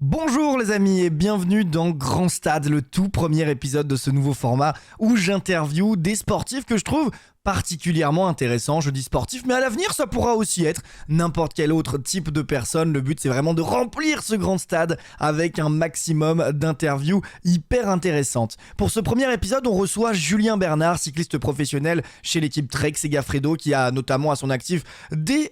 Bonjour les amis et bienvenue dans Grand Stade, le tout premier épisode de ce nouveau format où j'interviewe des sportifs que je trouve particulièrement intéressants. Je dis sportifs, mais à l'avenir ça pourra aussi être n'importe quel autre type de personne. Le but c'est vraiment de remplir ce Grand Stade avec un maximum d'interviews hyper intéressantes. Pour ce premier épisode, on reçoit Julien Bernard, cycliste professionnel chez l'équipe Trek Segafredo, qui a notamment à son actif des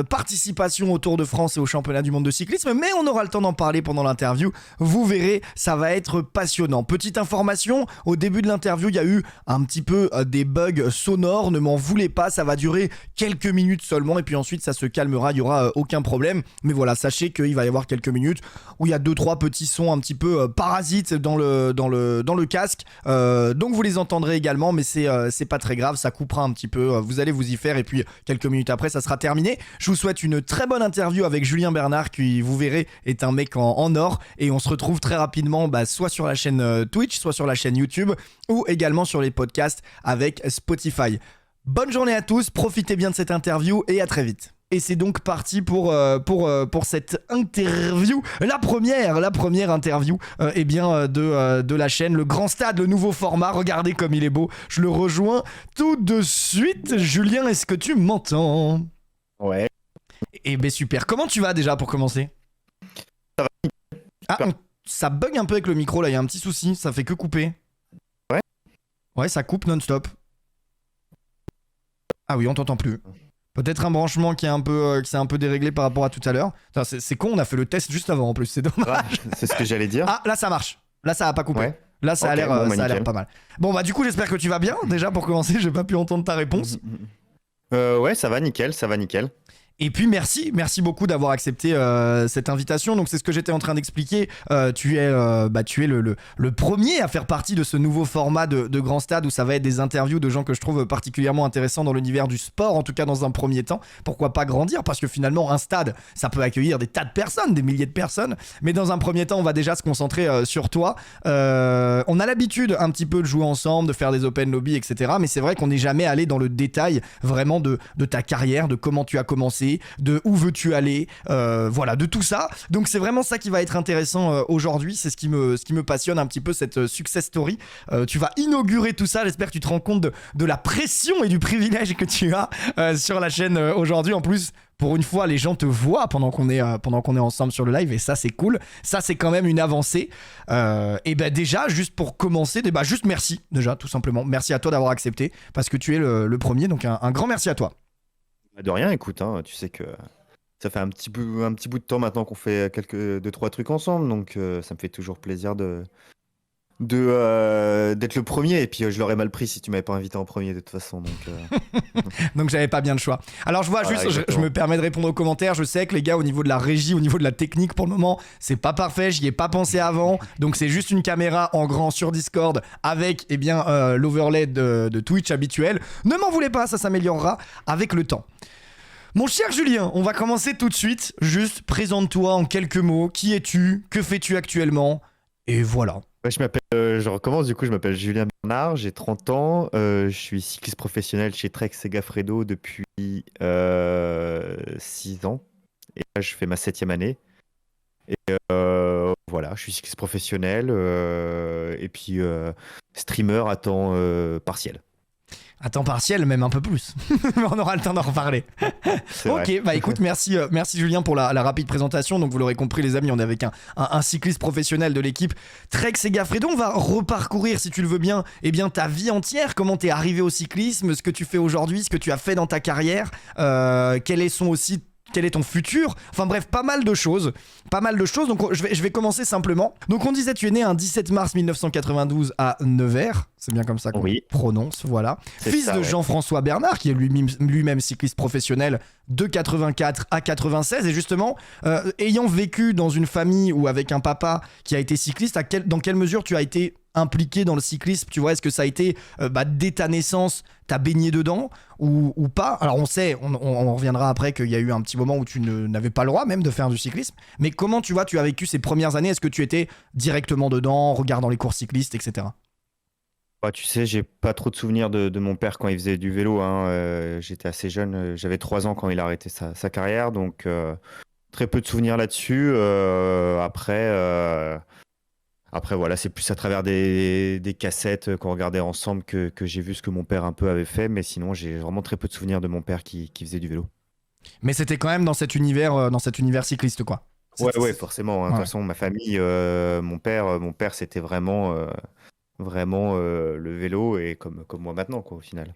participations au Tour de France et au championnat du monde de cyclisme, mais on aura le temps d'en parler pendant l'interview. Vous verrez, ça va être passionnant. Petite information, au début de l'interview, il y a eu un petit peu des bugs sonores, ne m'en voulez pas, ça va durer quelques minutes seulement et puis ensuite ça se calmera, il n'y aura aucun problème. Mais voilà, sachez qu'il va y avoir quelques minutes où il y a 2-3 petits sons un petit peu parasites dans le casque, donc vous les entendrez également, mais c'est pas très grave, ça coupera un petit peu, vous allez vous y faire et puis quelques minutes après ça sera terminé. Je vous souhaite une très bonne interview avec Julien Bernard qui, vous verrez, est un mec en or, et on se retrouve très rapidement soit sur la chaîne Twitch, soit sur la chaîne YouTube ou également sur les podcasts avec Spotify. Bonne journée à tous, profitez bien de cette interview et à très vite. Et c'est donc parti pour cette interview, la première interview de la chaîne, le Grand Stade, le nouveau format. Regardez comme il est beau, je le rejoins tout de suite. Julien, est-ce que tu m'entends ? Ouais. Eh ben super, comment tu vas déjà pour commencer ? Ça va. Ah, ça bug un peu avec le micro là, il y a un petit souci, ça fait que couper. Ouais, ça coupe non-stop. Ah oui, on t'entend plus. Peut-être un branchement qui s'est un peu déréglé par rapport à tout à l'heure. Putain, c'est con, on a fait le test juste avant en plus, c'est dommage. Ouais, c'est ce que j'allais dire. Ah, là ça marche. Là ça a pas coupé. Ouais. Là ça a l'air ça a l'air nickel. pas mal. Bon bah du coup, j'espère que tu vas bien. Déjà pour commencer, j'ai pas pu entendre ta réponse. Ouais, ça va nickel, ça va nickel. Et puis merci beaucoup d'avoir accepté cette invitation. Donc c'est ce que j'étais en train d'expliquer. Tu es le premier à faire partie de ce nouveau format de Grand Stade où ça va être des interviews de gens que je trouve particulièrement intéressants dans l'univers du sport, en tout cas dans un premier temps. Pourquoi pas grandir ? Parce que finalement un stade, ça peut accueillir des tas de personnes, des milliers de personnes. Mais dans un premier temps, on va déjà se concentrer sur toi. On a l'habitude un petit peu de jouer ensemble, de faire des open lobby, etc. Mais c'est vrai qu'on n'est jamais allé dans le détail vraiment de ta carrière, de comment tu as commencé, de où veux-tu aller, voilà, de tout ça. Donc c'est vraiment ça qui va être intéressant aujourd'hui, c'est ce qui me passionne un petit peu, cette success story. Tu vas inaugurer tout ça, j'espère que tu te rends compte de la pression et du privilège que tu as sur la chaîne aujourd'hui. En plus, pour une fois, les gens te voient pendant qu'on est ensemble sur le live, et ça c'est cool, ça c'est quand même une avancée. Et ben déjà, juste pour commencer, juste merci, déjà tout simplement, merci à toi d'avoir accepté, parce que tu es le premier, donc un grand merci à toi. De rien, écoute, hein, tu sais que ça fait un petit bout de temps maintenant qu'on fait 2-3 trucs ensemble, donc ça me fait toujours plaisir d'être le premier, et puis je l'aurais mal pris si tu m'avais pas invité en premier de toute façon. Donc j'avais pas bien le choix. Alors je vois Voilà, juste, je me permets de répondre aux commentaires. Je sais que les gars, au niveau de la régie, au niveau de la technique, pour le moment, c'est pas parfait. J'y ai pas pensé avant. Donc c'est juste une caméra en grand sur Discord avec l'overlay de Twitch habituel. Ne m'en voulez pas, ça s'améliorera avec le temps. Mon cher Julien, on va commencer tout de suite. Juste présente-toi en quelques mots. Qui es-tu ? Que fais-tu actuellement ? Et voilà. Ouais, je recommence, du coup, je m'appelle Julien Bernard, j'ai 30 ans, je suis cycliste professionnel chez Trek Segafredo depuis 6 ans, et là je fais ma 7e année, et voilà, je suis cycliste professionnel, et puis streamer à temps partiel. À temps partiel, même un peu plus. Mais on aura le temps d'en reparler. Ok, Vrai. bah écoute, merci Julien pour la rapide présentation. Donc vous l'aurez compris les amis, on est avec un cycliste professionnel de l'équipe Trek Segafredo. On va reparcourir, si tu le veux bien, ta vie entière. Comment t'es arrivé au cyclisme, ce que tu fais aujourd'hui, ce que tu as fait dans ta carrière, quel est ton futur, enfin bref, pas mal de choses. Donc je vais commencer simplement. Donc on disait, tu es né un 17 mars 1992 à Nevers, c'est bien comme ça qu'on prononce, voilà. Fils de Jean-François Bernard, qui est lui-même cycliste professionnel de 84 à 96, et justement, ayant vécu dans une famille ou avec un papa qui a été cycliste, dans quelle mesure tu as été impliqué dans le cyclisme, tu vois, est-ce que ça a été dès ta naissance, t'as baigné dedans ou pas ? Alors on sait, on reviendra après qu'il y a eu un petit moment où tu n'avais pas le droit même de faire du cyclisme, mais comment tu vois, tu as vécu ces premières années ? Est-ce que tu étais directement dedans, regardant les courses cyclistes, etc. Bah, tu sais, j'ai pas trop de souvenirs de mon père quand il faisait du vélo, hein. J'étais assez jeune, j'avais 3 ans quand il a arrêté sa carrière, donc très peu de souvenirs là-dessus. Après, voilà, c'est plus à travers des cassettes qu'on regardait ensemble que j'ai vu ce que mon père un peu avait fait. Mais sinon, j'ai vraiment très peu de souvenirs de mon père qui faisait du vélo. Mais c'était quand même dans cet univers cycliste, quoi. Ouais, ouais, forcément, hein. De toute Ouais. façon, ma famille, mon père, c'était vraiment le vélo et comme moi maintenant, quoi, au final.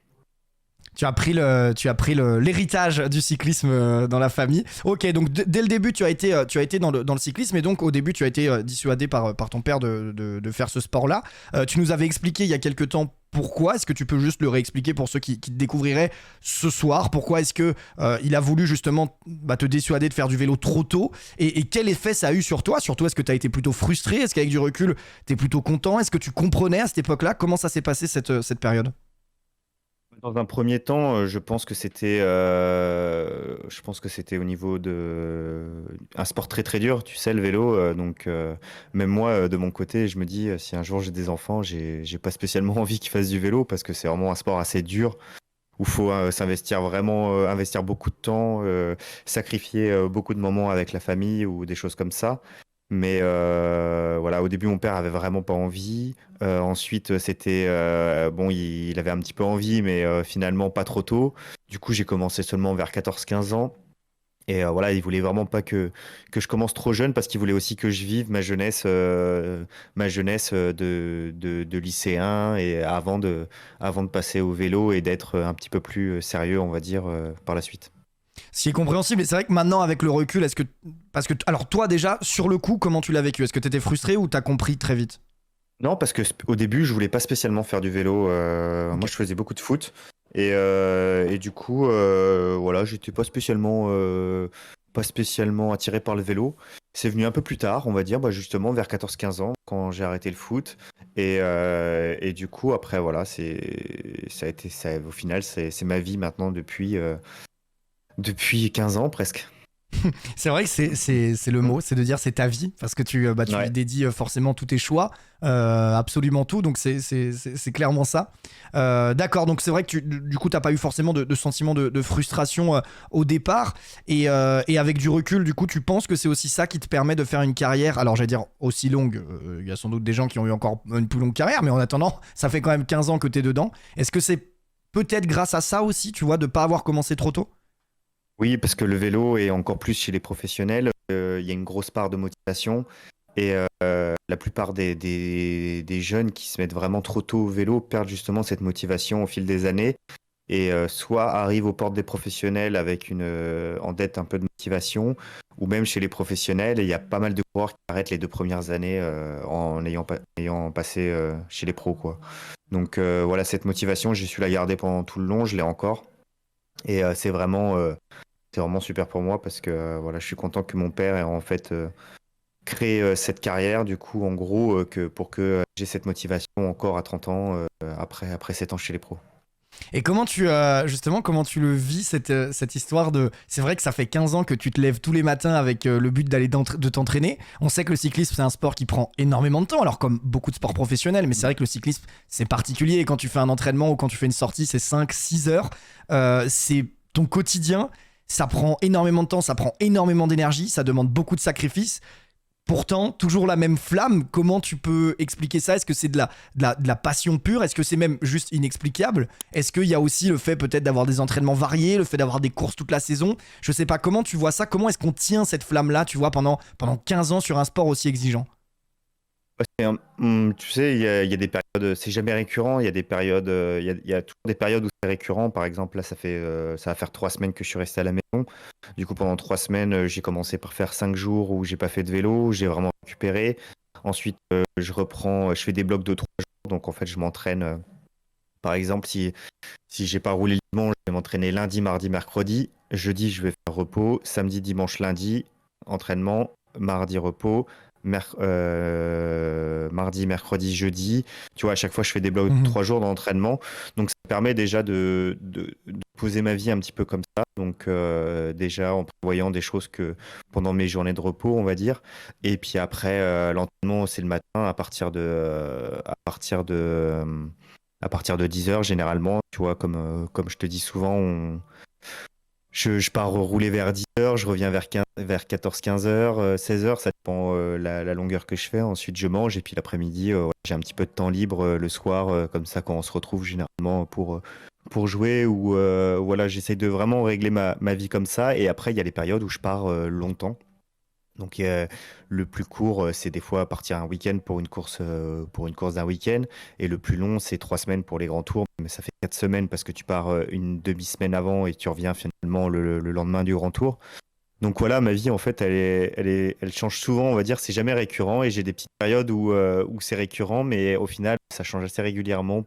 Tu as pris l'héritage du cyclisme dans la famille. Ok, donc dès le début, tu as été dans le cyclisme et donc au début, tu as été dissuadé par ton père de faire ce sport-là. Tu nous avais expliqué il y a quelques temps pourquoi. Est-ce que tu peux juste le réexpliquer pour ceux qui te découvriraient ce soir? Pourquoi est-ce que il a voulu justement te dissuader de faire du vélo trop tôt et quel effet ça a eu sur toi? Surtout, est-ce que tu as été plutôt frustré? Est-ce qu'avec du recul, tu es plutôt content? Est-ce que tu comprenais à cette époque-là? Comment ça s'est passé cette période? Dans un premier temps, je pense que c'était au niveau de un sport très très dur, tu sais, le vélo. Donc même moi, de mon côté, je me dis si un jour j'ai des enfants, j'ai pas spécialement envie qu'ils fassent du vélo parce que c'est vraiment un sport assez dur où il faut s'investir vraiment, investir beaucoup de temps, sacrifier beaucoup de moments avec la famille ou des choses comme ça. Mais voilà, au début, mon père avait vraiment pas envie. Ensuite, c'était bon, il avait un petit peu envie, mais finalement pas trop tôt. Du coup, j'ai commencé seulement vers 14-15 ans. Et voilà, il voulait vraiment pas que je commence trop jeune parce qu'il voulait aussi que je vive ma jeunesse de lycéen et avant de passer au vélo et d'être un petit peu plus sérieux, on va dire, par la suite. Ce qui est compréhensible, et c'est vrai que maintenant, avec le recul, est-ce que. Parce que. Alors, toi, déjà, sur le coup, comment tu l'as vécu? Est-ce que t'étais frustré ou t'as compris très vite? Non, parce que au début, je voulais pas spécialement faire du vélo. Ok. Moi, je faisais beaucoup de foot. Et du coup, voilà, j'étais pas spécialement attiré par le vélo. C'est venu un peu plus tard, on va dire, bah, justement vers 14-15 ans, quand j'ai arrêté le foot. Et du coup, après, voilà, au final, c'est ma vie maintenant depuis 15 ans presque. C'est vrai que c'est le mot, c'est de dire c'est ta vie, parce que tu lui Ouais. dédies forcément tous tes choix, absolument tout, donc c'est clairement ça. D'accord, donc c'est vrai que du coup, t'as pas eu forcément de sentiment de frustration au départ, et avec du recul, du coup, tu penses que c'est aussi ça qui te permet de faire une carrière, alors j'allais dire aussi longue, il y a sans doute des gens qui ont eu encore une plus longue carrière, mais en attendant, ça fait quand même 15 ans que t'es dedans. Est-ce que c'est peut-être grâce à ça aussi, tu vois, de pas avoir commencé trop tôt? Oui, parce que le vélo et encore plus chez les professionnels, il y a une grosse part de motivation. Et la plupart des jeunes qui se mettent vraiment trop tôt au vélo perdent justement cette motivation au fil des années et soit arrivent aux portes des professionnels avec en dette un peu de motivation, ou même chez les professionnels, il y a pas mal de coureurs qui arrêtent les 2 premières années ayant passé chez les pros, quoi. Donc voilà, cette motivation, j'ai su la garder pendant tout le long, je l'ai encore. Et c'est vraiment super pour moi parce que voilà, je suis content que mon père ait en fait créé cette carrière, du coup, en gros, pour que j'ai cette motivation encore à 30 ans, après 7 ans chez les pros. Et justement, comment tu le vis, cette histoire de. C'est vrai que ça fait 15 ans que tu te lèves tous les matins avec le but de t'entraîner. On sait que le cyclisme, c'est un sport qui prend énormément de temps, alors comme beaucoup de sports professionnels, mais c'est vrai que le cyclisme, c'est particulier. Et quand tu fais un entraînement ou quand tu fais une sortie, c'est 5-6 heures. C'est ton quotidien. Ça prend énormément de temps, ça prend énormément d'énergie, ça demande beaucoup de sacrifices. Pourtant, toujours la même flamme. Comment tu peux expliquer ça? Est-ce que c'est de la passion pure? Est-ce que c'est même juste inexplicable? Est-ce qu'il y a aussi le fait peut-être d'avoir des entraînements variés, le fait d'avoir des courses toute la saison? Je sais pas, comment tu vois ça? Comment est-ce qu'on tient cette flamme-là, tu vois, pendant 15 ans sur un sport aussi exigeant? Ouais, tu sais, il y a des périodes, c'est jamais récurrent. Il y a des périodes, il y a toujours des périodes où c'est récurrent. Par exemple, là, ça va faire 3 semaines que je suis resté à la maison. Du coup, pendant 3 semaines, j'ai commencé par faire 5 jours où j'ai pas fait de vélo, où j'ai vraiment récupéré. Ensuite, je reprends, je fais des blocs de 3 jours. Donc, en fait, je m'entraîne. Par exemple, si j'ai pas roulé le dimanche, je vais m'entraîner lundi, mardi, mercredi. Jeudi, je vais faire repos. Samedi, dimanche, lundi, entraînement. Mardi, repos. Mardi, mercredi, jeudi. Tu vois, à chaque fois, je fais des blocs de Mhm. 3 jours d'entraînement. Donc, ça permet déjà de poser ma vie un petit peu comme ça. Donc, déjà en prévoyant des choses que pendant mes journées de repos, on va dire. Et puis après, l'entraînement, c'est le matin à partir de 10 heures généralement. Tu vois, comme je te dis souvent, Je pars rouler vers 10h, je reviens vers 14-15h, 16h, ça dépend la longueur que je fais. Ensuite, je mange et puis l'après-midi, voilà, j'ai un petit peu de temps libre le soir, comme ça, quand on se retrouve généralement pour jouer ou voilà, j'essaie de vraiment régler ma vie comme ça. Et après, il y a les périodes où je pars longtemps. Donc, le plus court, c'est des fois partir un week-end pour une course d'un week-end. Et le plus long, c'est 3 semaines pour les grands tours. Mais ça fait 4 semaines parce que tu pars une demi-semaine avant et tu reviens finalement le lendemain du grand tour. Donc voilà, ma vie, en fait, elle change souvent, on va dire. C'est jamais récurrent. Et j'ai des petites périodes où c'est récurrent. Mais au final, ça change assez régulièrement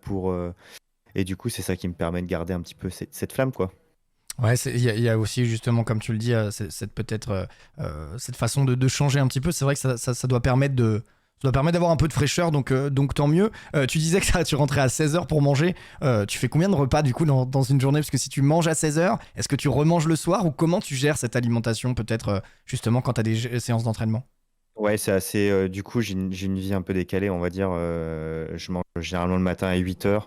et du coup, c'est ça qui me permet de garder un petit peu cette flamme, quoi. Ouais, il y a aussi justement, comme tu le dis, cette façon de changer un petit peu. C'est vrai que ça doit permettre d'avoir un peu de fraîcheur, donc tant mieux. Tu disais que tu rentrais à 16h pour manger. Tu fais combien de repas du coup dans une journée? Parce que si tu manges à 16h, est-ce que tu remanges le soir ou comment tu gères cette alimentation peut-être justement quand tu as des séances d'entraînement? Ouais, c'est assez. Du coup, j'ai une vie un peu décalée, on va dire. Je mange généralement le matin à 8h.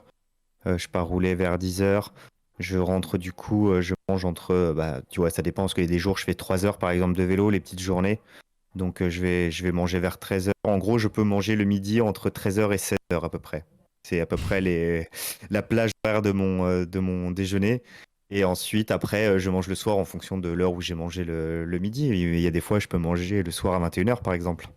Je pars rouler vers 10h. Je rentre du coup, je mange entre. Bah, tu vois, ça dépend parce qu'il y a des jours, je fais 3 heures par exemple de vélo, les petites journées. Donc, je vais manger vers 13h. En gros, je peux manger le midi entre 13h et 16h à peu près. C'est à peu près la plage horaire de mon déjeuner. Et ensuite, après, je mange le soir en fonction de l'heure où j'ai mangé le midi. Il y a des fois, je peux manger le soir à 21h par exemple.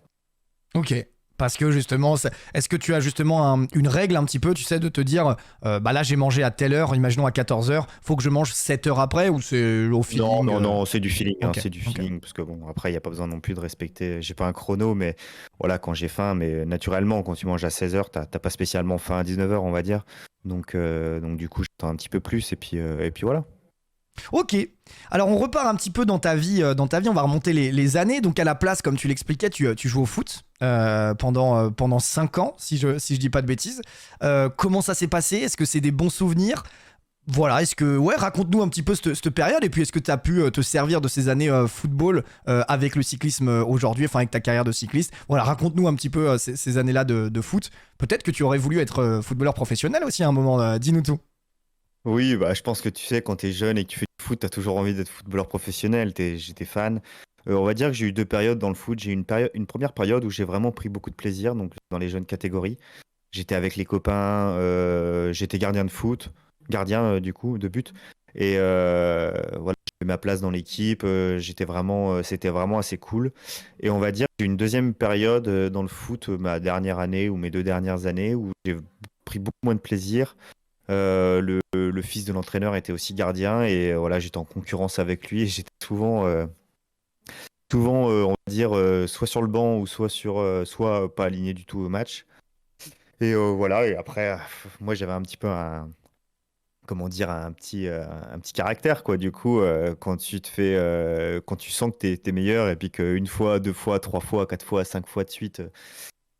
Ok. Parce que justement, est-ce que tu as justement une règle un petit peu, tu sais, de te dire, bah là j'ai mangé à telle heure, imaginons à 14h, faut que je mange 7 heures après ou c'est au Non, feeling non, non, c'est du feeling, hein, Ok, c'est du ok. feeling, parce que bon, après, il n'y a pas besoin non plus de respecter, j'ai pas un chrono, mais voilà, quand j'ai faim, mais naturellement, quand tu manges à 16h, t'as pas spécialement faim à 19h, on va dire, donc du coup, j'attends un petit peu plus, et puis voilà. Ok, alors on repart un petit peu dans ta vie, on va remonter les années. Donc à la place, comme tu l'expliquais, tu joues au foot pendant 5 ans, si je dis pas de bêtises. Comment ça s'est passé? Est-ce que c'est des bons souvenirs? Voilà, ouais, raconte-nous un petit peu cette période et puis est-ce que tu as pu te servir de ces années football avec le cyclisme aujourd'hui, enfin avec ta carrière de cycliste. Voilà, raconte-nous un petit peu ces années-là de foot. Peut-être que tu aurais voulu être footballeur professionnel aussi à un moment, dis-nous tout. Oui, bah, je pense que tu sais, quand t'es jeune et que tu fais du foot, t'as toujours envie d'être footballeur professionnel, j'étais fan. On va dire que j'ai eu deux périodes dans le foot. J'ai eu une première période où j'ai vraiment pris beaucoup de plaisir, donc dans les jeunes catégories. J'étais avec les copains, j'étais gardien de foot, gardien du coup de but. Et voilà, j'avais ma place dans l'équipe, c'était vraiment assez cool. Et on va dire que j'ai eu une deuxième période dans le foot, ma dernière année ou mes 2 dernières années, où j'ai pris beaucoup moins de plaisir. Le fils de l'entraîneur était aussi gardien et voilà, j'étais en concurrence avec lui et j'étais souvent, on va dire, soit sur le banc ou soit pas aligné du tout au match. Et voilà, et après, moi j'avais un petit peu comment dire, un petit caractère, quoi. Du coup, quand tu sens que t'es meilleur et puis qu'une fois, deux fois, trois fois, quatre fois, cinq fois de suite,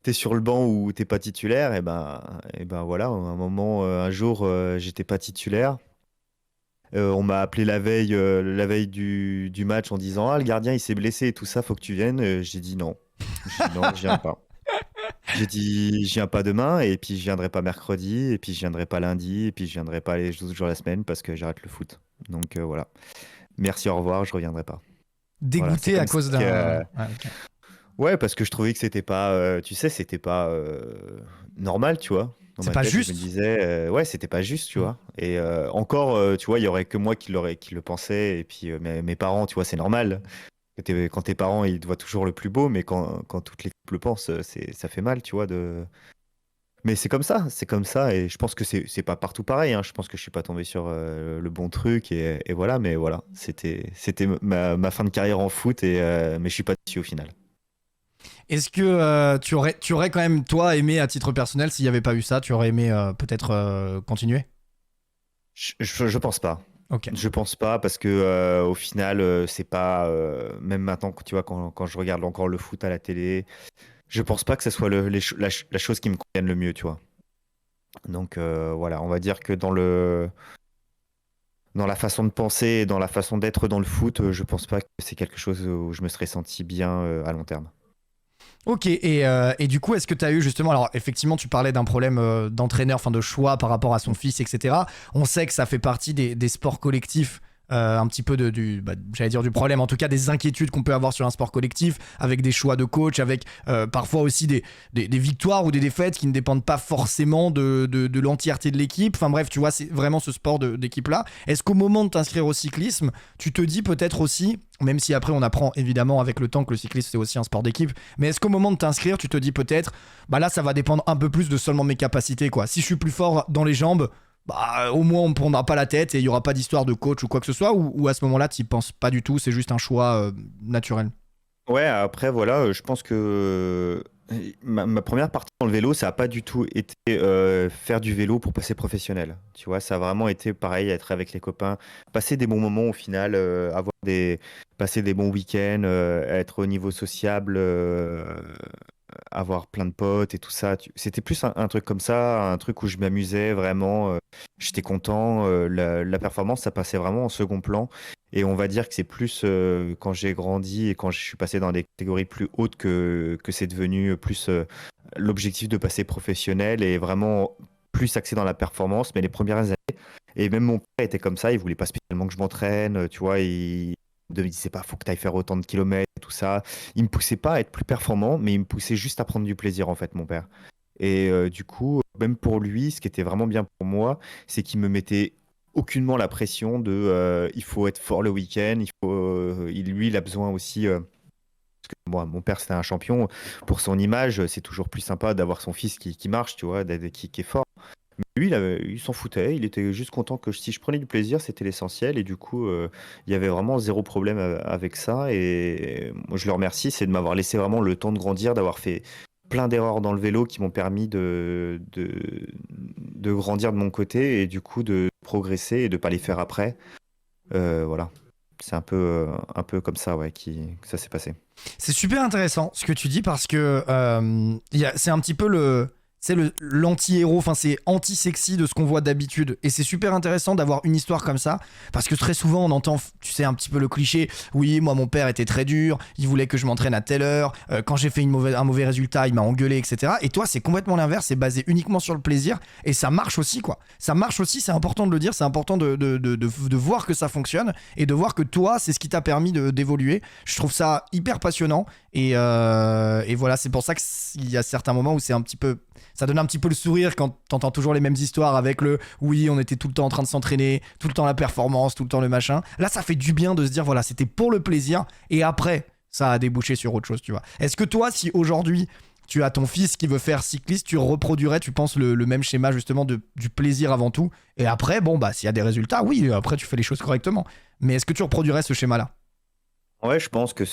t'es sur le banc ou t'es pas titulaire, et ben voilà, un jour, j'étais pas titulaire. On m'a appelé la veille du match en disant, ah, le gardien il s'est blessé et tout ça, faut que tu viennes. J'ai dit non. J'ai dit non, je viens pas. J'ai dit, je viens pas demain, et puis je viendrai pas mercredi, et puis je viendrai pas lundi, et puis je viendrai pas les 12 jours de la semaine parce que j'arrête le foot. Donc voilà. Merci, au revoir, je reviendrai pas. Voilà, c'est Dégoûté à comme ça cause d'un. que. Ouais, ok. Ouais, parce que je trouvais que c'était pas, tu sais, c'était pas normal, tu vois. Dans C'est ma pas tête, je me juste. disais, ouais, c'était pas juste, tu Mm. vois. Et encore, tu vois, il y aurait que moi qui le pensais, et puis mes parents, tu vois, c'est normal. Quand tes parents, ils te voient toujours le plus beau, mais quand toutes les filles le pensent, ça fait mal, tu vois. Mais c'est comme ça, et je pense que c'est pas partout pareil, hein. Je pense que je suis pas tombé sur le bon truc, et voilà, mais voilà, c'était ma fin de carrière en foot, mais je suis pas dessus au final. Est-ce que tu aurais quand même, toi, aimé à titre personnel, s'il n'y avait pas eu ça, tu aurais aimé peut-être continuer? Je pense pas. Ok. Je pense pas parce que au final, c'est pas même maintenant, tu vois, quand je regarde encore le foot à la télé, je pense pas que ce soit la chose qui me convienne le mieux, tu vois. Donc voilà, on va dire que dans la façon de penser et dans la façon d'être dans le foot, je pense pas que c'est quelque chose où je me serais senti bien à long terme. Ok, et du coup, est-ce que tu as eu justement, alors effectivement, tu parlais d'un problème d'entraîneur, enfin de choix par rapport à son fils, etc. On sait que ça fait partie des sports collectifs un petit peu j'allais dire du problème, en tout cas des inquiétudes qu'on peut avoir sur un sport collectif, avec des choix de coach, avec parfois aussi des victoires ou des défaites qui ne dépendent pas forcément de l'entièreté de l'équipe. Enfin bref, tu vois, c'est vraiment ce sport d'équipe-là. Est-ce qu'au moment de t'inscrire au cyclisme, tu te dis peut-être aussi, même si après on apprend évidemment avec le temps que le cyclisme c'est aussi un sport d'équipe, mais est-ce qu'au moment de t'inscrire, tu te dis peut-être, bah là ça va dépendre un peu plus de seulement mes capacités, quoi. Si je suis plus fort dans les jambes, bah au moins on ne prendra pas la tête et il n'y aura pas d'histoire de coach ou quoi que ce soit, ou à ce moment-là tu n'y penses pas du tout, c'est juste un choix naturel. Ouais, après, voilà, je pense que ma première partie dans le vélo, ça n'a pas du tout été faire du vélo pour passer professionnel. Tu vois, ça a vraiment été pareil, être avec les copains, passer des bons moments au final, passer des bons week-ends, être au niveau sociable, avoir plein de potes et tout ça. C'était plus un truc comme ça, un truc où je m'amusais vraiment, j'étais content. La performance, ça passait vraiment en second plan. Et on va dire que c'est plus quand j'ai grandi et quand je suis passé dans des catégories plus hautes que c'est devenu plus l'objectif de passer professionnel et vraiment plus axé dans la performance. Mais les premières années, et même mon père était comme ça, il voulait pas spécialement que je m'entraîne, tu vois, il me disait pas, faut que tu ailles faire autant de kilomètres, tout ça. Il me poussait pas à être plus performant, mais il me poussait juste à prendre du plaisir, en fait, mon père. Et du coup, même pour lui, ce qui était vraiment bien pour moi, c'est qu'il me mettait aucunement la pression de il faut être fort le week-end, lui, il a besoin aussi. Parce que moi, mon père, c'était un champion. Pour son image, c'est toujours plus sympa d'avoir son fils qui marche, tu vois, qui est fort. Mais lui, il s'en foutait, il était juste content que si je prenais du plaisir, c'était l'essentiel. Et du coup, il y avait vraiment zéro problème avec ça. Et moi, je le remercie, c'est de m'avoir laissé vraiment le temps de grandir, d'avoir fait plein d'erreurs dans le vélo qui m'ont permis de grandir de mon côté et du coup de progresser et de pas les faire après. Voilà. C'est un peu comme ça, ouais, que ça s'est passé. C'est super intéressant ce que tu dis parce que c'est un petit peu l'anti-héros, enfin c'est anti-sexy de ce qu'on voit d'habitude. Et c'est super intéressant d'avoir une histoire comme ça parce que très souvent on entend, tu sais, un petit peu le cliché. Oui, moi mon père était très dur, il voulait que je m'entraîne à telle heure. Quand j'ai fait un mauvais résultat, il m'a engueulé, etc. Et toi, c'est complètement l'inverse, c'est basé uniquement sur le plaisir et ça marche aussi, quoi. Ça marche aussi, c'est important de le dire, c'est important de voir que ça fonctionne et de voir que toi, c'est ce qui t'a permis d'évoluer. Je trouve ça hyper passionnant et voilà, c'est pour ça qu'il y a certains moments où c'est un petit peu. Ça donne un petit peu le sourire quand t'entends toujours les mêmes histoires avec le oui, on était tout le temps en train de s'entraîner, tout le temps la performance, tout le temps le machin. Là, ça fait du bien de se dire voilà, c'était pour le plaisir et après, ça a débouché sur autre chose, tu vois. Est-ce que toi, si aujourd'hui tu as ton fils qui veut faire cycliste, tu reproduirais, tu penses, le même schéma justement du plaisir avant tout et après, bon, bah, s'il y a des résultats, oui, après, tu fais les choses correctement. Mais est-ce que tu reproduirais ce schéma-là? Ouais, je pense que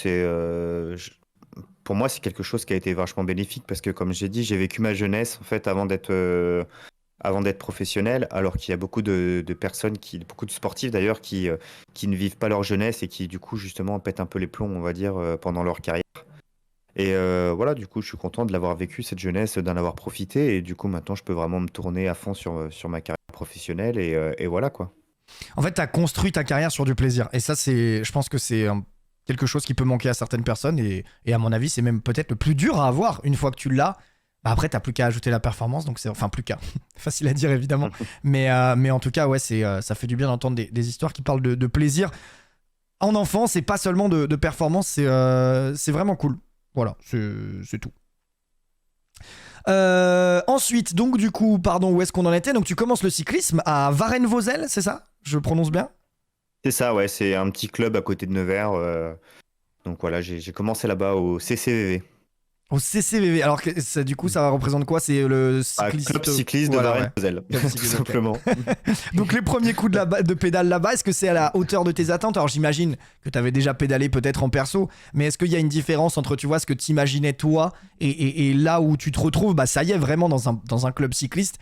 pour moi, c'est quelque chose qui a été vachement bénéfique parce que, comme j'ai dit, j'ai vécu ma jeunesse en fait avant d'être professionnel, alors qu'il y a beaucoup de personnes beaucoup de sportifs d'ailleurs, qui ne vivent pas leur jeunesse et qui, du coup, justement, pètent un peu les plombs, on va dire, pendant leur carrière. Et voilà, du coup, je suis content de l'avoir vécu, cette jeunesse, d'en avoir profité. Et du coup, maintenant, je peux vraiment me tourner à fond sur ma carrière professionnelle. Et voilà, quoi. En fait, tu as construit ta carrière sur du plaisir. Et ça, je pense que c'est quelque chose qui peut manquer à certaines personnes. Et à mon avis, c'est même peut-être le plus dur à avoir. Une fois que tu l'as, bah après, tu n'as plus qu'à ajouter la performance. Donc enfin, plus qu'à. Facile à dire, évidemment. Mais en tout cas, ouais, ça fait du bien d'entendre des histoires qui parlent de plaisir. En enfant, c'est pas seulement de performance, c'est vraiment cool. Voilà, c'est tout. Ensuite, donc du coup, pardon, où est-ce qu'on en était? Donc tu commences le cyclisme à Varennes-Vauzelles, c'est ça? Je prononce bien? C'est ça, ouais, c'est un petit club à côté de Nevers. Donc voilà, j'ai commencé là-bas au CCVV. Au CCVV. Alors que du coup, ça représente quoi? C'est le cycliste. Club cycliste de Voilà, ouais. Varennes-Vauzelles, Club tout cycliste, ok. simplement. Donc les premiers coups de pédale là-bas, est-ce que c'est à la hauteur de tes attentes? Alors j'imagine que tu avais déjà pédalé peut-être en perso, mais est-ce qu'il y a une différence entre, tu vois, ce que tu imaginais toi et là où tu te retrouves? Bah ça y est, vraiment dans un club cycliste.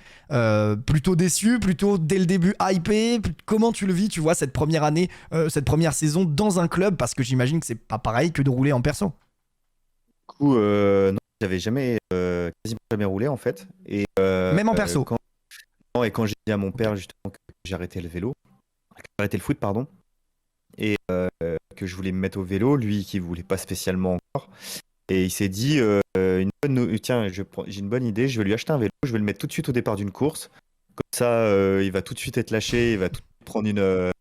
Plutôt déçu, plutôt dès le début hypé? Comment tu le vis, tu vois, cette première année, cette première saison dans un club? Parce que j'imagine que c'est pas pareil que de rouler en perso. Du coup, non, j'avais quasiment jamais roulé en fait. Même en perso. Quand j'ai dit à mon père justement que j'ai arrêté j'ai arrêté le foot, pardon, et que je voulais me mettre au vélo, lui qui voulait pas spécialement encore, et il s'est dit tiens, j'ai une bonne idée, je vais lui acheter un vélo, je vais le mettre tout de suite au départ d'une course, comme ça il va tout de suite être lâché, il va tout de suite prendre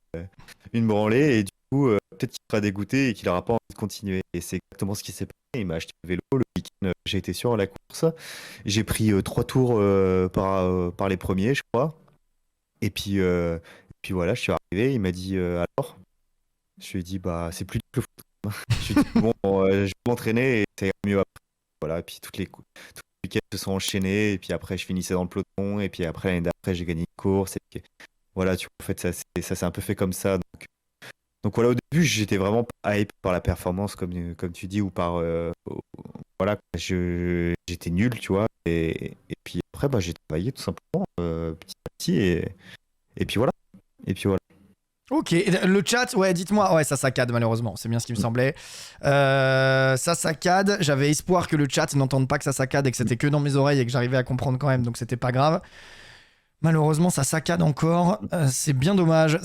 une branlée et du coup, peut-être qu'il sera dégoûté et qu'il aura pas envie de continuer. Et c'est exactement ce qui s'est passé. Il m'a acheté le vélo. Le week-end, j'ai été sur la course. J'ai pris 3 tours par les premiers, je crois. Et puis voilà, je suis arrivé. Il m'a dit alors. Je lui ai dit bah c'est plus dur que le foot. Je lui ai dit bon, je vais m'entraîner et ça ira mieux après. Voilà. Et puis tous les week-ends se sont enchaînés. Et puis après, je finissais dans le peloton. Et puis après, l'année d'après, j'ai gagné une course. Et puis, voilà, tu vois, en fait, ça s'est un peu fait comme ça. Donc voilà, au début, j'étais vraiment pas hype par la performance, comme tu dis, ou voilà, quoi. J'étais nul, tu vois. Et puis après, bah, j'ai travaillé tout simplement petit à petit. Et puis voilà. Et puis voilà. Ok, le chat, ouais, dites-moi, ouais, ça saccade malheureusement, c'est bien ce qui me semblait. Ça saccade, j'avais espoir que le chat n'entende pas que ça saccade et que c'était que dans mes oreilles et que j'arrivais à comprendre quand même, donc c'était pas grave. Malheureusement, ça saccade encore. C'est bien dommage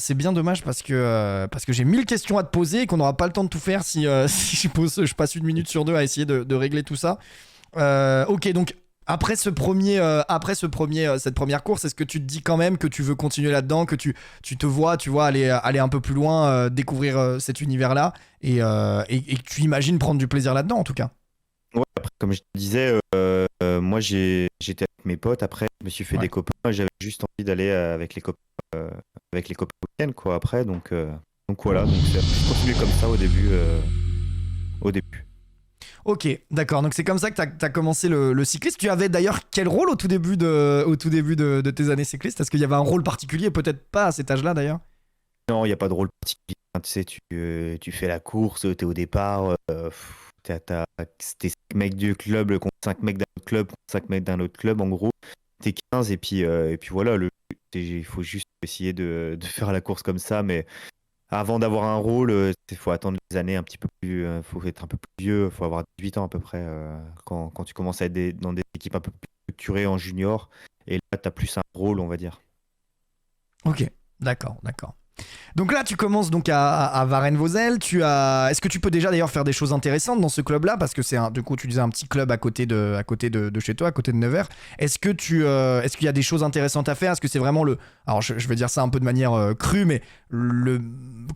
parce que j'ai 1000 questions à te poser et qu'on n'aura pas le temps de tout faire si, si je passe 1 minute sur 2 à essayer de régler tout ça. Ok, donc cette première course, est-ce que tu te dis quand même que tu veux continuer là-dedans, que tu te vois, aller un peu plus loin, découvrir cet univers-là et que tu imagines prendre du plaisir là-dedans en tout cas? Ouais, après, comme je te disais, moi j'étais avec mes potes. Après, je me suis fait Ouais. des copains. J'avais juste envie d'aller avec les copains week-end, quoi. Après, donc voilà. Donc c'est continué comme ça au début. Au début. Ok, d'accord. Donc c'est comme ça que t'as commencé le cyclisme. Tu avais d'ailleurs quel rôle au tout début de tes années cyclistes? Est-ce qu'il y avait un rôle particulier? Peut-être pas à cet âge-là d'ailleurs. Non, il n'y a pas de rôle particulier. Tu sais, tu fais la course, tu es au départ, t'es 5 mecs du club contre 5 mecs d'un autre club, contre 5 mecs d'un autre club, en gros. T'es 15 et puis voilà, il faut juste essayer de faire la course comme ça, mais avant d'avoir un rôle, il faut attendre les années un petit peu plus, faut être un peu plus vieux, faut avoir 18 ans à peu près, quand tu commences à être dans des équipes un peu plus structurées en junior, et là, tu as plus un rôle, on va dire. Ok, d'accord, d'accord. Donc là, tu commences donc à Varennes-Vauzelles. Est-ce que tu peux déjà d'ailleurs faire des choses intéressantes dans ce club-là? Parce que du coup, tu disais un petit club à côté de chez toi, à côté de Nevers. Est-ce qu'il y a des choses intéressantes à faire? Est-ce que c'est vraiment alors je vais dire ça un peu de manière crue, mais le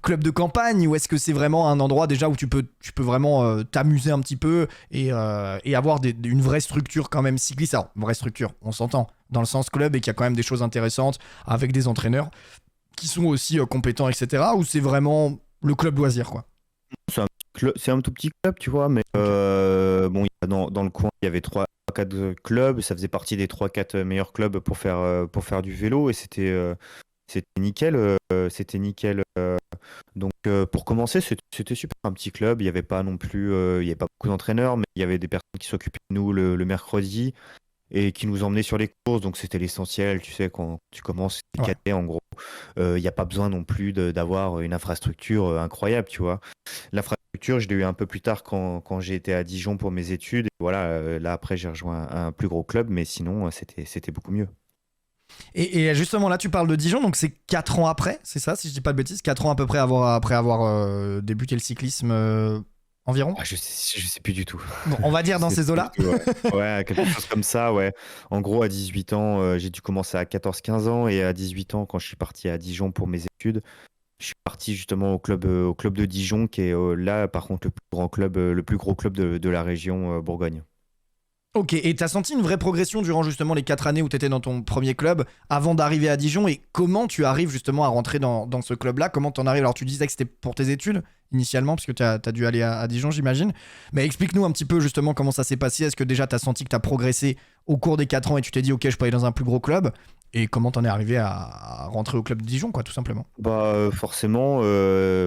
club de campagne, ou est-ce que c'est vraiment un endroit déjà où tu peux vraiment t'amuser un petit peu et avoir une vraie structure quand même cycliste? Alors, vraie structure, on s'entend dans le sens club et qu'il y a quand même des choses intéressantes avec des entraîneurs qui sont aussi compétents, etc. Ou c'est vraiment le club loisir, quoi? C'est un tout petit club, tu vois, mais Ok. bon, dans le coin, il y avait 3-4 clubs, ça faisait partie des 3-4 meilleurs clubs pour faire du vélo, et c'était nickel. C'était nickel. Donc, pour commencer, c'était super. Un petit club, il n'y avait pas non plus, il y avait pas beaucoup d'entraîneurs, mais il y avait des personnes qui s'occupaient de nous le mercredi et qui nous emmenaient sur les courses, donc c'était l'essentiel, tu sais, quand tu commences, c'est Ouais. cadet en gros. Il n'y a pas besoin non plus d'avoir une infrastructure incroyable, tu vois. L'infrastructure, je l'ai eu un peu plus tard quand j'ai été à Dijon pour mes études. Et voilà, là après, j'ai rejoint un plus gros club, mais sinon, c'était beaucoup mieux. Et justement, là, tu parles de Dijon, donc c'est 4 ans après, c'est ça, si je dis pas de bêtises, 4 ans à peu près après avoir débuté le cyclisme environ? Ah, je sais plus du tout. Bon, on va Je dire dans sais ces plus du eaux-là. tout, ouais. Ouais, quelque chose comme ça, ouais. En gros, à 18 ans, j'ai dû commencer à 14-15 ans, et à 18 ans, quand je suis parti à Dijon pour mes études, je suis parti justement au club de Dijon, qui est là, par contre, le plus gros club de la région Bourgogne. Ok, et t'as senti une vraie progression durant justement les 4 années où t'étais dans ton premier club avant d'arriver à Dijon, et comment tu arrives justement à rentrer dans ce club-là? Comment t'en arrives? Alors tu disais que c'était pour tes études initialement, puisque t'as dû aller à Dijon, j'imagine. Mais explique-nous un petit peu justement comment ça s'est passé. Est-ce que déjà t'as senti que t'as progressé au cours des 4 ans et tu t'es dit ok, je peux aller dans un plus gros club? Et comment t'en es arrivé à rentrer au club de Dijon, quoi, tout simplement? Bah forcément,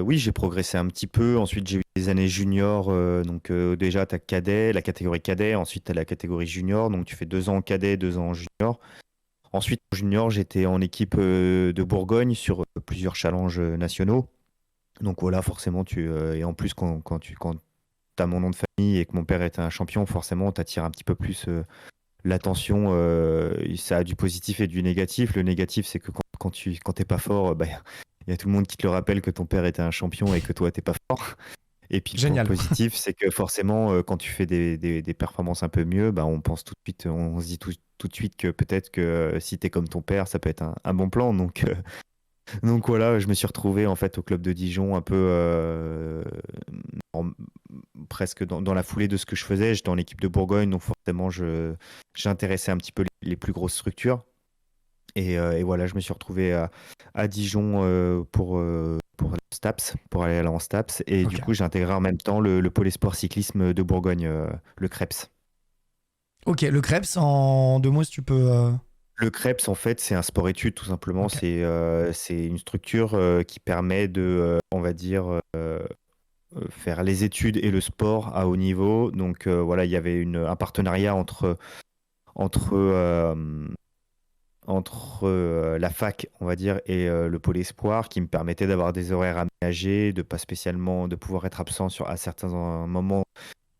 oui, j'ai progressé un petit peu. Ensuite, j'ai eu des années juniors. Donc déjà, tu as cadet, la catégorie cadet. Ensuite, tu as la catégorie junior. Donc tu fais 2 ans en cadet, 2 ans en junior. Ensuite, en junior, j'étais en équipe de Bourgogne sur plusieurs challenges nationaux. Donc voilà, forcément, et en plus, quand tu as mon nom de famille et que mon père était un champion, forcément, tu attires un petit peu plus l'attention. Ça a du positif et du négatif. Le négatif, c'est que quand t'es pas fort, bah, il y a tout le monde qui te le rappelle que ton père était un champion et que toi, t'es pas fort. Et puis le point Génial. positif, c'est que forcément, quand tu fais des performances un peu mieux, bah, on pense tout de suite, on se dit tout de suite que peut-être que si t'es comme ton père, ça peut être un bon plan. Donc voilà, je me suis retrouvé en fait au club de Dijon un peu en- presque dans la foulée de ce que je faisais. J'étais en équipe de Bourgogne, donc forcément j'intéressais un petit peu les plus grosses structures. Et voilà, je me suis retrouvé à Dijon pour le STAPS, pour aller en STAPS. Et du Ok. coup, j'ai intégré en même temps le pôle sport cyclisme de Bourgogne, le CREPS. Ok, le Krebs, en 2 mots, si tu peux. Le CREPS, en fait, c'est un sport-études, tout simplement. Ok. C'est une structure qui permet de, on va dire, faire les études et le sport à haut niveau. Donc voilà, il y avait un partenariat entre, euh, entre la fac, on va dire, et le pôle espoir qui me permettait d'avoir des horaires aménagés, de pas spécialement, de pouvoir être absent à certains moments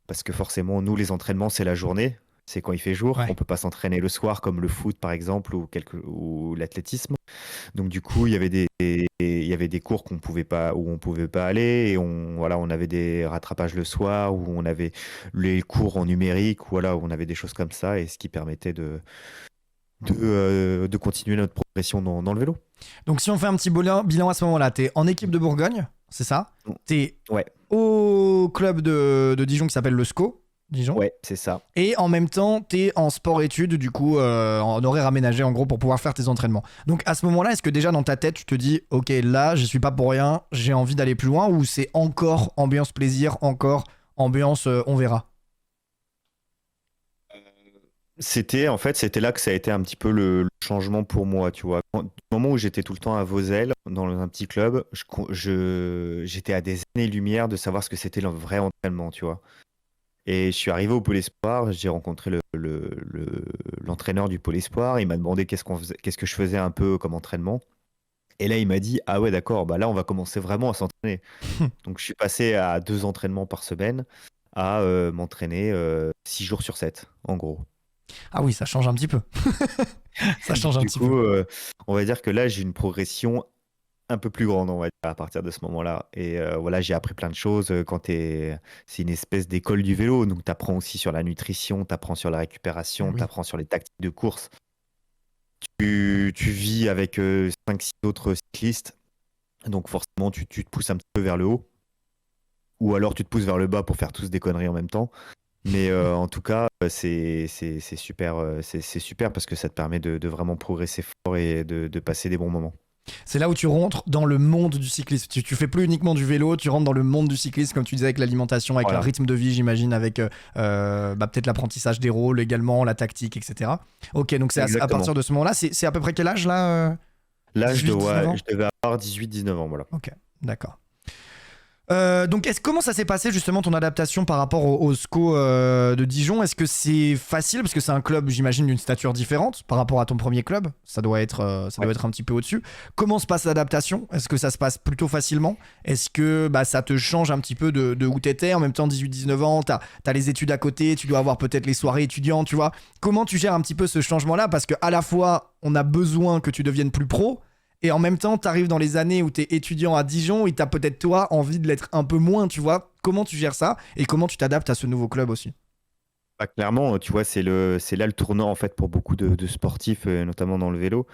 parce que forcément, nous, les entraînements, c'est la journée. C'est quand il fait jour. On Ouais. peut pas s'entraîner le soir comme le foot, par exemple, ou l'athlétisme. Donc, du coup, il y avait des cours qu'on pouvait pas, où on pouvait pas aller. Et voilà, on avait des rattrapages le soir, où on avait les cours en numérique, voilà, où on avait des choses comme ça. Et ce qui permettait de continuer notre progression dans le vélo. Donc, si on fait un petit bilan à ce moment-là, t'es en équipe de Bourgogne, c'est ça? T'es Ouais, au club de Dijon qui s'appelle le SCO, Dijon. ouais, c'est ça. Et en même temps, t'es en sport-études, du coup, en horaire aménagé, en gros, pour pouvoir faire tes entraînements. Donc, à ce moment-là, est-ce que déjà dans ta tête, tu te dis, ok, là, j'y suis pas pour rien, j'ai envie d'aller plus loin, ou c'est encore ambiance plaisir, encore ambiance on verra? En fait, c'était là que ça a été un petit peu le changement pour moi, tu vois. Au moment où j'étais tout le temps à Vosel, dans un petit club, j'étais à des années-lumière de savoir ce que c'était le vrai entraînement, tu vois. Et je suis arrivé au Pôle Espoir, j'ai rencontré l'entraîneur du Pôle Espoir, il m'a demandé qu'est-ce que je faisais un peu comme entraînement. Et là, il m'a dit, ah ouais, d'accord, bah là, on va commencer vraiment à s'entraîner. Donc, je suis passé à 2 entraînements par semaine, à m'entraîner 6 jours sur 7, en gros. Ah oui, ça change un petit peu. Ça change un Du petit peu. coup, on va dire que là, j'ai une progression un peu plus grande, on va dire, à partir de ce moment-là. Et voilà, j'ai appris plein de choses. C'est une espèce d'école du vélo, donc tu apprends aussi sur la nutrition, tu apprends sur la Ah récupération, tu oui. apprends sur les tactiques de course. Tu vis avec 5-6 autres cyclistes, donc forcément, tu te pousses un petit peu vers le haut, ou alors tu te pousses vers le bas pour faire tous des conneries en même temps. Mais en tout cas, c'est super, c'est super parce que ça te permet de vraiment progresser fort et de passer des bons moments. C'est là où tu rentres dans le monde du cyclisme. Tu fais plus uniquement du vélo, tu rentres dans le monde du cyclisme, comme tu disais, avec l'alimentation, avec le Voilà, rythme de vie, j'imagine, avec peut-être l'apprentissage des rôles également, la tactique, etc. Ok, donc c'est à exactement. partir de ce moment-là. C'est à peu près quel âge là Là, 18-19 ans? je devais avoir 18-19 ans, voilà. Ok, d'accord. Donc, comment ça s'est passé justement ton adaptation par rapport au SCO de Dijon? Est-ce que c'est facile parce que c'est un club, j'imagine, d'une stature différente par rapport à ton premier club? Ça Ouais. doit être un petit peu au-dessus. Comment se passe l'adaptation? Est-ce que ça se passe plutôt facilement? Est-ce que ça te change un petit peu de où t'étais? En même temps, 18-19 ans, t'as les études à côté, tu dois avoir peut-être les soirées étudiantes, tu vois. Comment tu gères un petit peu ce changement-là? Parce que à la fois, on a besoin que tu deviennes plus pro. Et en même temps, tu arrives dans les années où tu es étudiant à Dijon et tu as peut-être toi envie de l'être un peu moins, tu vois. Comment tu gères ça et comment tu t'adaptes à ce nouveau club aussi? Bah, clairement, tu vois, c'est là le tournant en fait pour beaucoup de sportifs, notamment dans le vélo.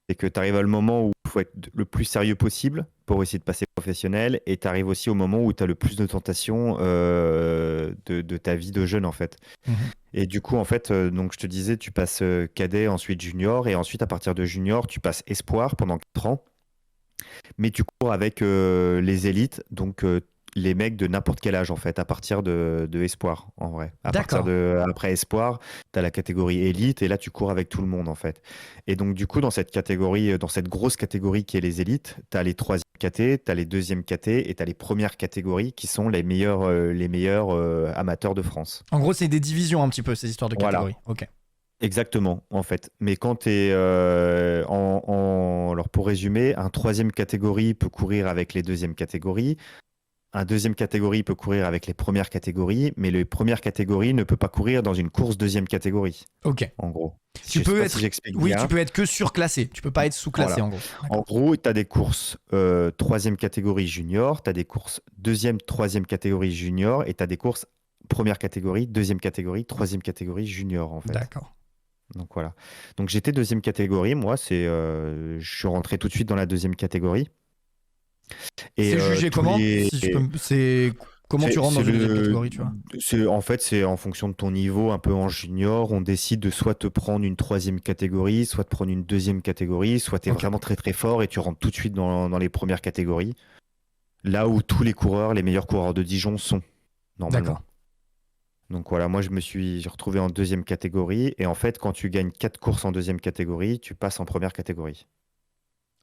C'est que tu arrives à le moment où il faut être le plus sérieux possible pour essayer de passer professionnel et tu arrives aussi au moment où tu as le plus de tentations de ta vie de jeune en fait. Mhm. Et du coup, en fait, donc je te disais, tu passes cadet, ensuite junior et ensuite à partir de junior, tu passes espoir pendant 4 ans. Mais tu cours avec les élites, donc les mecs de n'importe quel âge en fait, à partir de Espoir en vrai. D'accord. Après Espoir, tu as la catégorie élite et là tu cours avec tout le monde en fait. Et donc du coup dans cette catégorie, dans cette grosse catégorie qui est les élites, tu as les troisièmes KT, tu as les deuxièmes KT et tu as les premières catégories qui sont les meilleurs amateurs de France. En gros, c'est des divisions un petit peu, ces histoires de Voilà. catégories. Ok. Exactement, en fait. Mais quand tu es alors pour résumer, un troisième catégorie peut courir avec les deuxièmes catégories. Un deuxième catégorie peut courir avec les premières catégories, mais les premières catégories ne peut pas courir dans une course deuxième catégorie, Ok. en gros. Tu Je sais peux pas si être. j'explique Oui, tu bien. peux être que surclassé. Tu peux pas être sous-classé Voilà. en gros. En D'accord. gros, tu as des courses troisième catégorie junior, tu as des courses deuxième, troisième catégorie junior, et tu as des courses première catégorie, deuxième catégorie, troisième catégorie junior, en fait. D'accord. Donc voilà. Donc j'étais deuxième catégorie, moi, je suis rentré tout de suite dans la deuxième catégorie. Et C'est jugé tous comment? les, Si je peux, c'est comment tu rentres dans c'est une deuxième catégorie, tu vois? en fait, c'est en fonction de ton niveau, un peu en junior, on décide de soit te prendre une troisième catégorie, soit de prendre une deuxième catégorie, soit tu es Ok, vraiment très très fort et tu rentres tout de suite dans les premières catégories. Là où tous les coureurs, les meilleurs coureurs de Dijon sont, normalement. d'accord. Donc voilà, moi j'ai retrouvé en deuxième catégorie. Et en fait, quand tu gagnes 4 courses en deuxième catégorie, tu passes en première catégorie.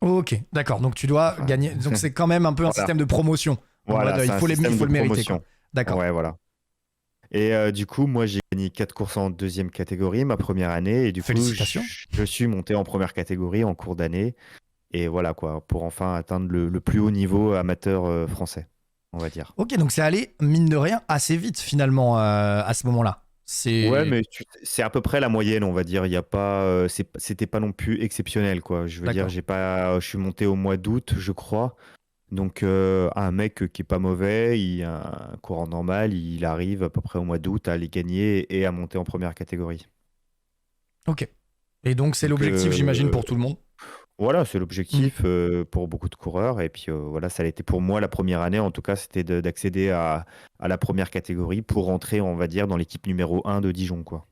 Ok, d'accord. Donc tu dois Enfin, gagner. Donc c'est quand même un peu un voilà, système de promotion. En mode, voilà, c'est un il système faut de le mériter, quoi. promotion. D'accord. Ouais, voilà. Et du coup, moi j'ai gagné 4 courses en deuxième catégorie ma première année. Et du coup, Félicitations. je suis monté en première catégorie en cours d'année. Et voilà quoi, pour enfin atteindre le plus haut niveau amateur français, on va dire. Ok, donc c'est allé, mine de rien, assez vite finalement à ce moment-là. Ouais, C'est. mais c'est à peu près la moyenne, on va dire. Il y a pas, c'était pas non plus exceptionnel, quoi. Je veux dire, D'accord. je suis monté au mois d'août, je crois. Donc, un mec qui est pas mauvais, il a un courant normal, il arrive à peu près au mois d'août à les gagner et à monter en première catégorie. Ok. Et donc c'est Donc, l'objectif, j'imagine, pour tout le monde. voilà, c'est Hmm. l'objectif pour beaucoup de coureurs. Et puis, voilà, ça a été pour moi la première année, en tout cas, c'était d'accéder à la première catégorie pour rentrer, on va dire, dans l'équipe numéro 1 de Dijon, quoi.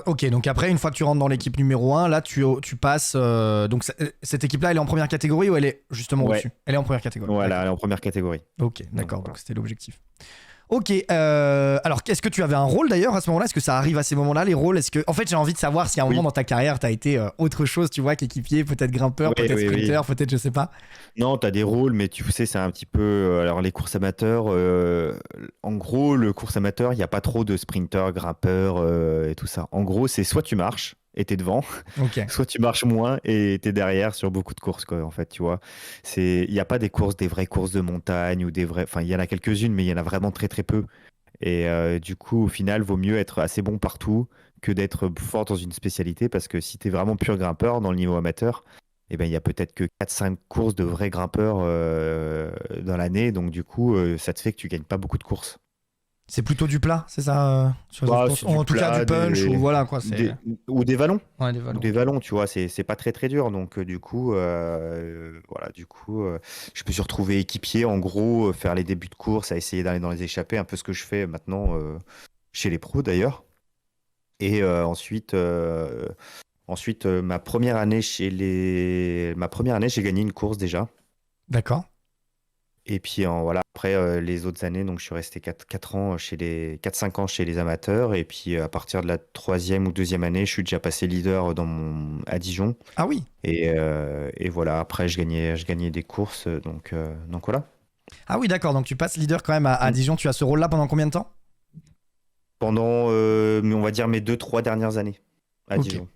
Ok, donc après, une fois que tu rentres dans l'équipe numéro un, là, tu passes. Donc cette équipe-là, elle est en première catégorie ou elle est justement Ouais, au-dessus? Elle est en première catégorie. voilà, elle D'accord. est en première catégorie. Ok, Donc, d'accord. voilà. Donc c'était l'objectif. Ok, alors est-ce que tu avais un rôle d'ailleurs à ce moment-là? Est-ce que ça arrive à ces moments-là, les rôles? Est-ce que, en fait, j'ai envie de savoir si à un moment Oui, dans ta carrière, tu as été autre chose, tu vois, qu'équipier, peut-être grimpeur, oui, peut-être oui, oui. sprinter, peut-être je sais pas. Non, tu as des rôles, mais tu sais, c'est un petit peu. Alors, les courses amateurs, en gros, le course amateur, il n'y a pas trop de sprinteurs, grimpeurs et tout ça. En gros, c'est soit tu marches et t'es devant, Ok, soit tu marches moins et t'es derrière sur beaucoup de courses, quoi, en fait, tu vois. Il n'y a pas des courses, des vraies courses de montagne ou des vraies. Enfin, il y en a quelques-unes, mais il y en a vraiment très, très peu. Et du coup, au final, vaut mieux être assez bon partout que d'être fort dans une spécialité parce que si tu es vraiment pur grimpeur dans le niveau amateur, eh ben, il y a peut-être que 4 5 courses de vrais grimpeurs dans l'année. Donc, du coup, ça te fait que tu gagnes pas beaucoup de courses. c'est plutôt du plat, c'est ça, sur les autres Bah, courses? c'est Ou du en tout cas du plat, punch, ou voilà quoi, c'est. ou des vallons. Ouais, des Ou vallons, des ok. vallons, tu vois, c'est pas très très dur. Donc, du coup, voilà, du coup, je me suis retrouvé équipier, en gros, faire les débuts de course, à essayer d'aller dans les échappées, un peu ce que je fais maintenant chez les pros d'ailleurs. Et ensuite, ma première année, j'ai gagné une course déjà. D'accord. Et puis voilà, après les autres années, donc je suis resté 4 ans chez les 4 5 ans chez les amateurs. Et puis à partir de la troisième ou deuxième année, je suis déjà passé leader à Dijon. Ah oui. Et voilà, après je gagnais des courses. Donc voilà. Ah oui, d'accord. Donc tu passes leader quand même à Mm. Dijon. Tu as ce rôle-là pendant combien de temps? Pendant, on va dire, mes 2 3 dernières années à Ok. Dijon.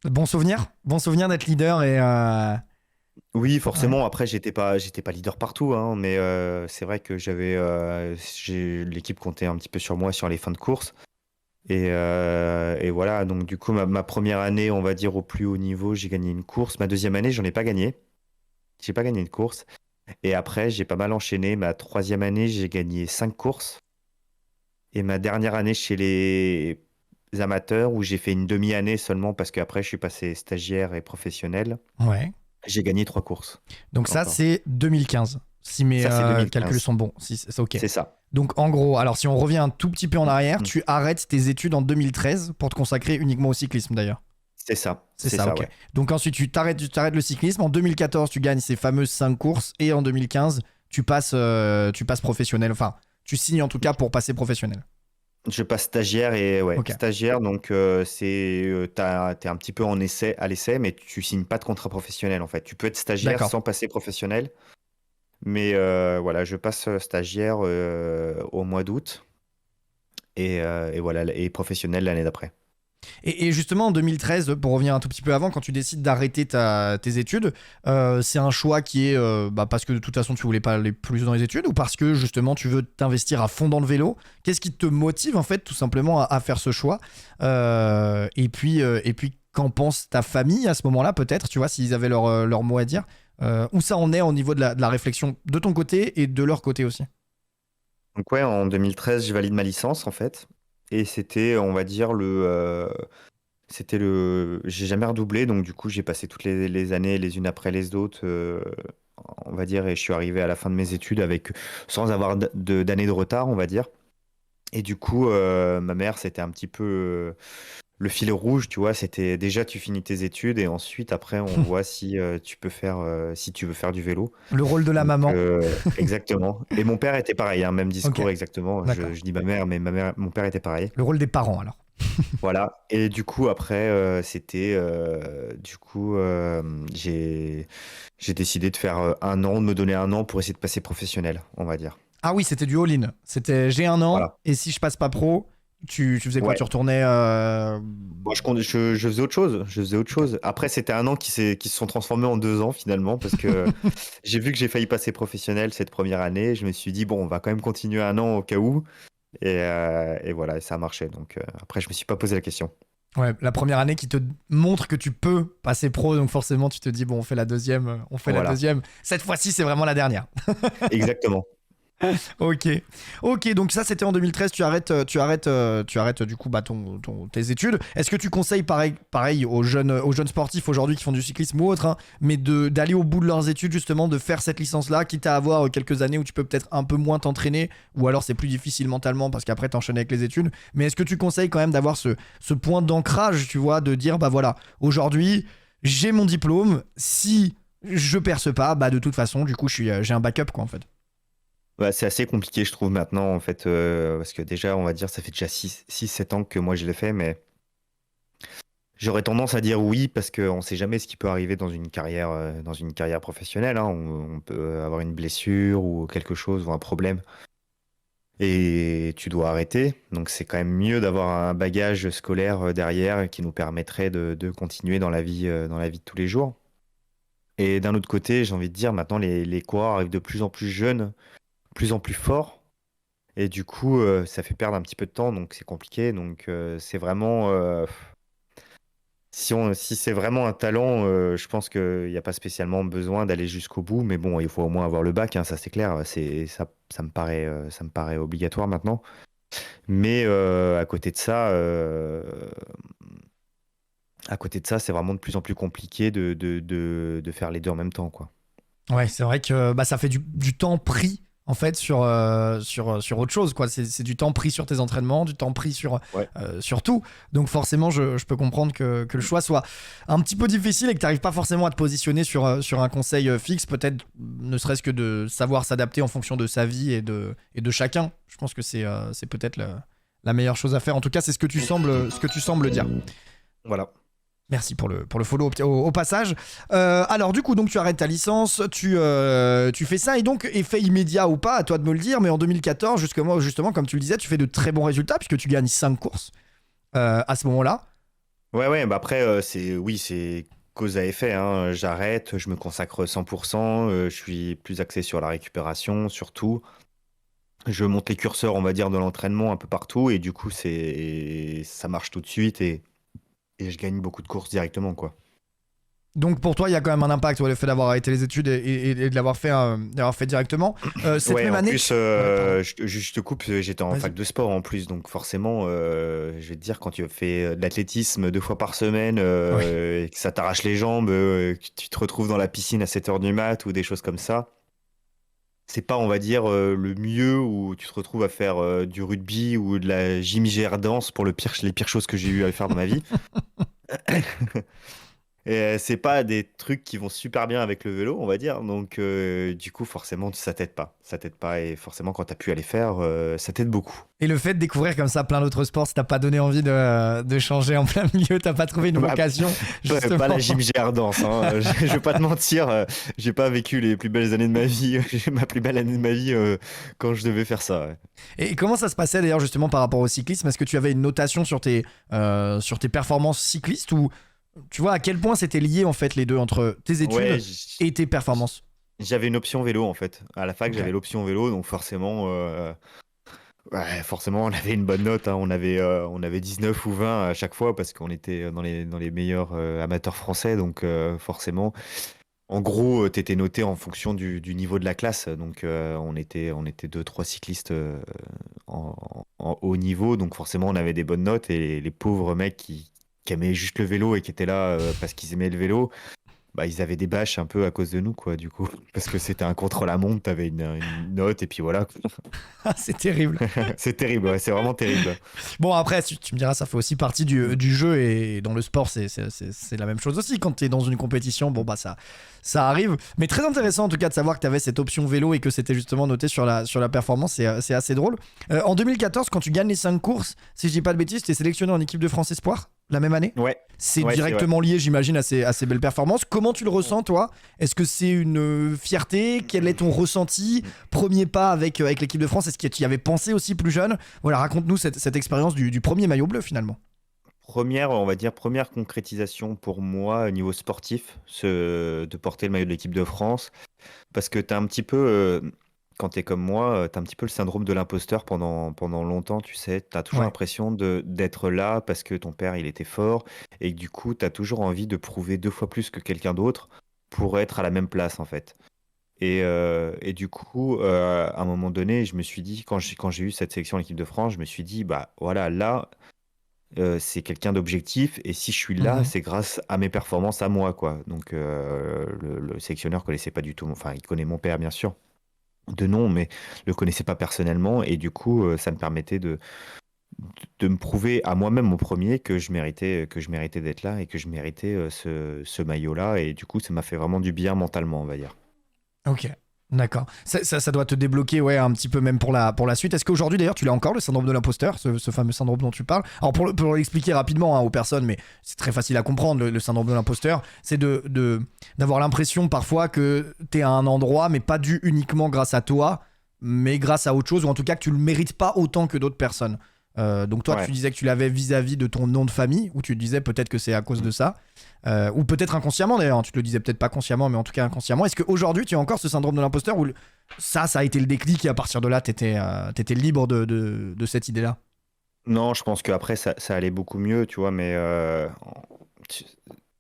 Bon souvenir d'être leader et. Oui, Ouais. forcément. Après, j'étais pas leader partout, hein, mais c'est vrai que l'équipe comptait un petit peu sur moi sur les fins de course. Et voilà. Donc du coup, ma première année, on va dire au plus haut niveau, j'ai gagné une course. Ma deuxième année, j'en ai pas gagné. J'ai pas gagné de course. Et après, j'ai pas mal enchaîné. Ma troisième année, j'ai gagné 5 courses. Et ma dernière année chez les amateurs, où j'ai fait une demi-année seulement parce qu'après, je suis passé stagiaire et professionnel, Ouais. j'ai gagné 3 courses Donc ça, encore. c'est 2015, si mes Ça, c'est calculs 2015. sont bons. Si, c'est ok. C'est ça. Donc en gros, alors si on revient un tout petit peu en arrière, Mm. tu arrêtes tes études en 2013 pour te consacrer uniquement au cyclisme d'ailleurs. C'est ça. C'est C'est ça, ça, ok. ouais. Donc ensuite, tu t'arrêtes le cyclisme. En 2014, tu gagnes ces fameuses 5 courses. Et en 2015, tu passes professionnel. Enfin, tu signes en tout cas pour passer professionnel. Je passe stagiaire et ouais, Ok, stagiaire, donc t'es un petit peu à l'essai, mais tu signes pas de contrat professionnel en fait. Tu peux être stagiaire d'accord. sans passer professionnel, mais voilà, je passe stagiaire au mois d'août et voilà, et professionnel l'année d'après. Et justement, en 2013, pour revenir un tout petit peu avant, quand tu décides d'arrêter tes études, c'est un choix qui est parce que de toute façon tu voulais pas aller plus dans les études ou parce que justement tu veux t'investir à fond dans le vélo. Qu'est-ce qui te motive en fait tout simplement à faire ce choix? Et puis qu'en pense ta famille à ce moment-là peut-être, tu vois, s'ils avaient leur mot à dire? Où ça en est au niveau de la réflexion de ton côté et de leur côté aussi? Donc ouais, en 2013, je valide ma licence en fait, et c'était, on va dire, J'ai jamais redoublé, donc du coup, j'ai passé toutes les années les unes après les autres, on va dire, et je suis arrivé à la fin de mes études sans avoir d'années de retard, on va dire. Et du coup, ma mère, c'était un petit peu le fil rouge, tu vois. C'était déjà, tu finis tes études et ensuite, après, on voit si si tu veux faire du vélo. Le rôle de la Donc, maman. exactement. Et mon père était pareil, hein, même Ok, discours exactement. d'accord. Je dis ma mère, mais mon père était pareil. Le rôle des parents alors. Voilà. Et du coup, après, j'ai décidé de faire un an, de me donner un an pour essayer de passer professionnel, on va dire. Ah oui, c'était du all-in. C'était j'ai un an Voilà. et si je passe pas pro, tu faisais quoi? Ouais. Tu retournais Moi, je faisais autre chose. Je faisais autre Ok. chose. Après, c'était un an qui se sont transformés en 2 ans finalement, parce que j'ai vu que j'ai failli passer professionnel cette première année. Je me suis dit, bon, on va quand même continuer un an au cas où. Et voilà, et ça a marché. Donc après, je me suis pas posé la question. Ouais, la première année qui te montre que tu peux passer pro, donc forcément tu te dis bon, on fait la deuxième, on fait la Voilà, deuxième. Cette fois-ci, c'est vraiment la dernière. exactement. Ok, ok. Donc ça, c'était en 2013. Tu arrêtes du coup tes études. Est-ce que tu conseilles pareil aux jeunes sportifs aujourd'hui qui font du cyclisme ou autre, hein, mais d'aller au bout de leurs études justement, de faire cette licence-là, quitte à avoir quelques années où tu peux peut-être un peu moins t'entraîner, ou alors c'est plus difficile mentalement parce qu'après t'enchaînes avec les études. Mais est-ce que tu conseilles quand même d'avoir ce point d'ancrage, tu vois, de dire bah voilà, aujourd'hui j'ai mon diplôme. Si je perce pas, bah de toute façon, du coup j'ai un backup quoi en fait. Ouais, c'est assez compliqué, je trouve, maintenant, en fait, parce que déjà, on va dire, ça fait déjà 6 7 ans que moi je l'ai fait, mais j'aurais tendance à dire oui, parce qu'on ne sait jamais ce qui peut arriver dans une carrière professionnelle, hein. On peut avoir une blessure ou quelque chose ou un problème, et tu dois arrêter. Donc, c'est quand même mieux d'avoir un bagage scolaire derrière qui nous permettrait de continuer dans la vie de tous les jours. Et d'un autre côté, j'ai envie de dire, maintenant, les coureurs arrivent de plus en plus jeunes, plus en plus forts. Et du coup, ça fait perdre un petit peu de temps, donc c'est compliqué. Donc, c'est vraiment, si c'est vraiment un talent, je pense qu'il n'y a pas spécialement besoin d'aller jusqu'au bout. Mais bon, il faut au moins avoir le bac, hein, ça c'est clair. Ça me paraît obligatoire maintenant. Mais à côté de ça, c'est vraiment de plus en plus compliqué de faire les deux en même temps, quoi. Ouais, c'est vrai que bah, ça fait du temps pris en fait sur autre chose quoi. C'est du temps pris sur tes entraînements, du temps pris Ouais. sur tout. Donc forcément, je peux comprendre que le choix soit un petit peu difficile et que tu n'arrives pas forcément à te positionner sur un conseil fixe, peut-être ne serait-ce que de savoir s'adapter en fonction de sa vie et de chacun. Je pense que c'est peut-être la meilleure chose à faire. En tout cas, c'est ce que tu sembles dire. Voilà. Merci pour le follow au passage. Alors du coup, donc tu arrêtes ta licence, tu fais ça et donc effet immédiat ou pas, à toi de me le dire, mais en 2014, justement, comme tu le disais, tu fais de très bons résultats puisque tu gagnes 5 courses à ce moment-là. Ouais, ouais, bah après, oui, c'est cause à effet, hein. J'arrête, je me consacre 100%, je suis plus axé sur la récupération, surtout. Je monte les curseurs, on va dire, de l'entraînement un peu partout, et du coup, ça marche tout de suite, et je gagne beaucoup de courses directement, quoi. Donc pour toi, il y a quand même un impact, ouais, le fait d'avoir arrêté les études et de d'avoir fait directement. Cette Ouais, même en année. plus, Ouais, pardon. je te coupe, j'étais en Vas-y. fac de sport en plus, donc forcément, je vais te dire, quand tu fais de l'athlétisme 2 fois par semaine, Oui. et que ça t'arrache les jambes, que tu te retrouves dans la piscine à 7 heures du mat ou des choses comme ça, c'est pas, on va dire, le mieux où tu te retrouves à faire du rugby ou de la gym dance pour les pires choses que j'ai eu à faire dans ma vie. Et c'est pas des trucs qui vont super bien avec le vélo, on va dire. Donc, du coup, forcément, ça t'aide pas. Ça t'aide pas. Et forcément, quand t'as pu aller faire, ça t'aide beaucoup. Et le fait de découvrir comme ça plein d'autres sports, ça t'a pas donné envie de changer en plein milieu, t'as pas trouvé une Bah, vocation pas la justement. gym dance, hein. Je vais pas te mentir, j'ai pas vécu les plus belles années de ma vie. J'ai ma plus belle année de ma vie quand je devais faire ça. Ouais. Et comment ça se passait d'ailleurs justement par rapport au cyclisme? Est-ce que tu avais une notation sur tes performances cyclistes ou tu vois à quel point c'était lié en fait les deux entre tes Ouais, études et tes performances? j'avais une option vélo en fait. À la fac, Ok. j'avais l'option vélo, donc forcément, ouais, forcément, on avait une bonne note, hein. On avait 19 ou 20 à chaque fois parce qu'on était dans les meilleurs amateurs français. Donc, forcément, en gros, tu étais noté en fonction du niveau de la classe. Donc, on était deux, trois cyclistes en haut niveau. Donc, forcément, on avait des bonnes notes. Et les pauvres mecs qui aimaient juste le vélo et qui étaient là parce qu'ils aimaient le vélo, bah, ils avaient des bâches un peu à cause de nous, quoi, du coup. Parce que c'était un contre-la-montre, t'avais une note, et puis voilà. C'est terrible. C'est terrible, ouais, c'est vraiment terrible. Bon, après, tu me diras, ça fait aussi partie du jeu et dans le sport, c'est la même chose aussi. Quand tu es dans une compétition, bon, bah ça arrive. Mais très intéressant en tout cas de savoir que tu avais cette option vélo et que c'était justement noté sur la performance, c'est assez drôle. En 2014, quand tu gagnes les 5 courses, si je dis pas de bêtises, tu es sélectionné en équipe de France Espoir la même année. Ouais. C'est Ouais, directement lié, j'imagine, à ces belles performances. Comment tu le ressens, toi? Est-ce que c'est une fierté? Quel est ton ressenti? Premier pas avec l'équipe de France, est-ce que tu y avais pensé aussi plus jeune? Voilà, raconte-nous cette expérience du premier maillot bleu finalement. On va dire, première concrétisation pour moi au niveau sportif, de porter le maillot de l'équipe de France. Parce que t'as un petit peu, quand t'es comme moi, t'as un petit peu le syndrome de l'imposteur pendant longtemps, tu sais. T'as toujours Ouais. l'impression d'être là parce que ton père, il était fort. Et que du coup, t'as toujours envie de prouver 2 fois plus que quelqu'un d'autre pour être à la même place, en fait. Et du coup, à un moment donné, je me suis dit, quand j'ai eu cette sélection en équipe de France, je me suis dit, bah voilà, là, c'est quelqu'un d'objectif. Et si je suis là, Mhm. c'est grâce à mes performances à moi, quoi. Donc, le sélectionneur connaissait pas du tout, enfin, il connaît mon père, bien sûr, de nom, mais le connaissait pas personnellement. Et du coup, ça me permettait de me prouver à moi-même au premier que je méritais d'être là et que je méritais ce maillot-là. Et du coup, ça m'a fait vraiment du bien mentalement, on va dire. Ok, d'accord. Ça doit te débloquer, ouais, un petit peu même pour la suite. Est-ce qu'aujourd'hui, d'ailleurs, tu l'as encore, le syndrome de l'imposteur, ce fameux syndrome dont tu parles? Alors, pour l'expliquer rapidement, hein, aux personnes, mais c'est très facile à comprendre, le syndrome de l'imposteur, c'est d'avoir l'impression parfois que t'es à un endroit, mais pas dû uniquement grâce à toi, mais grâce à autre chose, ou en tout cas que tu le mérites pas autant que d'autres personnes. Donc toi, tu Ouais. disais que tu l'avais vis-à-vis de ton nom de famille, ou tu disais peut-être que c'est à cause de ça. Ou peut-être inconsciemment d'ailleurs, tu te le disais peut-être pas consciemment, mais en tout cas inconsciemment. Est-ce qu'aujourd'hui tu as encore ce syndrome de l'imposteur ou ça a été le déclic et à partir de là t'étais libre de cette idée-là? Non, je pense qu'après, ça allait beaucoup mieux, tu vois, mais tu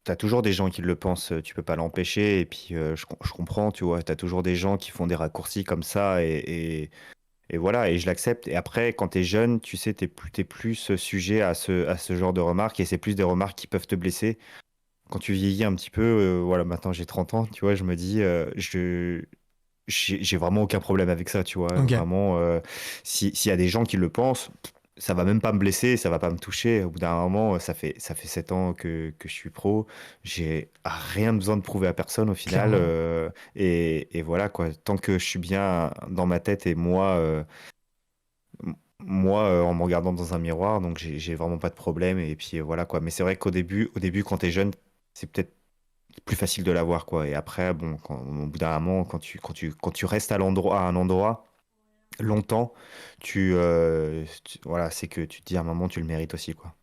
as toujours des gens qui le pensent, tu peux pas l'empêcher, et puis je comprends, tu vois, tu as toujours des gens qui font des raccourcis comme ça, et voilà, et je l'accepte. Et après, quand tu es jeune, tu sais, t'es plus sujet à ce genre de remarques, et c'est plus des remarques qui peuvent te blesser. Quand tu vieillis un petit peu, voilà, maintenant j'ai 30 ans, tu vois, je me dis, j'ai vraiment aucun problème avec ça, tu vois. Ok, Vraiment, s'il y a des gens qui le pensent, ça va même pas me blesser, ça va pas me toucher. Au bout d'un moment, ça fait 7 ans que je suis pro. J'ai rien besoin de prouver à personne au final. clairement. Et voilà, quoi. Tant que je suis bien dans ma tête et moi, en me regardant dans un miroir, donc j'ai vraiment pas de problème. Et puis voilà, quoi. Mais c'est vrai qu'au début, quand t'es jeune, c'est peut-être plus facile de l'avoir, quoi. Et après, bon, au bout d'un moment, quand tu restes à un endroit longtemps, voilà, c'est que tu te dis à un moment, tu le mérites aussi, quoi.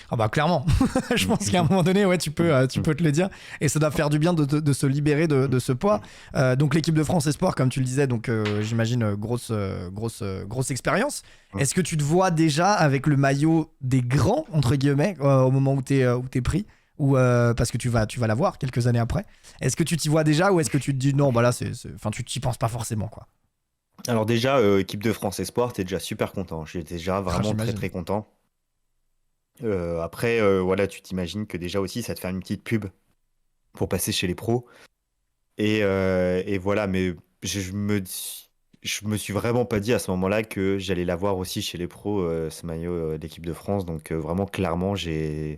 Ah bah clairement, je pense qu'à un Mhm. moment donné, ouais, tu peux, tu Mhm. peux te le dire, et ça doit faire du bien de se libérer de ce poids. Donc l'équipe de France Espoir, comme tu le disais, donc j'imagine grosse expérience. Est-ce que tu te vois déjà avec le maillot des grands entre guillemets au moment où t'es pris, ou parce que tu vas l'avoir quelques années après? Est-ce que tu t'y vois déjà, ou est-ce que tu te dis non, bah là enfin tu t'y penses pas forcément quoi? Alors déjà, équipe de France Espoir, t'es déjà super content. J'étais déjà Ah, vraiment très j'imagine. très content. Après, voilà, tu t'imagines que déjà aussi, ça te fait une petite pub pour passer chez les pros. Et voilà, mais je me suis vraiment pas dit à ce moment-là que j'allais l'avoir aussi chez les pros, ce maillot d'équipe de France. Donc vraiment, clairement, je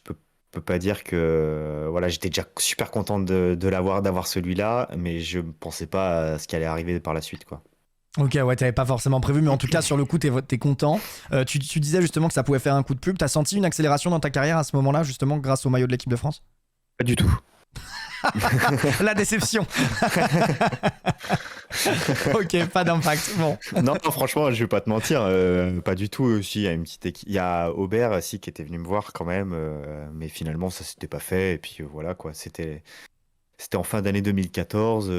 peux pas dire que voilà, j'étais déjà super content de l'avoir, d'avoir celui-là, mais je ne pensais pas à ce qui allait arriver par la suite, quoi. Ok, ouais, t'avais pas forcément prévu, mais en tout cas, sur le coup, t'es content. Tu disais justement que ça pouvait faire un coup de pub. T'as senti une accélération dans ta carrière à ce moment-là, justement, grâce au maillot de l'équipe de France? Pas du tout. La déception. Ok, pas d'impact. Bon. Non, franchement, je vais pas te mentir, pas du tout. Si, il y a une petite équipe, il y a Aubert, si, qui était venu me voir quand même, mais finalement, ça s'était pas fait. Et puis voilà, quoi. C'était en fin d'année 2014,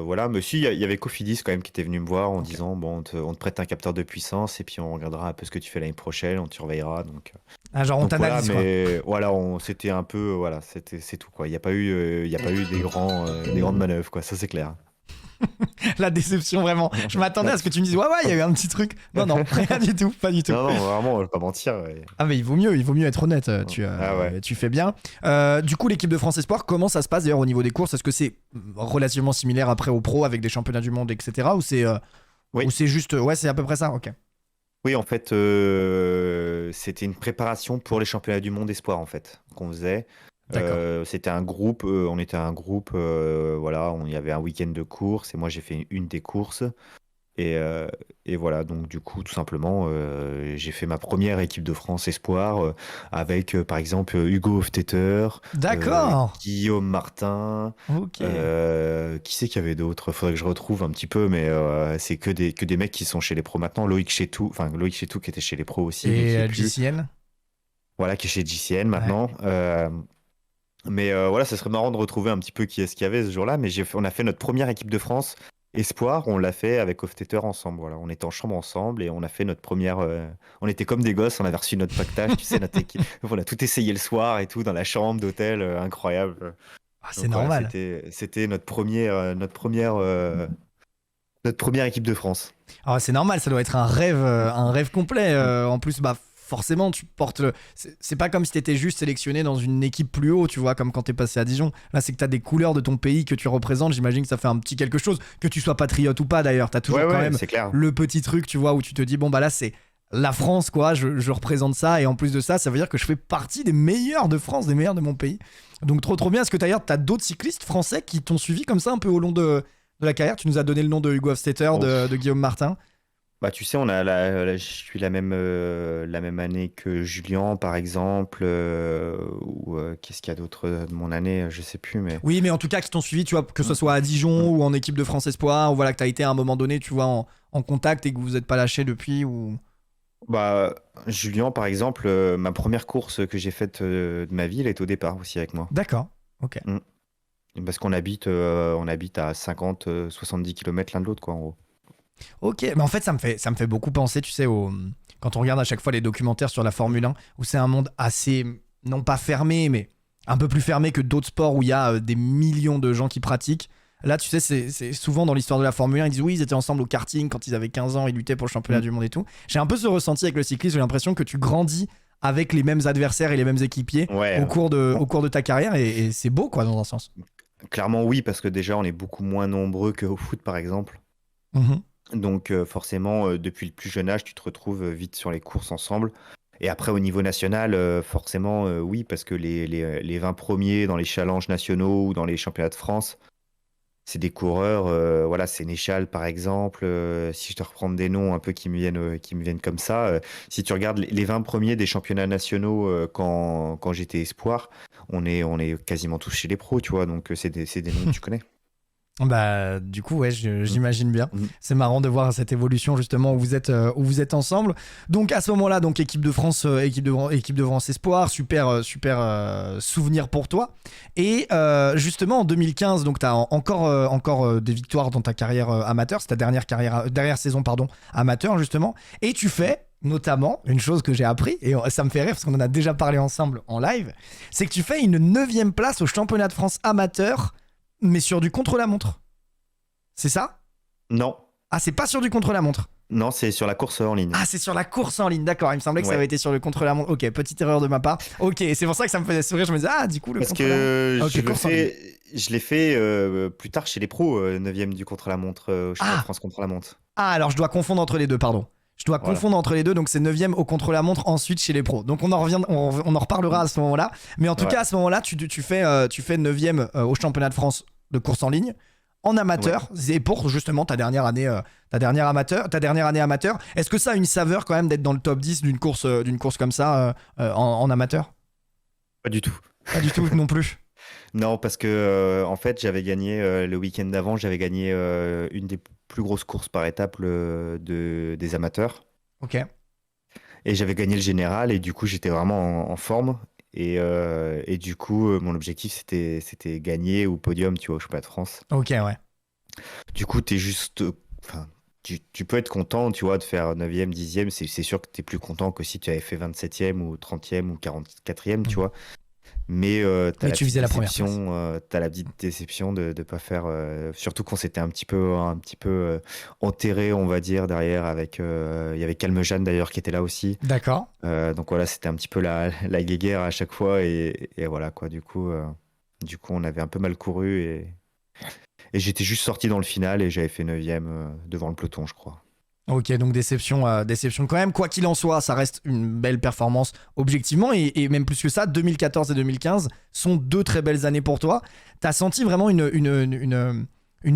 voilà. Mais si, il y avait Cofidis quand même qui était venu me voir en Ok. disant, bon, on te prête un capteur de puissance et puis on regardera un peu ce que tu fais l'année prochaine, on te surveillera. Donc, Ah, genre, on donc voilà, t'analyse, quoi. mais voilà, c'était un peu, voilà, c'est tout, quoi. Il y a pas eu des grandes manœuvres, quoi. Ça, c'est clair. La déception, vraiment. Je m'attendais à ce que tu me dises, ouais, il y a eu un petit truc. Non, rien du tout, pas du tout. Non, vraiment, je vais pas mentir. Ouais. Ah, mais il vaut mieux être honnête. Ouais. Tu fais bien. Du coup, l'équipe de France Espoir, comment ça se passe d'ailleurs au niveau des courses? Est-ce que c'est relativement similaire après au pro avec des championnats du monde, etc. Oui. Ou c'est juste. Ouais, c'est à peu près ça, ok. Oui, en fait, c'était une préparation pour les championnats du monde espoir, en fait, qu'on faisait. D'accord. C'était un groupe, on était un groupe, voilà, il y avait un week-end de course et moi j'ai fait une des courses. Et, euh, et voilà, donc du coup, tout simplement, j'ai fait ma première équipe de France espoir avec, par exemple, Hugo Hofstetter, D'accord. Guillaume Martin. Ok. Qui c'est qu'il y avait d'autres? Faudrait que je retrouve un petit peu, mais c'est que des mecs qui sont chez les pros maintenant. Loïc Chetou qui était chez les pros aussi, mais Et qui est plus. GCN? Voilà, qui est chez JCN Ouais. maintenant. Mais voilà, ça serait marrant de retrouver un petit peu qui est-ce qu'il y avait ce jour-là. Mais on a fait notre première équipe de France Espoir. On l'a fait avec Hofstetter ensemble. Voilà, on était en chambre ensemble et on a fait notre première. On était comme des gosses. On avait reçu notre pactage, tu sais, notre équipe. On a tout essayé le soir et tout dans la chambre d'hôtel, incroyable. Ah, c'est Donc voilà, normal. c'était notre première équipe de France. Ah, c'est normal, ça doit être un rêve complet. En plus, bah forcément, tu portes le. C'est pas comme si t'étais juste sélectionné dans une équipe plus haut, tu vois, comme quand t'es passé à Dijon. Là, c'est que t'as des couleurs de ton pays que tu représentes. J'imagine que ça fait un petit quelque chose. Que tu sois patriote ou pas, d'ailleurs, t'as toujours Ouais, quand ouais, même c'est clair. le petit truc, tu vois, où tu te dis, bon, bah là, c'est la France, quoi. Je représente ça. Et en plus de ça, ça veut dire que je fais partie des meilleurs de France, des meilleurs de mon pays. Donc, trop, trop bien. Est-ce que d'ailleurs, t'as d'autres cyclistes français qui t'ont suivi comme ça un peu au long de la carrière? Tu nous as donné le nom de Hugo Hofstetter, Bon, de Guillaume Martin. bah, tu sais, je suis la même année que Julien, par exemple, ou qu'est-ce qu'il y a d'autre de mon année, je sais plus, mais Oui, mais en tout cas, qui t'ont suivi, tu vois, que ce Mm, soit à Dijon mm. ou en équipe de France Espoir, ou voilà, que t'as été à un moment donné, tu vois, en contact et que vous n'êtes pas lâché depuis, ou... Bah, Julien, par exemple, ma première course que j'ai faite de ma vie, elle est au départ aussi avec moi. D'accord, ok. Mm. Parce on habite à 50, 70 km l'un de l'autre, quoi, en gros. Ok, mais en fait, ça me fait beaucoup penser, tu sais, quand on regarde à chaque fois les documentaires sur la Formule 1, où c'est un monde assez, non pas fermé, mais un peu plus fermé que d'autres sports où il y a des millions de gens qui pratiquent. Là, tu sais, c'est souvent dans l'histoire de la Formule 1, ils disent oui, ils étaient ensemble au karting quand ils avaient 15 ans, ils luttaient pour le championnat Mm. du monde et tout. J'ai un peu ce ressenti avec le cyclisme, j'ai l'impression que tu grandis avec les mêmes adversaires et les mêmes équipiers Ouais, au cours de ta carrière, et c'est beau, quoi, dans un sens. clairement oui, parce que déjà, on est beaucoup moins nombreux qu'au foot, par exemple. Mhm. Donc forcément, depuis le plus jeune âge, tu te retrouves vite sur les courses ensemble. Et après, au niveau national, forcément, oui, parce que les 20 premiers dans les challenges nationaux ou dans les championnats de France, c'est des coureurs, voilà, Sénéchal par exemple, si je te reprends des noms un peu qui me viennent comme ça, si tu regardes les 20 premiers des championnats nationaux quand j'étais espoir, on est quasiment tous chez les pros, tu vois, donc c'est des noms que tu connais. Bah, du coup, ouais, Mm. j'imagine bien. Mm. C'est marrant de voir cette évolution justement où vous êtes ensemble. Donc à ce moment-là, donc équipe de France, équipe de France Espoir, super souvenir pour toi. Et justement en 2015, donc t'as encore des victoires dans ta carrière amateur, c'est ta dernière saison pardon amateur justement. Et tu fais notamment une chose que j'ai appris et ça me fait rire parce qu'on en a déjà parlé ensemble en live, c'est que tu fais une 9e place au championnat de France amateur mais sur du contre-la-montre. C'est ça? Non, Ah, c'est pas sur du contre-la-montre. non, c'est sur la course en ligne. Ah, c'est sur la course en ligne, d'accord. Il me semblait que ça Ouais. avait été sur le contre-la-montre. Ok, petite erreur de ma part. Ok, c'est pour ça que ça me faisait sourire. Je me disais, ah, du coup, le Parce contre-la-montre. que Ok, course en ligne. je l'ai fait plus tard chez les pros, 9e du contre-la-montre, au championnat de Ah, France contre-la-montre. alors je dois confondre entre les deux, pardon. Je dois Voilà. confondre entre les deux, donc c'est 9e au contre-la-montre, ensuite chez les pros. Donc on en revient, on en reparlera à ce moment-là. Mais en tout Ouais. cas, à ce moment-là, tu fais 9e au championnat de France de course en ligne. En Ouais. amateur, c'est pour justement ta dernière année amateur. Est-ce que ça a une saveur quand même d'être dans le top 10 d'une course comme ça en amateur? Pas du tout. Pas du tout non plus. Non, parce que en fait, j'avais gagné le week-end d'avant, j'avais gagné une des plus grosses courses par étape des amateurs. Ok. Et j'avais gagné le général, et du coup, j'étais vraiment en forme. Et du coup, mon objectif, c'était gagner au podium, tu vois, au championnat de France. Ok, ouais. Du coup, t'es juste. Enfin, tu peux être content, tu vois, de faire 9e, 10e. C'est sûr que t'es plus content que si tu avais fait 27e ou 30e ou 44e, tu vois. Mais t'as Mais la tu petite visais la première place. déception, t'as la petite déception de ne pas faire, surtout qu'on s'était un petit peu enterré, on va dire, derrière avec, il y avait Calme Jeanne d'ailleurs qui était là aussi. D'accord. Donc voilà, c'était un petit peu la guéguerre à chaque fois et voilà quoi. Du coup, on avait un peu mal couru et j'étais juste sorti dans le final et j'avais fait 9e devant le peloton, je crois. Ok, donc déception quand même. Quoi qu'il en soit, ça reste une belle performance objectivement. Et même plus que ça, 2014 et 2015 sont deux très belles années pour toi. T'as senti vraiment une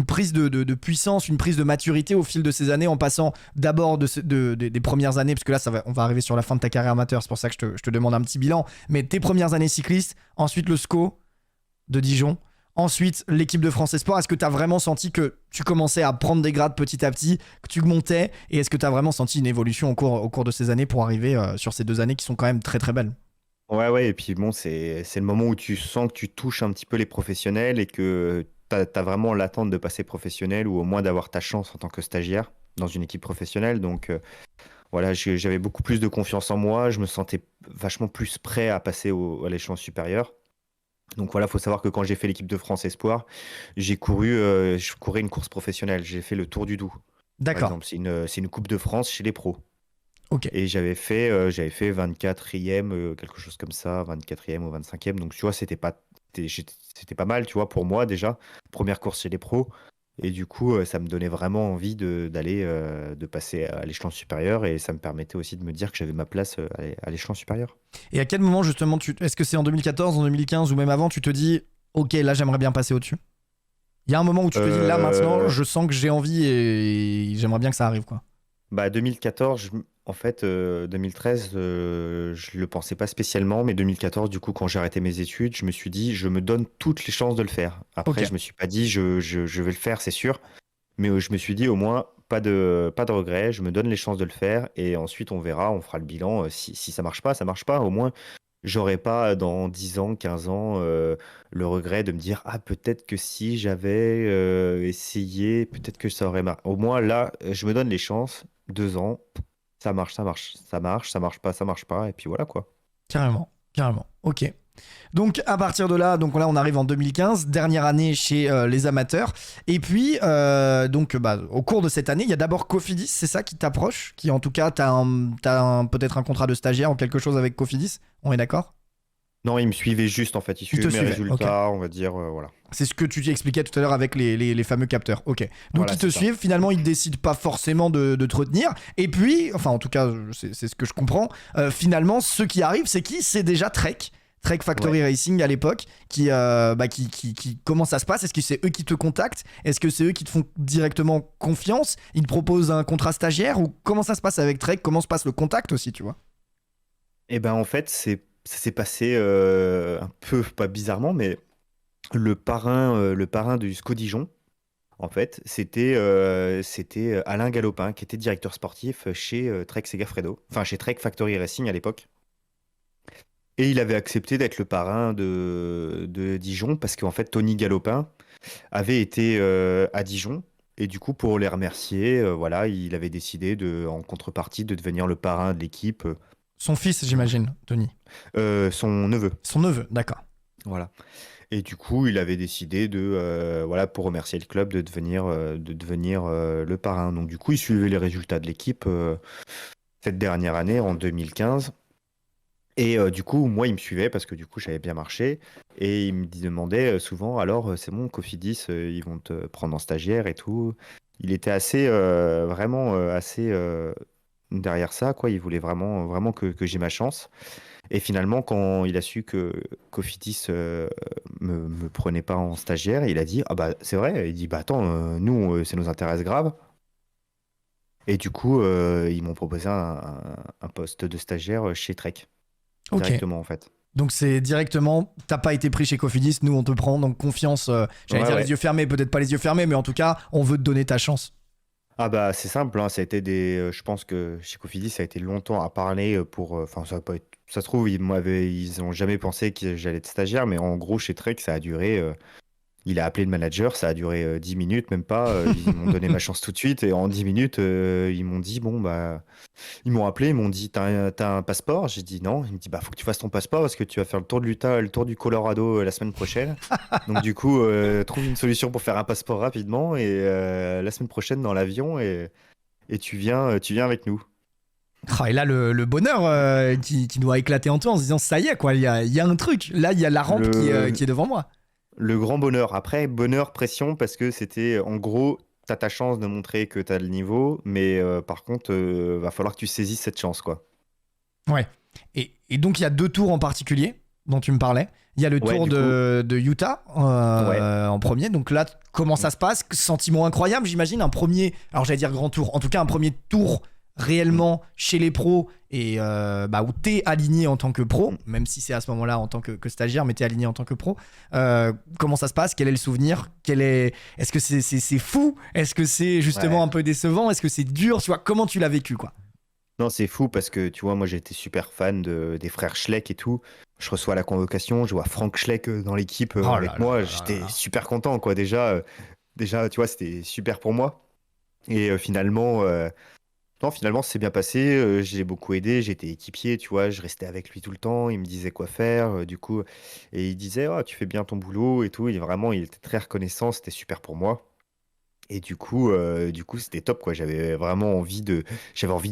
prise de puissance, une prise de maturité au fil de ces années en passant d'abord des premières années, parce que là, on va arriver sur la fin de ta carrière amateur, c'est pour ça que je te demande un petit bilan. Mais tes premières années cyclistes, ensuite le SCO de Dijon. Ensuite, l'équipe de France Espoir, est-ce que tu as vraiment senti que tu commençais à prendre des grades petit à petit, que tu montais, et est-ce que tu as vraiment senti une évolution au cours de ces années pour arriver sur ces 2 années qui sont quand même très très belles? Ouais, ouais, et puis bon, c'est le moment où tu sens que tu touches un petit peu les professionnels et que t'as vraiment l'attente de passer professionnel ou au moins d'avoir ta chance en tant que stagiaire dans une équipe professionnelle. Donc voilà, j'avais beaucoup plus de confiance en moi, je me sentais vachement plus prêt à passer à l'échelon supérieur. Donc voilà, faut savoir que quand j'ai fait l'équipe de France Espoir, je courais une course professionnelle, j'ai fait le Tour du Doubs, par D'accord. exemple. C'est une Coupe de France chez les pros. Ok. Et j'avais fait 24e, quelque chose comme ça, 24e ou 25e. Donc, tu vois, c'était pas mal, tu vois, pour moi déjà. Première course chez les pros. Et du coup, ça me donnait vraiment envie de passer à l'échelon supérieur. Et ça me permettait aussi de me dire que j'avais ma place à l'échelon supérieur. Et à quel moment justement, est-ce que c'est en 2014, en 2015 ou même avant, tu te dis, ok, là j'aimerais bien passer au-dessus? Il y a un moment où tu te dis, là maintenant, Euh, je sens que j'ai envie et j'aimerais bien que ça arrive, quoi. Bah 2014, en fait, 2013, je le pensais pas spécialement, mais 2014, du coup, quand j'ai arrêté mes études, je me suis dit, je me donne toutes les chances de le faire. Ok. Après, je me suis pas dit, je vais le faire, c'est sûr, mais je me suis dit, au moins, pas de regret, je me donne les chances de le faire, et ensuite, on verra, on fera le bilan. Si ça marche pas, ça marche pas. Au moins, j'aurai pas dans 10 ans, 15 ans, le regret de me dire, ah, peut-être que si j'avais essayé, peut-être que ça aurait marché. Au moins, là, je me donne les chances, 2 ans. Ça marche, ça marche, ça marche pas, ça marche pas, et puis voilà quoi. Carrément. Carrément. Ok. Donc à partir de là, donc là on arrive en 2015, dernière année chez les amateurs. Et puis au cours de cette année, il y a d'abord Cofidis, c'est ça qui t'approche, qui en tout cas peut-être un contrat de stagiaire ou quelque chose avec Cofidis. On est d'accord? Non, il me suivait juste en fait, il Il te suivait mes suivait. Ok. résultats, on va dire, voilà. C'est ce que tu expliquais tout à l'heure avec les fameux capteurs. Ok. Donc Voilà, ils te c'est ça. suivent. Finalement, ils décident pas forcément de te retenir. Et puis, enfin en tout cas, c'est ce que je comprends. Finalement, ce qui arrive, c'est qui? C'est déjà Trek. Trek Ouais. Factory Racing à l'époque, comment ça se passe? Est-ce que c'est eux qui te contactent? Est-ce que c'est eux qui te font directement confiance? Ils te proposent un contrat stagiaire? Ou comment ça se passe avec Trek? Comment se passe le contact aussi, tu vois? Et ben en fait, ça s'est passé un peu, pas bizarrement, mais le parrain du SCO Dijon, en fait, c'était Alain Galopin, qui était directeur sportif chez Trek Segafredo, enfin chez Trek Factory Racing à l'époque. Et il avait accepté d'être le parrain de Dijon parce qu'en fait, Tony Galopin avait été à Dijon. Et du coup, pour les remercier, voilà, il avait décidé en contrepartie de devenir le parrain de l'équipe, Son fils, j'imagine, Tony. son neveu. Son neveu, d'accord. Voilà. Et du coup, il avait décidé voilà, pour remercier le club, de devenir le parrain. Donc du coup, il suivait les résultats de l'équipe cette dernière année, en 2015. Et du coup, moi, il me suivait parce que du coup, j'avais bien marché. Et il me demandait souvent, alors, c'est bon, Cofidis, ils vont te prendre en stagiaire et tout. Il était vraiment assez derrière ça, quoi. Il voulait vraiment, vraiment que j'ai ma chance. Et finalement, quand il a su que Cofidis me prenait pas en stagiaire, il a dit, ah bah, c'est vrai. Il dit, bah attends, nous, ça nous intéresse grave. Et du coup, ils m'ont proposé un poste de stagiaire chez Trek, Ok. directement, en fait. Donc c'est directement, t'as pas été pris chez Cofidis, nous on te prend, donc confiance, j'allais Ouais, dire les ouais. yeux fermés, peut-être pas les yeux fermés, mais en tout cas, on veut te donner ta chance. Ah bah c'est simple, hein, ça a été je pense que chez Cofidis ça a été longtemps à parler enfin ça va pas être, ça se trouve ils ont jamais pensé que j'allais être stagiaire, mais en gros chez Trek ça a duré Il a appelé le manager, ça a duré 10 minutes, même pas. Ils m'ont donné ma chance tout de suite. Et en 10 minutes, ils m'ont dit, bon, bah, ils m'ont appelé, ils m'ont dit, t'as un passeport? J'ai dit non. Il me dit, bah, faut que tu fasses ton passeport parce que tu vas faire le tour de l'Utah, le tour du Colorado la semaine prochaine. Donc, du coup, trouve une solution pour faire un passeport rapidement. Et la semaine prochaine, dans l'avion, et tu viens avec nous. Ah, et là, le bonheur qui doit éclater en toi en se disant ça y est, quoi, il y a un truc. Là, il y a la rampe qui est devant moi. Le grand bonheur. Après, bonheur, pression, parce que c'était en gros, t'as ta chance de montrer que t'as le niveau, mais par contre, va falloir que tu saisisses cette chance, quoi. Ouais. Et donc, il y a 2 tours en particulier dont tu me parlais. Il y a le Ouais, tour du coup, de Utah ouais. en premier. Donc là, comment ça se passe? Sentiment incroyable, j'imagine. Un premier, alors j'allais dire grand tour, en tout cas un premier tour Mm, réellement chez les pros et où t'es aligné en tant que pro, mm. même si c'est à ce moment-là en tant que stagiaire, mais t'es aligné en tant que pro. Comment ça se passe? Quel est le souvenir? Est-ce que c'est fou? Est-ce que c'est justement Ouais. un peu décevant? Est-ce que c'est dur? Tu vois, comment tu l'as vécu, quoi? Non, c'est fou parce que tu vois, moi j'ai été super fan des frères Schleck et tout. Je reçois la convocation, je vois Frank Schleck dans l'équipe Oh là avec là moi. là là J'étais là. super content, quoi. Déjà, tu vois, c'était super pour moi. Et non, finalement, c'est bien passé. Je l'ai beaucoup aidé. J'étais équipier, tu vois. Je restais avec lui tout le temps. Il me disait quoi faire. Du coup, et il disait, oh, tu fais bien ton boulot et tout. Il était très reconnaissant. C'était super pour moi. Et du coup, c'était top, quoi. J'avais envie de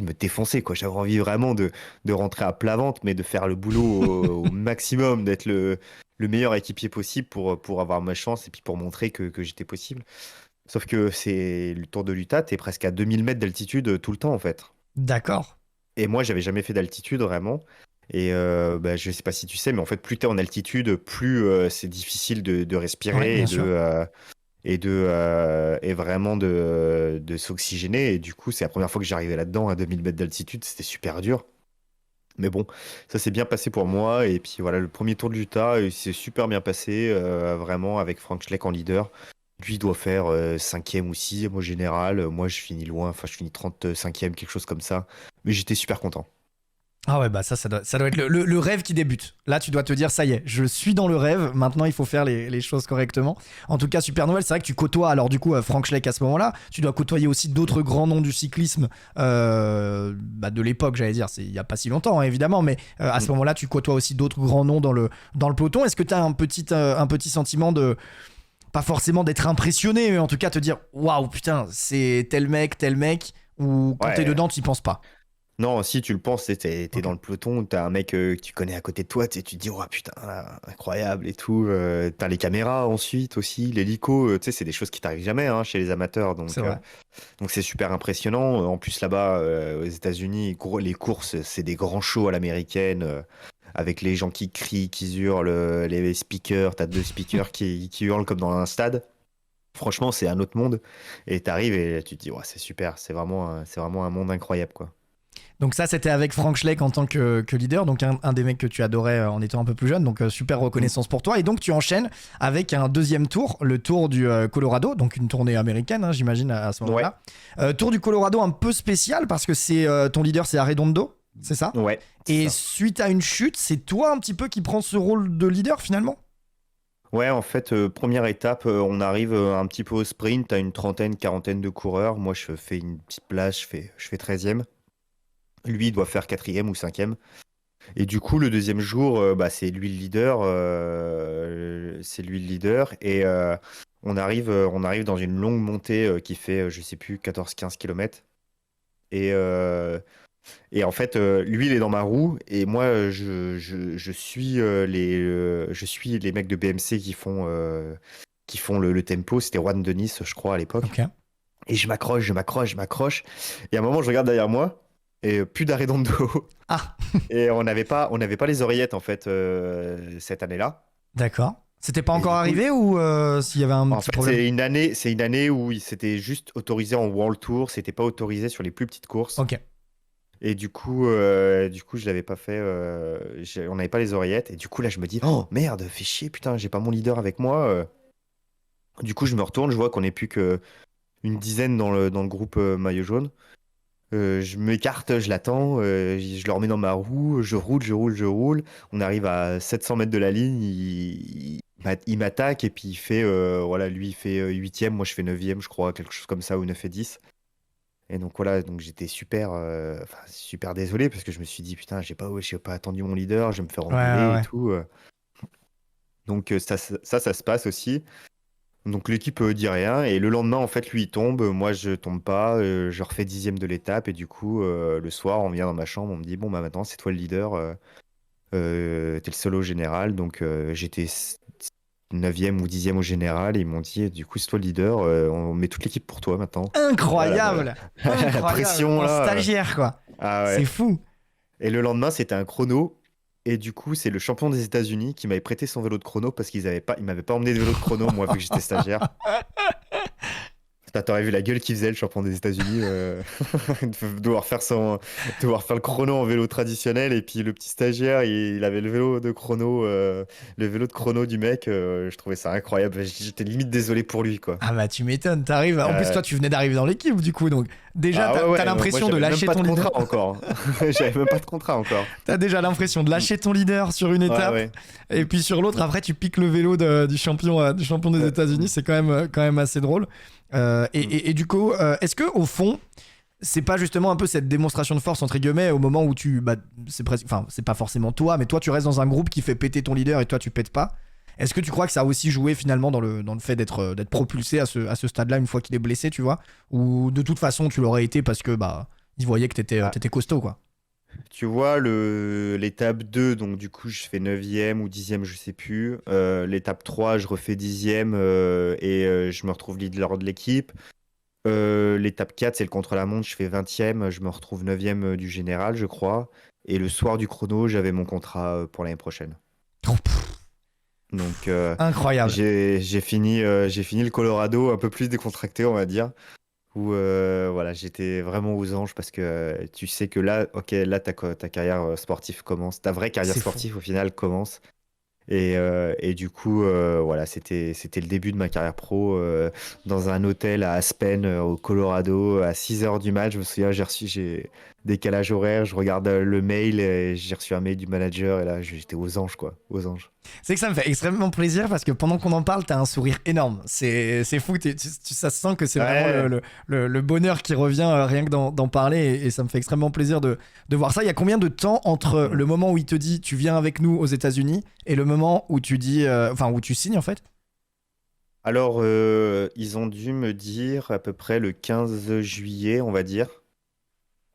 me défoncer, quoi. J'avais envie vraiment de rentrer à plat ventre, mais de faire le boulot au maximum, d'être le meilleur équipier possible pour avoir ma chance et puis pour montrer que j'étais possible. Sauf que c'est le Tour de l'Utah, t'es presque à 2000 mètres d'altitude tout le temps, en fait. D'accord. Et moi, j'avais jamais fait d'altitude vraiment. Et bah, je sais pas si tu sais, mais en fait, plus t'es en altitude, plus c'est difficile de Ouais, respirer bien sûr. et vraiment de s'oxygéner. Et du coup, c'est la première fois que j'arrivais là-dedans à 2000 mètres d'altitude. C'était super dur. Mais bon, ça s'est bien passé pour moi. Et puis voilà, le premier tour de l'Utah, il s'est super bien passé, vraiment avec Frank Schleck en leader. Lui, il doit faire 5e ou 6e au général. Moi, je finis loin, enfin, je finis 35e, quelque chose comme ça. Mais j'étais super content. Ah ouais, bah ça doit être le rêve qui débute. Là, tu dois te dire, ça y est, je suis dans le rêve, maintenant il faut faire les choses correctement. En tout cas, super nouvelle, c'est vrai que tu côtoies, alors du coup, Frank Schleck à ce moment-là, tu dois côtoyer aussi d'autres grands noms du cyclisme de l'époque, j'allais dire, il n'y a pas si longtemps, hein, évidemment, mais à ce Mm. moment-là, tu côtoies aussi d'autres grands noms dans le peloton. Est-ce que tu as un petit sentiment de, pas forcément d'être impressionné, mais en tout cas te dire, waouh, putain, c'est tel mec, ou quand t'es Ouais. dedans, tu y penses pas? Non, si tu le penses, t'es Ok, dans le peloton, t'as un mec que tu connais à côté de toi, tu te dis, oh putain, incroyable et tout. T'as les caméras ensuite aussi, l'hélico, tu sais, c'est des choses qui t'arrivent jamais hein, chez les amateurs. c'est Donc, vrai. donc c'est super impressionnant. En plus, là-bas, aux États-Unis, les courses, c'est des grands shows à l'américaine, avec les gens qui crient, qui hurlent, les speakers, t'as 2 speakers qui hurlent comme dans un stade. Franchement, c'est un autre monde. Et t'arrives et tu te dis, ouais, c'est super, c'est vraiment un monde incroyable, quoi. Donc ça, c'était avec Frank Schleck en tant que leader, donc un des mecs que tu adorais en étant un peu plus jeune, donc super Mm. reconnaissance pour toi. Et donc tu enchaînes avec un deuxième tour, le tour du Colorado, donc une tournée américaine, hein, j'imagine, à ce Ouais, moment-là. Tour du Colorado un peu spécial parce que ton leader, c'est Arredondo, c'est ça? ouais, c'est Et ça. suite à une chute, c'est toi un petit peu qui prends ce rôle de leader finalement? Ouais, en fait, première étape, on arrive un petit peu au sprint, à une trentaine, quarantaine de coureurs. Moi, je fais une petite place, je fais 13e. Lui, il doit faire 4e ou 5e. Et du coup, le deuxième jour, bah, c'est lui le leader. C'est lui le leader. Et on arrive dans une longue montée qui fait, je sais plus, 14-15 km. Et, euh, et en fait, lui, il est dans ma roue. Et moi, je suis les mecs de BMC qui font le tempo. C'était Juan Denis, je crois, à l'époque. Ok. Et je m'accroche, je m'accroche, je m'accroche. Et à un moment, je regarde derrière moi et plus d'arrêt dans le dos. Ah, Et on n'avait pas les oreillettes, en fait, cette année-là. d'accord. C'était pas Et encore du coup, arrivé ou s'il y avait un en petit fait, problème? c'est une année où il s'était juste autorisé en World Tour, c'était pas autorisé sur les plus petites courses. Ok. Et du coup, je l'avais pas fait. On n'avait pas les oreillettes. Et du coup, là, je me dis, oh merde, fais chier, putain, j'ai pas mon leader avec moi. Du coup, je me retourne, je vois qu'on n'est plus qu'une dizaine dans le groupe maillot jaune. Je m'écarte, je l'attends, je le remets dans ma roue, je roule, je roule, je roule. On arrive à 700 mètres de la ligne, il il m'attaque et puis il fait, voilà, lui il fait 8e, moi je fais 9e, je crois, quelque chose comme ça, ou 9 et 10. Et donc voilà, donc j'étais super désolé parce que je me suis dit, putain, j'ai pas attendu mon leader, je vais me faire Ouais, ouais, engueuler et ouais. tout. Donc ça se passe aussi. Donc l'équipe dit rien et le lendemain en fait lui il tombe, moi je tombe pas, je refais 10e de l'étape et du coup le soir on vient dans ma chambre, on me dit bon bah maintenant c'est toi le leader, t'es le solo général donc j'étais 9e ou 10e au général et ils m'ont dit du coup c'est toi le leader, on met toute l'équipe pour toi maintenant. Voilà, Incroyable! la Incroyable! pression En là. stagiaire, quoi. Ah C'est ouais. fou. Et le lendemain c'était un chrono. Et du coup, c'est le champion des États-Unis qui m'avait prêté son vélo de chrono parce il m'avait pas emmené de vélo de chrono, moi, vu que j'étais stagiaire. Putain, t'aurais vu la gueule qu'il faisait, le champion des États-Unis, devoir faire devoir faire le chrono en vélo traditionnel, et puis le petit stagiaire, il avait le vélo de chrono du mec, je trouvais ça incroyable, j'étais limite désolé pour lui, quoi. Ah bah tu m'étonnes, t'arrives. En plus Euh, toi tu venais d'arriver dans l'équipe du coup, donc déjà ah ouais, t'as ouais, moi l'impression de j'avais même lâcher pas de ton leader. contrat encore. J'avais même pas de contrat encore. T'as déjà l'impression de Mm. lâcher ton leader sur une Ouais, étape, ouais. et Mm. puis sur l'autre après tu piques le vélo du champion des États-Unis. Mm. C'est quand même assez drôle. Mm. Et du coup, est-ce que au fond c'est pas justement un peu cette démonstration de force entre guillemets au moment où c'est presque, enfin c'est pas forcément toi, mais toi tu restes dans un groupe qui fait péter ton leader et toi tu pètes pas. Est-ce que tu crois que ça a aussi joué finalement dans le fait d'être propulsé à ce stade-là une fois qu'il est blessé, tu vois? Ou de toute façon tu l'aurais été parce que bah ils voyaient que Ah, t'étais costaud, quoi. tu vois, l'étape 2, donc du coup, je fais 9e ou 10e, je sais plus. L'étape 3, je refais 10e et je me retrouve leader de l'équipe. L'étape 4, c'est le contre-la-montre, je fais 20e, je me retrouve 9e du général, je crois. Et le soir du chrono, j'avais mon contrat pour l'année prochaine. Oh, pff, Donc incroyable. j'ai fini le Colorado un peu plus décontracté, on va dire. Où voilà, j'étais vraiment aux anges parce que tu sais que là, ok, là ta carrière sportive commence, ta vraie carrière C'est fou. sportive au final commence. Et du coup, voilà, c'était le début de ma carrière pro dans un hôtel à Aspen, au Colorado, à 6 heures du match. Je me souviens, j'ai décalage horaire, je regarde le mail et j'ai reçu un mail du manager et là, j'étais aux anges, quoi, aux anges. C'est que ça me fait extrêmement plaisir parce que pendant qu'on en parle, t'as un sourire énorme. C'est fou, ça se sent que c'est vraiment Ouais. le bonheur qui revient rien que d'en parler, et ça me fait extrêmement plaisir de voir ça. Il y a combien de temps entre Mm. le moment où il te dit tu viens avec nous aux États-Unis et le moment où tu dis, enfin où tu signes en fait? Alors, ils ont dû me dire à peu près le 15 juillet, on va dire.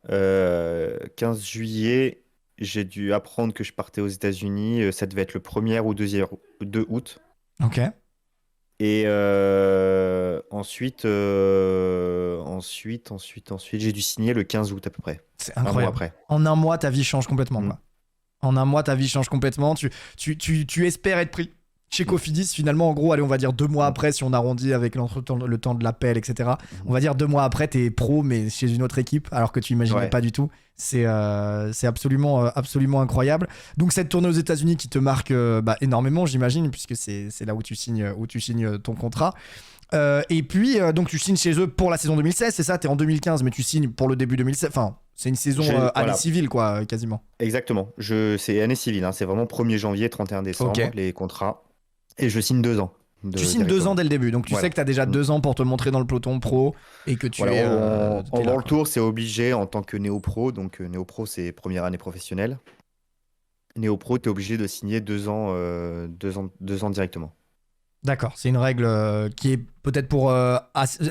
15 juillet, j'ai dû apprendre que je partais aux États-Unis. Ça devait être le 1er ou 2 août. Ok, Et ensuite, j'ai dû signer le 15 août à peu près. c'est Un mois incroyable. après. En un mois, ta vie change complètement, Mm. quoi. En un mois, ta vie change complètement. Tu espères être pris chez Mm. Cofidis. Finalement, en gros, allez, on va dire 2 mois Mm. après, si on arrondit avec le temps de l'appel, etc. On Mm. va dire 2 mois après, t'es pro, mais chez une autre équipe, alors que tu imaginais Ouais. pas du tout. C'est absolument incroyable. Donc, cette tournée aux États-Unis qui te marque énormément, j'imagine, puisque c'est là où tu signes ton contrat. Et puis, donc, tu signes chez eux pour la saison 2016, c'est ça? T'es en 2015, mais tu signes pour le début 2016. Enfin, c'est une saison année Voilà, civile, quoi, quasiment. exactement. C'est année civile, hein. C'est vraiment 1er janvier, 31 Ok. décembre, les contrats. Et je signe 2 ans Tu signes 2 ans directement. dès le début, donc tu sais Voilà. que tu as déjà Mm. 2 ans pour te montrer dans le peloton pro et que tu Voilà, es en t'es là, World quoi. Tour, c'est obligé en tant que néo-pro. Donc, néo-pro, c'est première année professionnelle. Néo-pro, tu es obligé de signer 2 ans, 2 ans directement. D'accord, c'est une règle qui est peut-être pour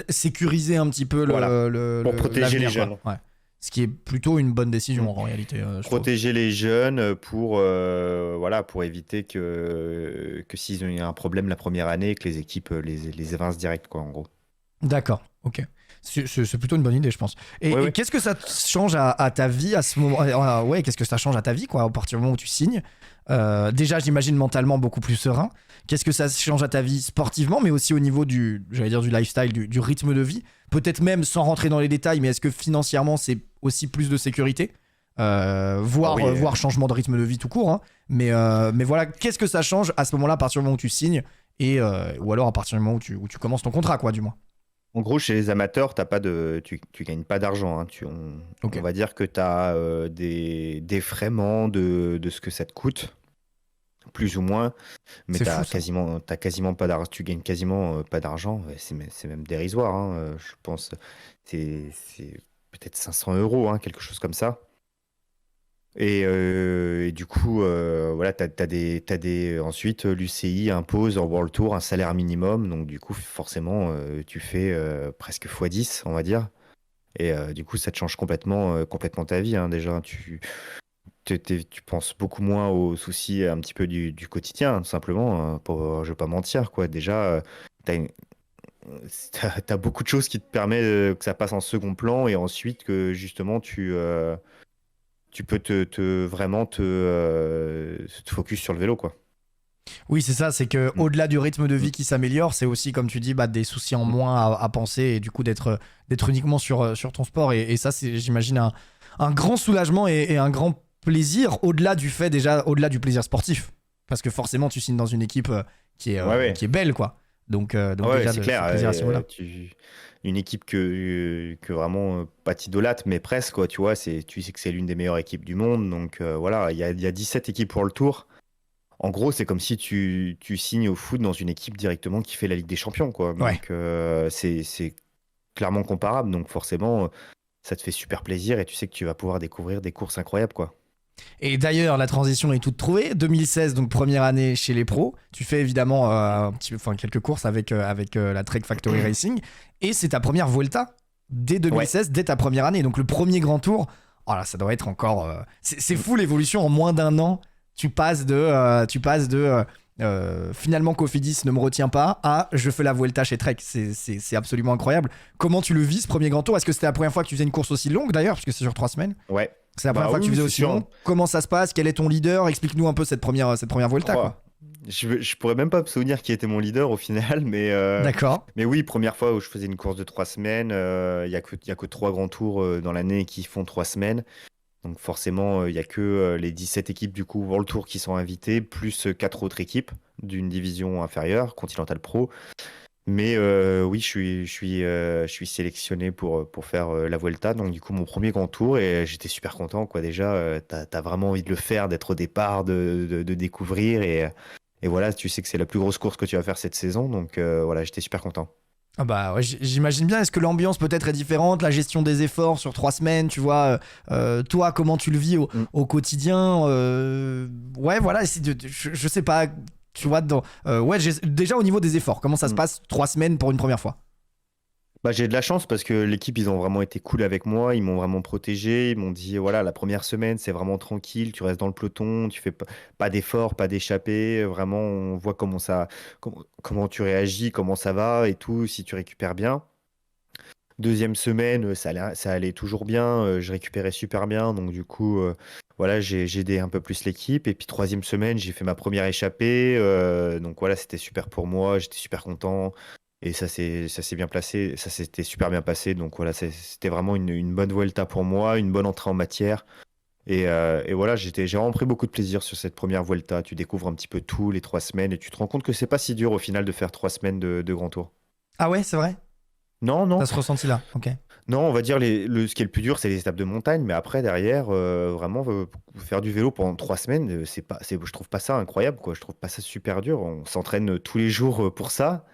sécuriser un petit peu Voilà, pour protéger les l'avenir, quoi. jeunes. Ouais. Ce qui est plutôt une bonne décision Mm. en réalité, je trouve. Protéger les jeunes voilà, pour éviter que s'ils ont eu un problème la première année, que les équipes les évincent direct, quoi, en gros. D'accord, ok. C'est plutôt une bonne idée, je pense. Ouais, Et ouais. qu'est-ce que ça change à ta vie à ce moment? Ouais, qu'est-ce que ça change à ta vie, quoi, à partir du moment où tu signes? Déjà, j'imagine mentalement beaucoup plus serein. Qu'est-ce que ça change à ta vie sportivement, mais aussi au niveau j'allais dire du lifestyle, du rythme de vie? Peut-être même sans rentrer dans les détails, mais est-ce que financièrement c'est aussi plus de sécurité? Ah oui, Voire changement de rythme de vie tout court, hein. Mais voilà, qu'est-ce que ça change à ce moment-là, à partir du moment où tu signes, ou alors à partir du moment où tu commences ton contrat, quoi, du moins. en gros, chez les amateurs, tu gagnes pas d'argent, hein. Ok. On va dire que tu as des défraiements de ce que ça te coûte. plus ou moins, mais C'est fou ça. t'as quasiment pas d'argent, tu gagnes quasiment pas d'argent. Ouais, c'est même dérisoire, hein, je pense. C'est peut-être 500 euros, hein, quelque chose comme ça. Et du coup, voilà, ensuite, l'UCI impose en World Tour un salaire minimum. Donc, du coup, forcément, tu fais presque x10, on va dire. Et du coup, ça te change complètement ta vie, hein. Déjà, tu penses beaucoup moins aux soucis un petit peu du quotidien, hein, tout simplement. Je vais pas mentir, quoi. Déjà, t'as une- t'as beaucoup de choses qui te permettent que ça passe en second plan et ensuite que justement tu peux vraiment te focus sur le vélo, quoi. Oui, c'est ça, c'est que Mm. au-delà du rythme de Mm. vie qui s'améliore, c'est aussi, comme tu dis, des soucis en Mm. moins à penser et du coup d'être uniquement sur ton sport. Et ça, c'est, j'imagine, un grand soulagement et un grand plaisir au-delà du fait, déjà, au-delà du plaisir sportif. Parce que forcément, tu signes dans une équipe Ouais, ouais. qui est belle, quoi. Donc Ah ouais, déjà, c'est ce clair. plaisir à ce niveau-là. Une équipe que vraiment, pas t'idolâtre, mais presque, quoi. Tu vois, tu sais que c'est l'une des meilleures équipes du monde. Donc voilà, il y a 17 équipes pour le tour. En gros, c'est comme si tu signes au foot dans une équipe directement qui fait la Ligue des Champions, quoi. Ouais. Donc c'est clairement comparable. Donc forcément, ça te fait super plaisir et tu sais que tu vas pouvoir découvrir des courses incroyables, quoi. Et d'ailleurs, la transition est toute trouvée. 2016, donc première année chez les pros. Tu fais évidemment quelques courses avec la Trek Factory Racing. Et c'est ta première Vuelta dès Ouais. 2016, dès ta première année. Donc le premier grand tour, oh là, ça doit être encore. C'est fou l'évolution en moins d'un an. Tu passes de finalement Cofidis ne me retient pas à je fais la Vuelta chez Trek. C'est absolument incroyable. Comment tu le vis ce premier grand tour? Est-ce que c'était la première fois que tu faisais une course aussi longue d'ailleurs? Parce que c'est sur 3 semaines. Ouais. C'est la première Bah fois que oui, tu oui, faisais c'est aussi long. sûr. Comment ça se passe? Quel est ton leader? Explique-nous un peu cette première Vuelta, Oh, quoi. je pourrais même pas me souvenir qui était mon leader au final, D'accord. mais oui, première fois où je faisais une course de 3 semaines. Il y a que 3 grands tours dans l'année qui font 3 semaines. Donc forcément, il y a que les 17 équipes du coup World Tour qui sont invitées, plus 4 autres équipes d'une division inférieure, Continental Pro. Mais oui, je suis sélectionné pour faire la Vuelta, donc du coup mon premier grand tour, et j'étais super content, quoi. Déjà, t'as vraiment envie de le faire, d'être au départ, de découvrir, et voilà, tu sais que c'est la plus grosse course que tu vas faire cette saison, donc voilà, j'étais super content. Ah bah ouais, j'imagine bien. Est-ce que l'ambiance peut-être est différente? La gestion des efforts sur 3 semaines, tu vois. Toi, comment tu le vis au, Mm. au quotidien? Ouais, voilà. Je sais pas. Tu vois, ouais, déjà au niveau des efforts, comment ça se Mm. passe 3 semaines pour une première fois? Bah, j'ai de la chance parce que l'équipe, ils ont vraiment été cool avec moi, ils m'ont vraiment protégé, ils m'ont dit, voilà, la première semaine, c'est vraiment tranquille, tu restes dans le peloton, tu fais pas d'efforts, pas d'échappée, vraiment, on voit comment tu réagis, comment ça va et tout, si tu récupères bien. Deuxième semaine, ça allait toujours bien, je récupérais super bien, donc du coup, voilà, j'ai aidé un peu plus l'équipe. Et puis troisième semaine, j'ai fait ma première échappée, donc voilà, c'était super pour moi, j'étais super content. Et ça s'est bien placé, ça s'était super bien passé, donc voilà, c'était vraiment une bonne Vuelta pour moi, une bonne entrée en matière. Et voilà, j'ai vraiment pris beaucoup de plaisir sur cette première Vuelta. Tu découvres un petit peu tout les 3 semaines et tu te rends compte que c'est pas si dur au final de faire 3 semaines de Grand Tour. Ah ouais, c'est vrai? Non, non. T'as ce ressenti-là? Ok. Non, on va dire ce qui est le plus dur, c'est les étapes de montagne, mais après, derrière, vraiment, faire du vélo pendant 3 semaines, je trouve pas ça incroyable, quoi. Je trouve pas ça super dur. On s'entraîne tous les jours pour ça,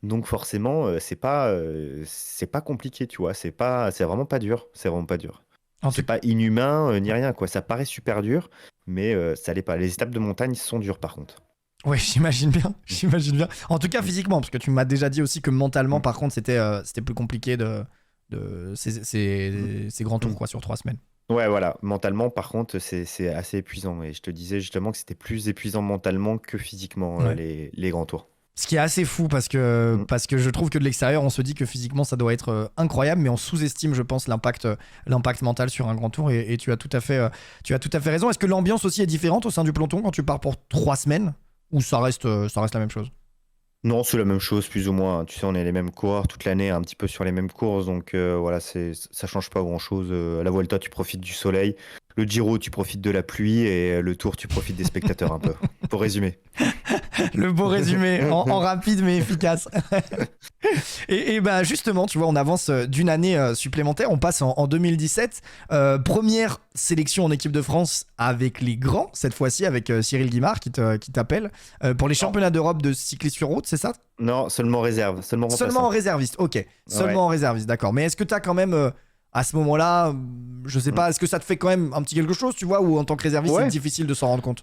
donc forcément, c'est pas compliqué, tu vois. C'est vraiment pas dur. C'est vraiment pas dur. En tout C'est pas inhumain ni rien, quoi. Ça paraît super dur, mais ça l'est pas. Les étapes de montagne sont dures, par contre. Ouais, j'imagine bien, j'imagine bien. En tout cas, physiquement, parce que tu m'as déjà dit aussi que mentalement, Mm, par contre, c'était plus compliqué de ces grands tours, mm. quoi, sur 3 semaines. Ouais, voilà. Mentalement, par contre, c'est assez épuisant. Et je te disais justement que c'était plus épuisant mentalement que physiquement, Ouais. les grands tours. Ce qui est assez fou Mm. parce que je trouve que de l'extérieur, on se dit que physiquement, ça doit être incroyable, mais on sous-estime, je pense, l'impact mental sur un grand tour. Et tu as tout à fait raison. Est-ce que l'ambiance aussi est différente au sein du peloton quand tu pars pour 3 semaines ou ça reste la même chose? Non, c'est la même chose, plus ou moins. Tu sais, on est les mêmes coureurs toute l'année, un petit peu sur les mêmes courses. Donc voilà, ça change pas grand-chose. La Vuelta, tu profites du soleil. Le Giro, tu profites de la pluie. Et le Tour, tu profites des spectateurs un peu. Pour résumer. Le beau résumé, en rapide mais efficace. Et bah justement, tu vois, on avance d'une année supplémentaire, on passe en 2017. Première sélection en équipe de France avec les grands, cette fois-ci avec Cyril Guimard qui t'appelle pour les Non, championnats d'Europe de cyclisme sur route, c'est ça? non, seulement réserve, seulement Seulement en remplaçant. réserviste, ok. Ouais. Seulement en réserviste, d'accord. Mais est-ce que t'as quand même, à ce moment-là, je sais Mm. pas, est-ce que ça te fait quand même un petit quelque chose, tu vois, ou en tant que réserviste, c'est Ouais. difficile de s'en rendre compte?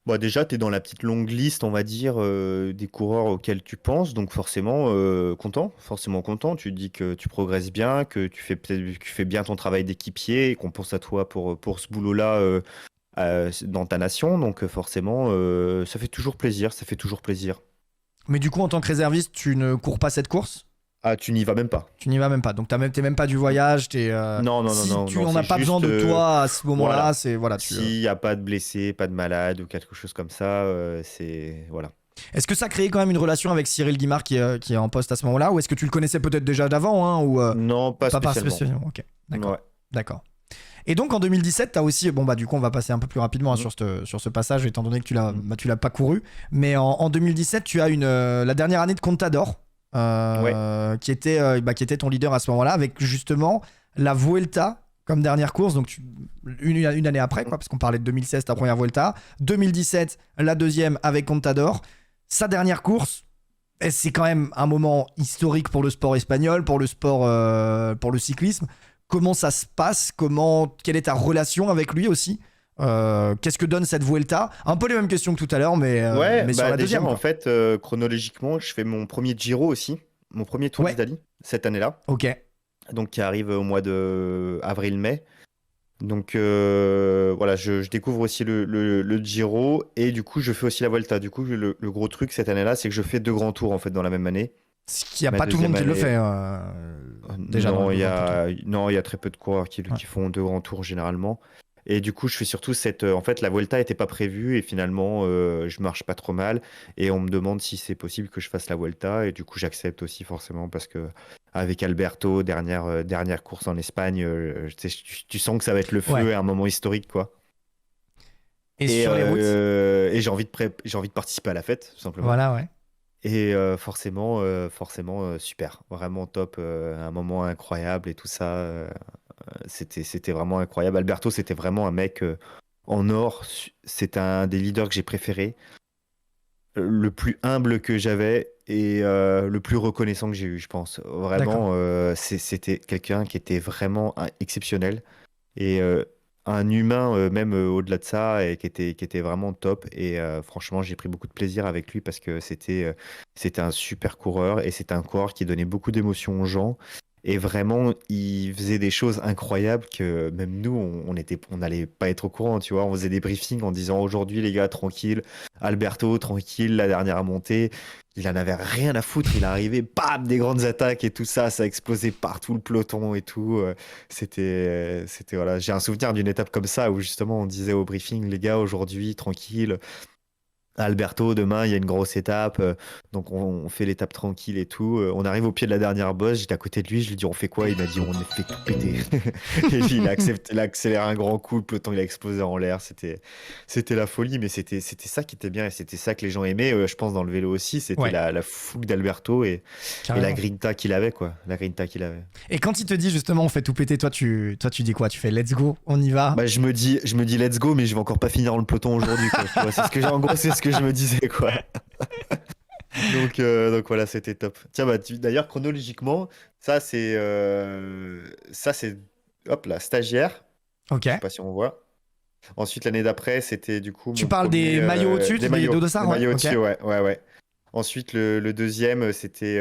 Bah déjà, tu es dans la petite longue liste, on va dire, des coureurs auxquels tu penses, donc forcément content. Tu te dis que tu progresses bien, que tu fais bien ton travail d'équipier et qu'on pense à toi pour ce boulot-là dans ta nation, donc forcément, ça fait toujours plaisir, ça fait toujours plaisir. Mais du coup, en tant que réserviste, tu ne cours pas cette course? Ah, tu n'y vas même pas. Tu n'y vas même pas. Donc t'es même pas du voyage. Non, non, non, Si non, tu non, on n'a c'est pas besoin juste, de toi à ce moment-là, voilà. c'est voilà. S'il n'y a pas de blessés, pas de malades ou quelque chose comme ça, c'est, voilà. Est-ce que ça a créé quand même une relation avec Cyril Guimard qui est en poste à ce moment-là, ou est-ce que tu le connaissais peut-être déjà d'avant, hein, ou Non, pas pas spécialement. spécialement. Ok, d'accord, Ouais. d'accord. Et donc en 2017, t'as aussi, bon bah du coup on va passer un peu plus rapidement hein, Mm, sur ce passage étant donné que mm. tu l'as pas couru, mais en 2017 tu as la dernière année de Contador Ouais. qui était ton leader à ce moment-là avec justement la Vuelta comme dernière course, donc une année après quoi, parce qu'on parlait de 2016 ta première Vuelta, 2017 la deuxième avec Contador, sa dernière course. Et c'est quand même un moment historique pour le sport espagnol, pour le cyclisme. Comment ça se passe? Quelle est ta relation avec lui aussi? Qu'est-ce que donne cette Vuelta? Un peu les mêmes questions que tout à l'heure, Ouais, mais sur bah la déjà, deuxième, en quoi. fait, chronologiquement, je fais mon premier Giro aussi, mon premier Tour Ouais, d'Italie, cette année-là, ok. donc qui arrive au mois de avril-mai. Donc voilà, je découvre aussi le Giro et du coup, je fais aussi la Volta. Du coup, le gros truc cette année-là, c'est que je fais deux grands tours en fait dans la même année. Ce qu'il n'y a Ma pas tout le deuxième monde qui le année, fait, déjà dans non, dans le peloton. il y a très peu de coureurs Ouais. qui font deux grands tours généralement. Et du coup, je fais surtout en fait, la Volta n'était pas prévue et finalement, je marche pas trop mal. Et on me demande si c'est possible que je fasse la Volta. Et du coup, j'accepte aussi forcément parce que avec Alberto, dernière course en Espagne, tu sais, tu sens que ça va être le Ouais. feu et un moment historique, quoi. Et sur les routes? Et j'ai envie de participer à la fête, tout simplement. Voilà, ouais. Et forcément, super, vraiment top, un moment incroyable et tout ça. C'était vraiment incroyable. Alberto, c'était vraiment un mec en or. C'est un des leaders que j'ai préféré, le plus humble que j'avais et le plus reconnaissant que j'ai eu, je pense. D'accord. Vraiment, c'était quelqu'un qui était vraiment exceptionnel et un humain même au-delà de ça et qui était vraiment top. Et franchement, j'ai pris beaucoup de plaisir avec lui parce que c'était un super coureur et c'était un coureur qui donnait beaucoup d'émotions aux gens. Et vraiment, il faisait des choses incroyables que même nous, on n'allait pas être au courant, tu vois. On faisait des briefings en disant aujourd'hui, les gars, tranquille. Alberto, tranquille, la dernière montée. Il en avait rien à foutre. Il arrivait, bam, des grandes attaques et tout ça. Ça explosait partout le peloton et tout. Voilà. J'ai un souvenir d'une étape comme ça où justement on disait au briefing, les gars, aujourd'hui, tranquille. Alberto, demain, il y a une grosse étape, donc on fait l'étape tranquille et tout. On arrive au pied de la dernière bosse, j'étais à côté de lui, je lui dis on fait quoi? Il m'a dit on fait tout péter. Et lui, il a accéléré un grand coup, le peloton il a explosé en l'air, c'était la folie, mais c'était ça qui était bien et c'était ça que les gens aimaient, je pense dans le vélo aussi, c'était Ouais, la fougue d'Alberto et la carrément. grinta qu'il avait, quoi. La grinta qu'il avait. Et quand il te dit justement on fait tout péter, toi tu dis quoi? Tu fais let's go, on y va. Bah, je me dis let's go, mais je vais encore pas finir dans le peloton aujourd'hui, quoi. Tu vois, en gros, c'est ce que je me disais, quoi. Donc voilà, c'était top. Tiens, bah, d'ailleurs, chronologiquement, ça, c'est, hop là, stagiaire. Ok. Je sais pas si on voit. Ensuite, l'année d'après, c'était du coup Tu mon parles premier, des maillots au-dessus, des dos de ça, des ouais. maillots Ok. au-dessus, ouais, ouais, ouais. Ensuite, le deuxième, c'était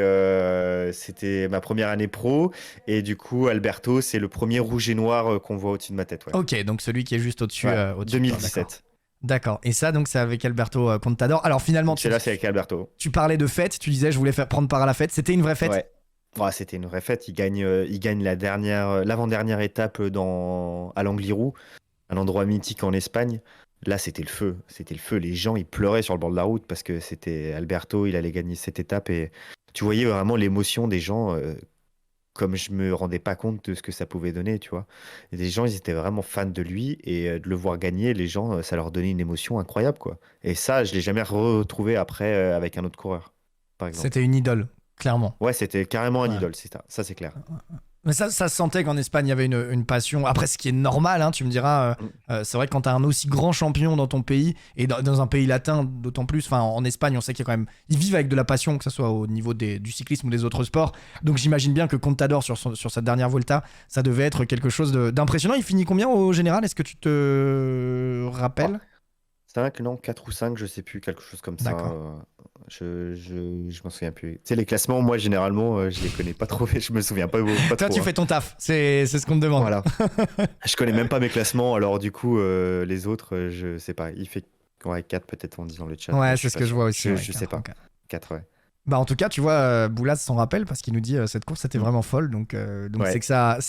ma première année pro. Et du coup, Alberto, c'est le premier rouge et noir qu'on voit au-dessus de ma tête, ouais. Ok, donc celui qui est juste Ouais, au-dessus de toi, d'accord. 2017. D'accord. Et ça, donc, c'est avec Alberto Contador. Alors, finalement, Donc c'est là, c'est avec Alberto. tu parlais de fête. Tu disais, je voulais prendre part à la fête. C'était une vraie fête? Ouais. Ouais, c'était une vraie fête. Il gagne l'avant-dernière étape à l'Angliru, un endroit mythique en Espagne. Là, c'était le feu. C'était le feu. Les gens, ils pleuraient sur le bord de la route parce que c'était Alberto, il allait gagner cette étape. Et tu voyais vraiment l'émotion des gens, comme je me rendais pas compte de ce que ça pouvait donner, tu vois. Et les gens, ils étaient vraiment fans de lui. Et de le voir gagner, les gens, ça leur donnait une émotion incroyable, quoi. Et ça, je l'ai jamais retrouvé après avec un autre coureur, par exemple. C'était une idole, clairement. Ouais, c'était carrément un Ouais. idole, c'est ça c'est clair. Mais ça se sentait qu'en Espagne, il y avait une passion. Après, ce qui est normal, hein, tu me diras, Mm. c'est vrai que quand tu as un aussi grand champion dans ton pays, et dans un pays latin d'autant plus, enfin en Espagne, on sait qu'il y a quand même. Ils vivent avec de la passion, que ce soit au niveau du cyclisme ou des autres sports. Donc j'imagine bien que Contador, sur sa dernière Volta, ça devait être quelque chose d'impressionnant. Il finit combien au général? Est-ce que tu te Ah, rappelles? 5, non, 4 ou 5, je sais plus, quelque chose comme ça. D'accord. Je m'en souviens plus. Tu sais, les classements, moi, généralement, je les connais pas trop, je me souviens pas Toi, trop. tu Hein. fais ton taf, c'est ce qu'on te demande. Voilà. Je connais même pas mes classements, alors du coup, les autres, je sais pas. Il fait ouais, 4 peut-être en disant le chat, mais Ouais, je c'est suis ce pas que je sûr. vois aussi. Ouais, Je sais 4, pas. ok. 4, ouais. Bah en tout cas, tu vois, Boulaz s'en rappelle parce qu'il nous dit cette course était Mm. vraiment folle, donc Ouais. c'est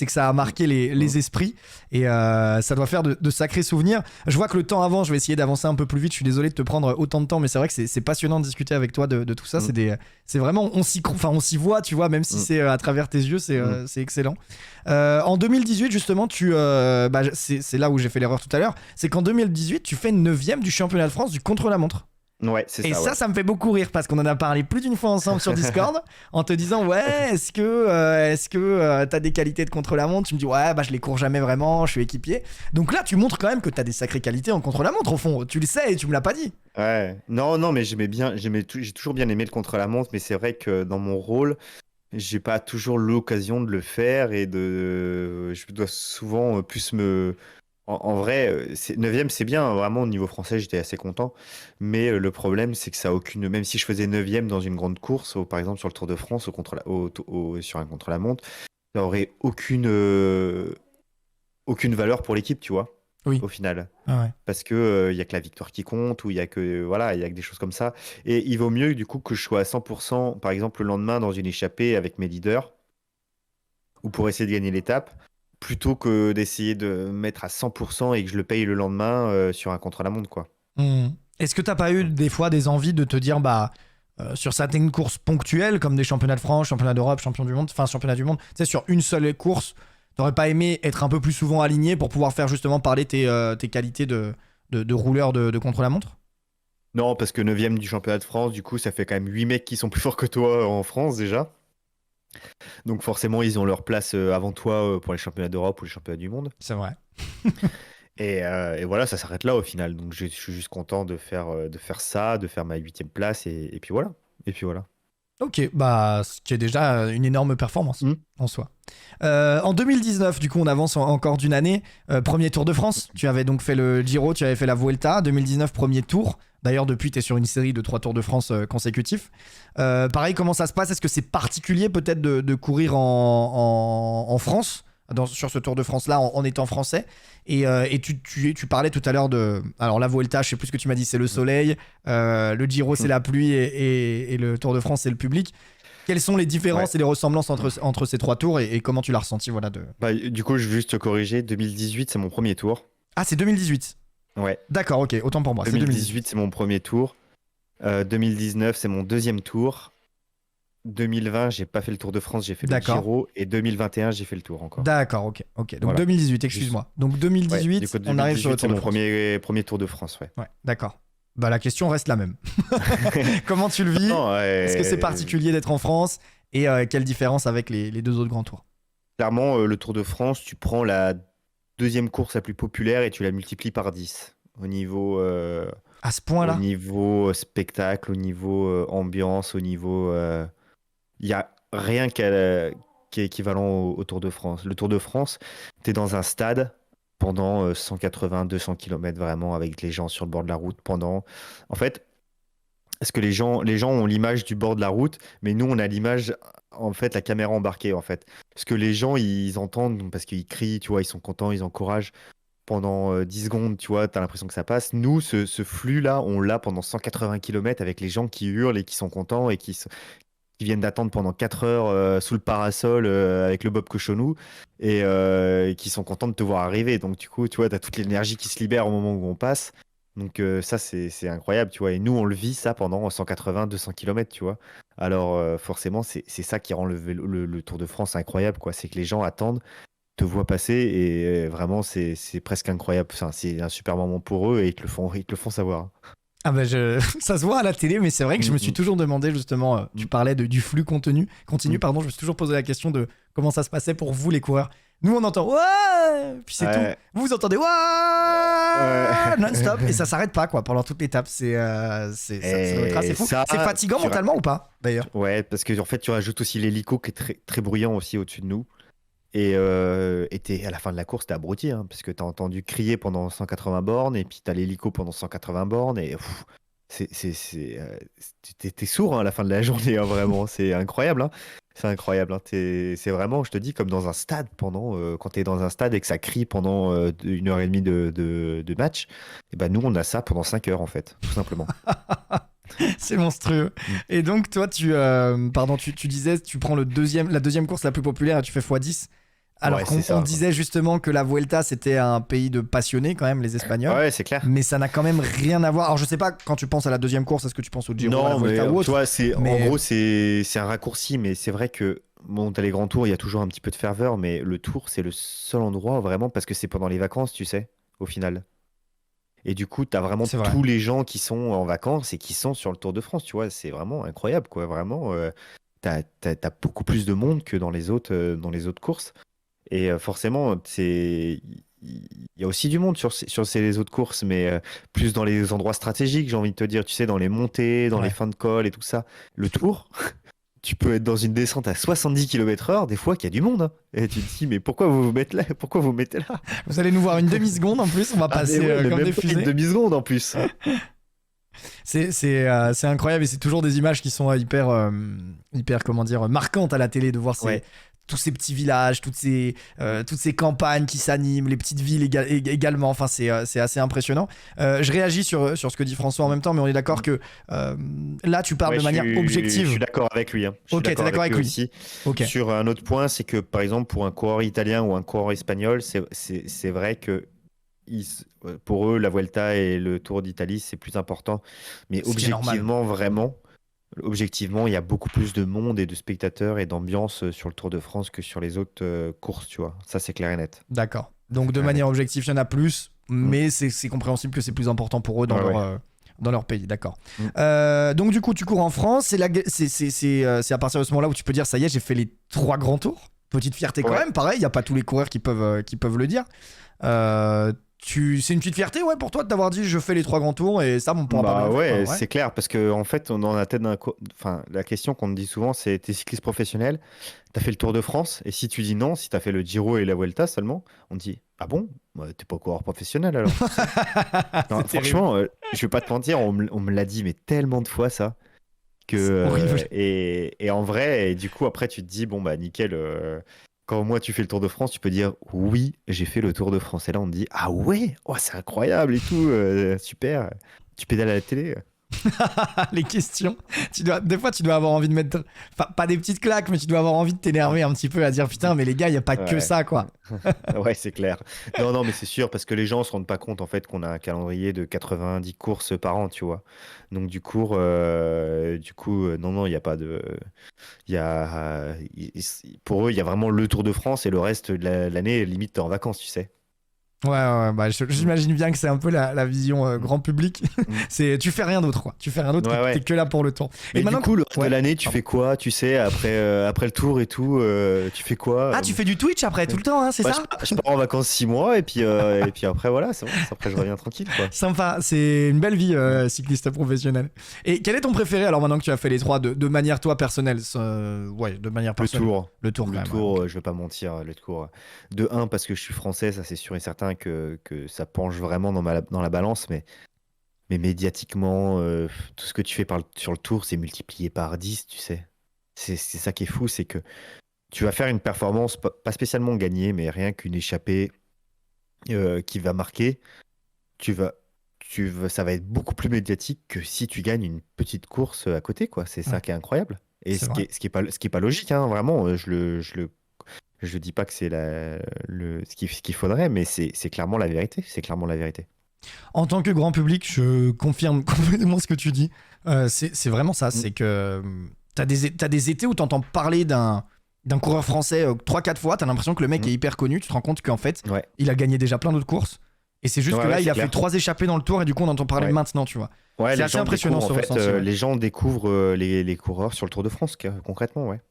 que ça a marqué les Mm. esprits et ça doit faire de sacrés souvenirs. Je vois que le temps avance, je vais essayer d'avancer un peu plus vite. Je suis désolé de te prendre autant de temps, mais c'est vrai que c'est passionnant de discuter avec toi de tout ça. Mm. C'est vraiment on s'y voit, tu vois, même si Mm. c'est à travers tes yeux, Mm. c'est excellent. En 2018 justement, c'est là où j'ai fait l'erreur tout à l'heure, c'est qu'en 2018 tu fais 9ème du championnat de France du contre-la-montre. Ouais, c'est Et ça, ouais. ça me fait beaucoup rire parce qu'on en a parlé plus d'une fois ensemble sur Discord en te disant ouais, est-ce que t'as des qualités de contre-la-montre? Tu me dis ouais, bah je les cours jamais vraiment, je suis équipier. Donc là, tu montres quand même que t'as des sacrées qualités en contre-la-montre au fond. Tu le sais et tu me l'as pas dit. Ouais. Non, non, mais j'ai toujours bien aimé le contre-la-montre, mais c'est vrai que dans mon rôle, j'ai pas toujours l'occasion de le faire je dois souvent plus En vrai, 9e, c'est bien, hein, vraiment, au niveau français, j'étais assez content. Mais le problème, c'est que ça a aucune. Même si je faisais 9e dans une grande course, par exemple sur le Tour de France, sur un contre-la-montre, ça aurait aucune valeur pour l'équipe, tu vois, Oui. au final. Ah ouais. Parce que il y a que la victoire qui compte, ou il y a que, voilà, il y a que des choses comme ça. Et il vaut mieux, du coup, que je sois à 100%, par exemple, le lendemain, dans une échappée avec mes leaders, ou pour essayer de gagner l'étape, plutôt que d'essayer de me mettre à 100% et que je le paye le lendemain sur un contre-la-montre, quoi. Hmm. Est-ce que t'as pas eu des fois des envies de te dire bah sur certaines courses ponctuelles comme des championnats de France, championnats d'Europe, championnat du monde, tu sais sur une seule course, t'aurais pas aimé être un peu plus souvent aligné pour pouvoir faire justement parler tes qualités de rouleur de contre-la-montre? Non, parce que 9e du championnat de France, du coup, ça fait quand même 8 mecs qui sont plus forts que toi en France déjà. Donc forcément, ils ont leur place avant toi pour les championnats d'Europe ou les championnats du monde. C'est vrai. Et voilà, ça s'arrête là au final. Donc je suis juste content de faire ça, de faire ma 8e place, et puis voilà. Et puis voilà. Ok, bah ce qui est déjà une énorme performance Mm. en soi. En 2019, du coup, on avance encore d'une année. Premier Tour de France. Tu avais donc fait le Giro, tu avais fait la Vuelta. 2019, premier tour. D'ailleurs, depuis, tu es sur une série de 3 Tours de France consécutifs. Pareil, comment ça se passe? Est-ce que c'est particulier peut-être de courir en France, sur ce Tour de France-là, en étant français? Et tu parlais tout à l'heure de... Alors la Vuelta, je sais plus ce que tu m'as dit, c'est le soleil. Le Giro, c'est la pluie. Et le Tour de France, c'est le public. Quelles sont les différences Ouais. et les ressemblances entre ces 3 tours et comment tu l'as ressenti voilà, Bah, du coup, je veux juste te corriger. 2018, c'est mon premier tour. Ah, c'est 2018. Ouais. D'accord, ok, autant pour moi. C'est 2018. 2018, c'est mon premier tour. 2019, c'est mon deuxième tour. 2020, j'ai pas fait le Tour de France, j'ai fait le D'accord. Giro. Et 2021, j'ai fait le Tour encore. D'accord, ok. Donc Voilà. 2018, excuse-moi. Donc Ouais, 2018, du coup, on arrive sur le 2018, c'est Tour de mon France. premier Tour de France, ouais. Ouais, d'accord. Bah la question reste la même. Comment tu le vis? Non, Est-ce que c'est particulier d'être en France? Et quelle différence avec les deux autres grands tours? clairement, le Tour de France, tu prends la deuxième course la plus populaire et tu la multiplies par 10. Au niveau, À ce au point-là? niveau spectacle, au niveau ambiance, au niveau. Il n'y a rien qui est équivalent au Tour de France. Le Tour de France, tu es dans un stade pendant 180-200 km vraiment avec les gens sur le bord de la route En fait, parce que les gens ont l'image du bord de la route, mais nous, on a l'image, en fait, la caméra embarquée, en fait. Parce que les gens, ils entendent, parce qu'ils crient, tu vois, ils sont contents, ils encouragent. Pendant 10 secondes, tu vois, t'as l'impression que ça passe. Nous, ce flux-là, on l'a pendant 180 km avec les gens qui hurlent et qui sont contents et qui viennent d'attendre pendant 4 heures sous le parasol avec le Bob Cochonou et qui sont contents de te voir arriver. Donc, du coup, tu vois, t'as toute l'énergie qui se libère au moment où on passe. Donc, ça, c'est incroyable, tu vois. Et nous, on le vit ça pendant 180-200 km, tu vois. Alors, forcément, c'est ça qui rend le Tour de France incroyable, quoi. C'est que les gens attendent, te voient passer et vraiment, c'est presque incroyable. Enfin, c'est un super moment pour eux et ils te le font savoir. Ah bah ça se voit à la télé, mais c'est vrai que je me suis toujours demandé justement, tu parlais du flux continu, pardon, je me suis toujours posé la question de comment ça se passait pour vous les coureurs. Nous on entend ouais, puis c'est tout. Vous entendez ouais non-stop et ça s'arrête pas quoi pendant toute l'étape. Ça doit être assez fou. C'est fatigant mentalement ou pas d'ailleurs? Ouais, parce que en fait tu rajoutes aussi l'hélico qui est très très bruyant aussi au-dessus de nous. Et à la fin de la course, t'es abruti, hein, parce que t'as entendu crier pendant 180 bornes, et puis t'as l'hélico pendant 180 bornes, et t'es sourd hein, à la fin de la journée, hein, vraiment. C'est incroyable. Hein. C'est incroyable. Hein. C'est vraiment, je te dis, comme dans un stade, quand t'es dans un stade et que ça crie pendant 1 heure et demie de match, et ben nous, on a ça pendant 5 heures, en fait, tout simplement. C'est monstrueux. Et donc, toi, tu disais, tu prends la deuxième course la plus populaire et tu fais x10. Alors Ouais, qu'on disait justement que la Vuelta, c'était un pays de passionnés quand même, les Espagnols. Ouais, c'est clair. Mais ça n'a quand même rien à voir. Alors, je sais pas, quand tu penses à la deuxième course, est-ce que tu penses au Giro, à la Vuelta ou autre? Tu vois, en gros, c'est un raccourci, mais c'est vrai que bon, t'as les grands tours, il y a toujours un petit peu de ferveur, mais le tour, c'est le seul endroit vraiment parce que c'est pendant les vacances, tu sais, au final. Et du coup, t'as vraiment tous les gens qui sont en vacances et qui sont sur le Tour de France, tu vois, c'est vraiment incroyable, quoi. Vraiment, t'as beaucoup plus de monde que dans les autres courses. Et forcément, il y a aussi du monde sur ces autres courses, mais plus dans les endroits stratégiques, j'ai envie de te dire, tu sais, dans les montées, dans les fins de col et tout ça. Le Tour, tu peux être dans une descente à 70 km/h, des fois qu'il y a du monde. Hein. Et tu te dis, mais pourquoi vous vous mettez là? Pourquoi vous mettez là? Vous allez nous voir une demi-seconde en plus, on va passer comme des fusées. Une demi-seconde en plus. C'est incroyable et c'est toujours des images qui sont hyper comment dire, marquantes à la télé de voir tous ces petits villages, toutes ces campagnes qui s'animent, les petites villes également. Enfin, c'est assez impressionnant. Je réagis sur ce que dit François en même temps, mais on est d'accord que là, tu parles de manière objective. Je suis d'accord avec lui. Hein. Ok, t'es d'accord avec lui aussi. Okay. Sur un autre point, c'est que par exemple, pour un coureur italien ou un coureur espagnol, c'est vrai que pour eux, la Vuelta et le Tour d'Italie, c'est plus important. Mais objectivement, vraiment. Objectivement, il y a beaucoup plus de monde et de spectateurs et d'ambiance sur le Tour de France que sur les autres courses, tu vois. Ça, c'est clair et net. D'accord. Donc, de manière objective, il y en a plus, mais c'est compréhensible que c'est plus important pour eux dans leur pays, d'accord. Donc, du coup, tu cours en France. C'est à partir de ce moment-là où tu peux dire, ça y est, j'ai fait les 3 grands tours. Petite fierté quand même, pareil, il n'y a pas tous les coureurs qui peuvent le dire. C'est une petite fierté pour toi de t'avoir dit je fais les 3 grands tours et ça on pourra pas ouais, c'est clair parce que en fait on dans la tête la question qu'on me dit souvent c'est t'es cycliste professionnel, t'as fait le Tour de France et si tu dis non, si t'as fait le Giro et la Vuelta seulement, on te dit ah bon, t'es pas coureur professionnel alors. Non, franchement, je vais pas te mentir, on me l'a dit mais tellement de fois ça que et en vrai et du coup après tu te dis bon bah nickel. Quand moi tu fais le Tour de France, tu peux dire oui, j'ai fait le Tour de France. Et là on te dit ah ouais, c'est incroyable et tout, super. Tu pédales à la télé. Les questions. Des fois, tu dois avoir envie de mettre, pas des petites claques, mais tu dois avoir envie de t'énerver un petit peu à dire putain, mais les gars, il n'y a pas que ça, quoi. Ouais, c'est clair. Non, mais c'est sûr, parce que les gens ne se rendent pas compte en fait qu'on a un calendrier de 90 courses par an, tu vois. Donc, du coup, non, il n'y a pas de. Pour eux, il y a vraiment le Tour de France et le reste de l'année, limite, t'es en vacances, tu sais. Ouais, bah, j'imagine bien que c'est un peu la vision grand public. C'est tu fais rien d'autre, quoi. Tu fais rien d'autre, t'es que là pour le Tour. Et maintenant, du coup, le reste de l'année, tu fais quoi? Tu sais, après le Tour et tout, tu fais quoi? Ah, tu fais du Twitch après tout le temps, hein, c'est ça? Je pars en vacances 6 mois et puis après voilà, c'est bon. Après je reviens tranquille, quoi. Sympa, c'est une belle vie cycliste professionnel. Et quel est ton préféré alors maintenant que tu as fait les 3 de manière toi personnelle? De manière personnelle. Le Tour, je vais pas mentir, le Tour. De 1 parce que je suis français, ça c'est sûr et certain que ça penche vraiment dans la balance, mais médiatiquement, tout ce que tu fais sur le Tour, c'est multiplié par 10, tu sais. C'est ça qui est fou, c'est que tu vas faire une performance, pas spécialement gagnée, mais rien qu'une échappée qui va marquer, ça va être beaucoup plus médiatique que si tu gagnes une petite course à côté, quoi. C'est ça qui est incroyable. Et ce qui est pas logique, hein, vraiment, je dis pas que c'est ce qu'il faudrait, mais c'est clairement la vérité. C'est clairement la vérité. En tant que grand public, je confirme complètement ce que tu dis. C'est vraiment ça. C'est que t'as des étés où t'entends parler d'un coureur français 3-4 fois. T'as l'impression que le mec est hyper connu. Tu te rends compte qu'en fait, il a gagné déjà plein d'autres courses. Et c'est juste que là, il a fait 3 échappées dans le tour et du coup, on entend parler maintenant, tu vois. Ouais, c'est assez impressionnant ce ressenti. Les gens découvrent les coureurs sur le Tour de France, concrètement, ouais.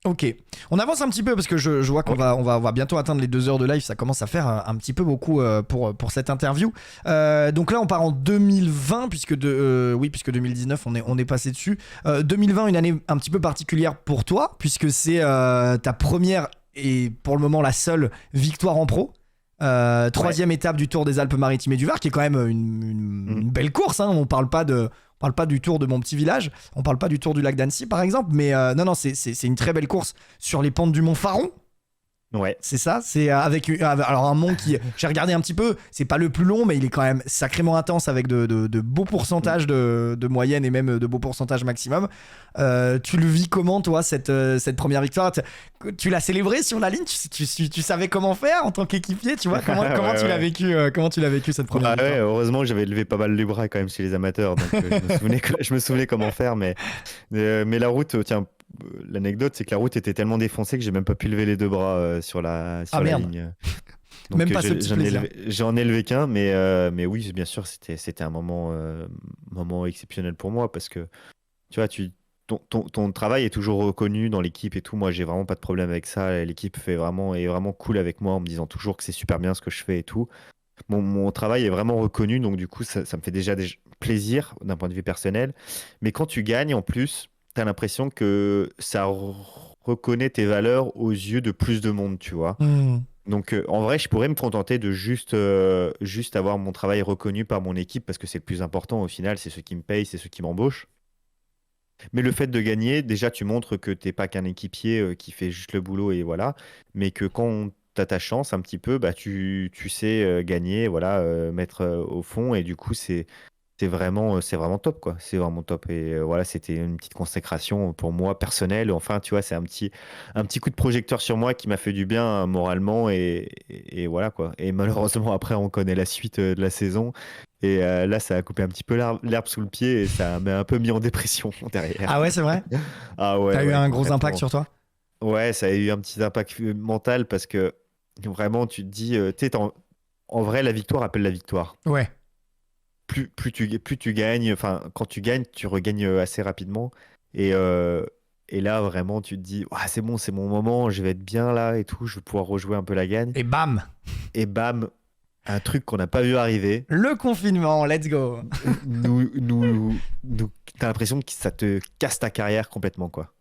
Ok, on avance un petit peu parce que je vois qu'on va bientôt atteindre les 2 heures de live, ça commence à faire un petit peu beaucoup pour cette interview. Donc là on part en 2020 puisque 2019 on est passé dessus. 2020, une année un petit peu particulière pour toi puisque c'est ta première et pour le moment la seule victoire en pro. 3e étape du Tour des Alpes-Maritimes et du Var, qui est quand même une belle course, hein. On parle pas du Tour de mon petit village, on parle pas du Tour du lac d'Annecy par exemple, mais non, c'est une très belle course sur les pentes du Mont Faron. Ouais. C'est ça, c'est avec alors un mont qui, j'ai regardé un petit peu, c'est pas le plus long, mais il est quand même sacrément intense avec de beaux pourcentages de moyenne et même de beaux pourcentages maximum. Tu le vis comment, toi, cette première victoire? Tu l'as célébrée sur la ligne? Tu savais comment faire en tant qu'équipier, tu vois? Comment tu l'as vécu, comment tu l'as vécu cette première victoire? Ouais, heureusement que j'avais levé pas mal les bras quand même chez les amateurs, donc je me souvenais comment faire, mais la route, tiens. L'anecdote, c'est que la route était tellement défoncée que j'ai même pas pu lever les 2 bras sur la ligne. Donc, même pas ce petit plaisir. J'en ai levé qu'un, mais oui, bien sûr, c'était un moment exceptionnel pour moi parce que tu vois, ton travail est toujours reconnu dans l'équipe et tout. Moi, j'ai vraiment pas de problème avec ça. L'équipe est vraiment cool avec moi en me disant toujours que c'est super bien ce que je fais et tout. Mon travail est vraiment reconnu, donc du coup, ça me fait déjà plaisir d'un point de vue personnel. Mais quand tu gagnes en plus, t'as l'impression que ça reconnaît tes valeurs aux yeux de plus de monde, tu vois. Donc en vrai, je pourrais me contenter de juste avoir mon travail reconnu par mon équipe parce que c'est le plus important au final, c'est ceux qui me payent, c'est ceux qui m'embauchent. Mais le fait de gagner, déjà tu montres que t'es pas qu'un équipier qui fait juste le boulot et voilà, mais que quand t'as ta chance un petit peu, bah tu sais gagner, voilà, mettre au fond et du coup c'est vraiment top, quoi. C'est vraiment top. Et voilà, c'était une petite consécration pour moi personnelle. Enfin, tu vois, c'est un petit coup de projecteur sur moi qui m'a fait du bien moralement. Et voilà, quoi. Et malheureusement, après, on connaît la suite de la saison. Et là, ça a coupé un petit peu l'herbe sous le pied et ça m'a un peu mis en dépression derrière. Ah ouais, c'est vrai? Ah ouais. T'as eu un gros impact sur toi? Ouais, ça a eu un petit impact mental parce que vraiment, tu te dis, tu sais, en vrai, la victoire appelle la victoire. Ouais. Plus tu gagnes, enfin, quand tu gagnes, tu regagnes assez rapidement. Et là, vraiment, tu te dis, ah, c'est bon, c'est mon moment, je vais être bien là et tout, je vais pouvoir rejouer un peu la gagne. Et bam! Et bam, un truc qu'on n'a pas vu arriver. Le confinement, let's go! T'as l'impression que ça te casse ta carrière complètement, quoi.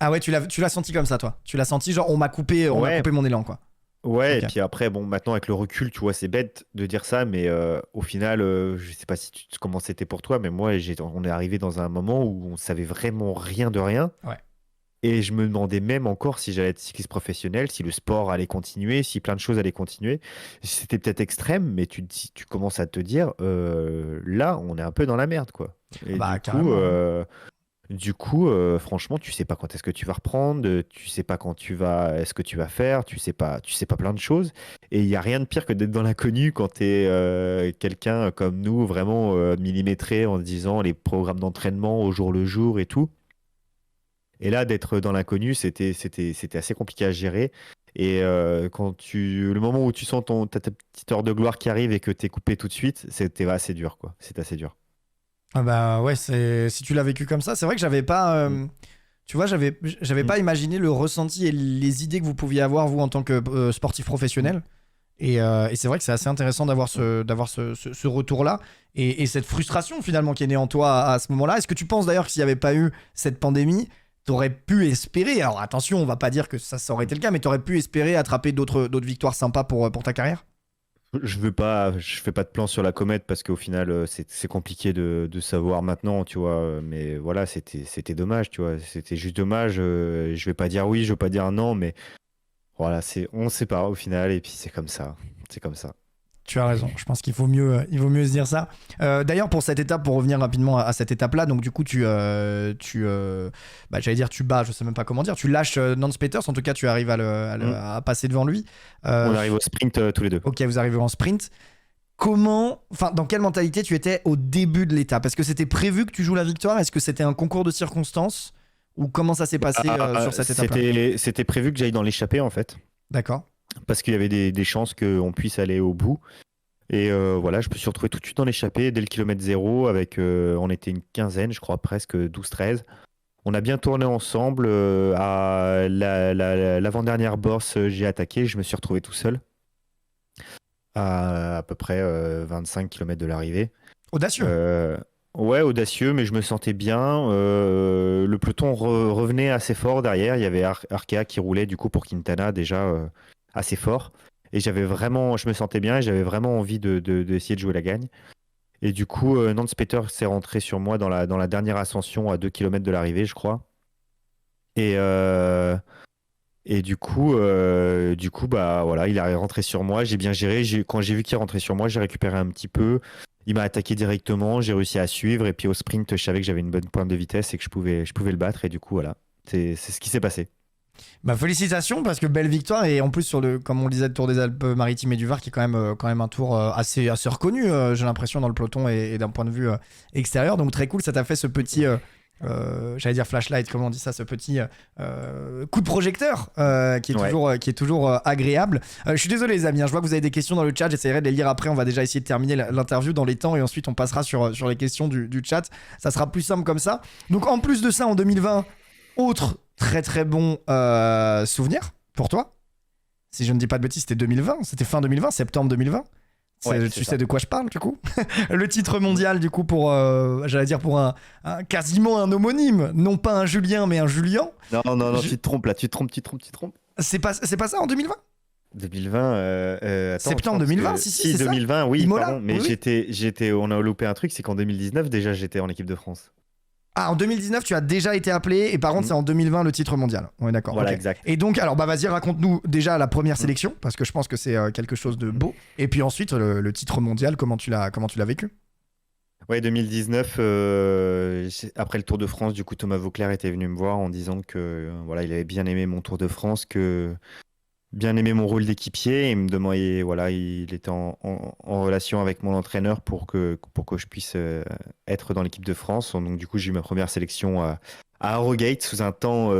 Ah ouais, tu l'as senti comme ça, toi? Tu l'as senti, genre, on m'a coupé mon élan, quoi. Ouais, Okay. Et puis après, bon, maintenant avec le recul, tu vois, c'est bête de dire ça, mais au final, je sais pas comment c'était pour toi, mais moi, on est arrivé dans un moment où on savait vraiment rien de rien. Ouais. Et je me demandais même encore si j'allais être cycliste professionnel, si le sport allait continuer, si plein de choses allaient continuer. C'était peut-être extrême, mais tu commences à te dire, là, on est un peu dans la merde, quoi. Et du coup, franchement, tu sais pas quand est-ce que tu vas reprendre, tu sais pas est-ce que tu vas faire, tu sais pas plein de choses. Et il y a rien de pire que d'être dans l'inconnu quand tu es quelqu'un comme nous, vraiment millimétré en se disant les programmes d'entraînement au jour le jour et tout. Et là, d'être dans l'inconnu, c'était assez compliqué à gérer. Et le moment où tu sens ta petite heure de gloire qui arrive et que tu es coupé tout de suite, c'était assez dur, quoi. C'est assez dur. Ah bah ouais, si tu l'as vécu comme ça, c'est vrai que j'avais pas, tu vois, j'avais pas imaginé le ressenti et les idées que vous pouviez avoir vous en tant que sportif professionnel. Et c'est vrai que c'est assez intéressant d'avoir ce retour-là et cette frustration finalement qui est née en toi à ce moment-là. Est-ce que tu penses d'ailleurs que s'il n'y avait pas eu cette pandémie, t'aurais pu espérer, alors attention, on va pas dire que ça aurait été le cas, mais t'aurais pu espérer attraper d'autres victoires sympas pour ta carrière? Je fais pas de plan sur la comète parce qu'au final, c'est compliqué de savoir maintenant, tu vois. Mais voilà, c'était dommage, tu vois. C'était juste dommage. Je vais pas dire oui, je vais pas dire non, mais voilà, on se sépare au final et puis c'est comme ça. C'est comme ça. Tu as raison, je pense qu'il vaut mieux se dire ça. D'ailleurs, pour cette étape, pour revenir rapidement à cette étape-là, donc du coup, j'allais dire tu bats, je sais même pas comment dire, tu lâches Nance Peters, en tout cas, tu arrives à passer devant lui. On arrive au sprint tous les deux. Ok, vous arrivez en sprint. Dans quelle mentalité tu étais au début de l'étape? Est-ce que c'était prévu que tu joues la victoire? Est-ce que c'était un concours de circonstances? Ou comment ça s'est passé sur cette étape-là? C'était prévu que j'aille dans l'échappée, en fait. D'accord. Parce qu'il y avait des chances qu'on puisse aller au bout. Et voilà, je me suis retrouvé tout de suite dans l'échappée dès le kilomètre zéro avec, on était une quinzaine, je crois, presque 12-13. On a bien tourné ensemble. À l'avant-dernière borse, j'ai attaqué. Je me suis retrouvé tout seul à peu près 25 km de l'arrivée. Audacieux. Ouais, audacieux, mais je me sentais bien. Le peloton revenait assez fort derrière. Il y avait Arkea qui roulait du coup pour Quintana déjà assez fort. Et je me sentais bien et j'avais vraiment envie d'essayer de jouer la gagne. Et du coup, Nance Peter s'est rentré sur moi dans la dernière ascension à 2 km de l'arrivée, je crois. Et, euh, et du coup, bah voilà, il est rentré sur moi. J'ai bien géré. Quand j'ai vu qu'il est rentré sur moi, j'ai récupéré un petit peu. Il m'a attaqué directement. J'ai réussi à suivre. Et puis au sprint, je savais que j'avais une bonne pointe de vitesse et que je pouvais le battre. Et du coup, voilà, c'est ce qui s'est passé. Bah, félicitations parce que belle victoire et en plus sur le, comme on le disait, le Tour des Alpes-Maritimes et du Var qui est quand même un tour assez reconnu, j'ai l'impression dans le peloton et d'un point de vue extérieur. Donc très cool, ça t'a fait ce petit, j'allais dire flashlight, comment on dit ça, ce petit coup de projecteur Ouais. qui est toujours agréable. Je suis désolé les amis, hein, je vois que vous avez des questions dans le chat, j'essaierai de les lire après. On va déjà essayer de terminer l'interview dans les temps et ensuite on passera sur les questions du chat. Ça sera plus simple comme ça. Donc en plus de ça, en 2020, autre très très bon souvenir pour toi. Si je ne dis pas de bêtises, c'était 2020, c'était fin 2020, septembre 2020. Ouais, c'est Tu ça. sais de quoi je parle du coup. Le titre mondial du coup pour, j'allais dire pour quasiment un homonyme, non pas un Julien mais un Julien. Non, non, non, Je- tu te trompes là, tu te trompes, tu te trompes, tu te trompes. C'est pas ça en 2020. 2020, attends, Septembre parce 2020, que si, c'est ça. 2020, oui, Imola, pardon, mais oui, oui. on a loupé un truc, c'est qu'en 2019, déjà, j'étais en équipe de France. Ah, en 2019, tu as déjà été appelé et par contre, Mm. c'est en 2020 le titre mondial. Ouais, d'accord. Voilà, Ok. exact. Et donc, alors, bah, vas-y, raconte-nous déjà la première Mm. sélection parce que je pense que c'est quelque chose de beau. Et puis ensuite, le titre mondial, comment tu l'as vécu? Ouais, 2019, après le Tour de France, du coup, Thomas Vauclair était venu me voir en disant que voilà, il avait bien aimé mon Tour de France, que bien aimé mon rôle d'équipier. Et il me demandait, voilà, il était en relation avec mon entraîneur pour que je puisse être dans l'équipe de France. Donc, du coup, j'ai eu ma première sélection à Harrogate sous un temps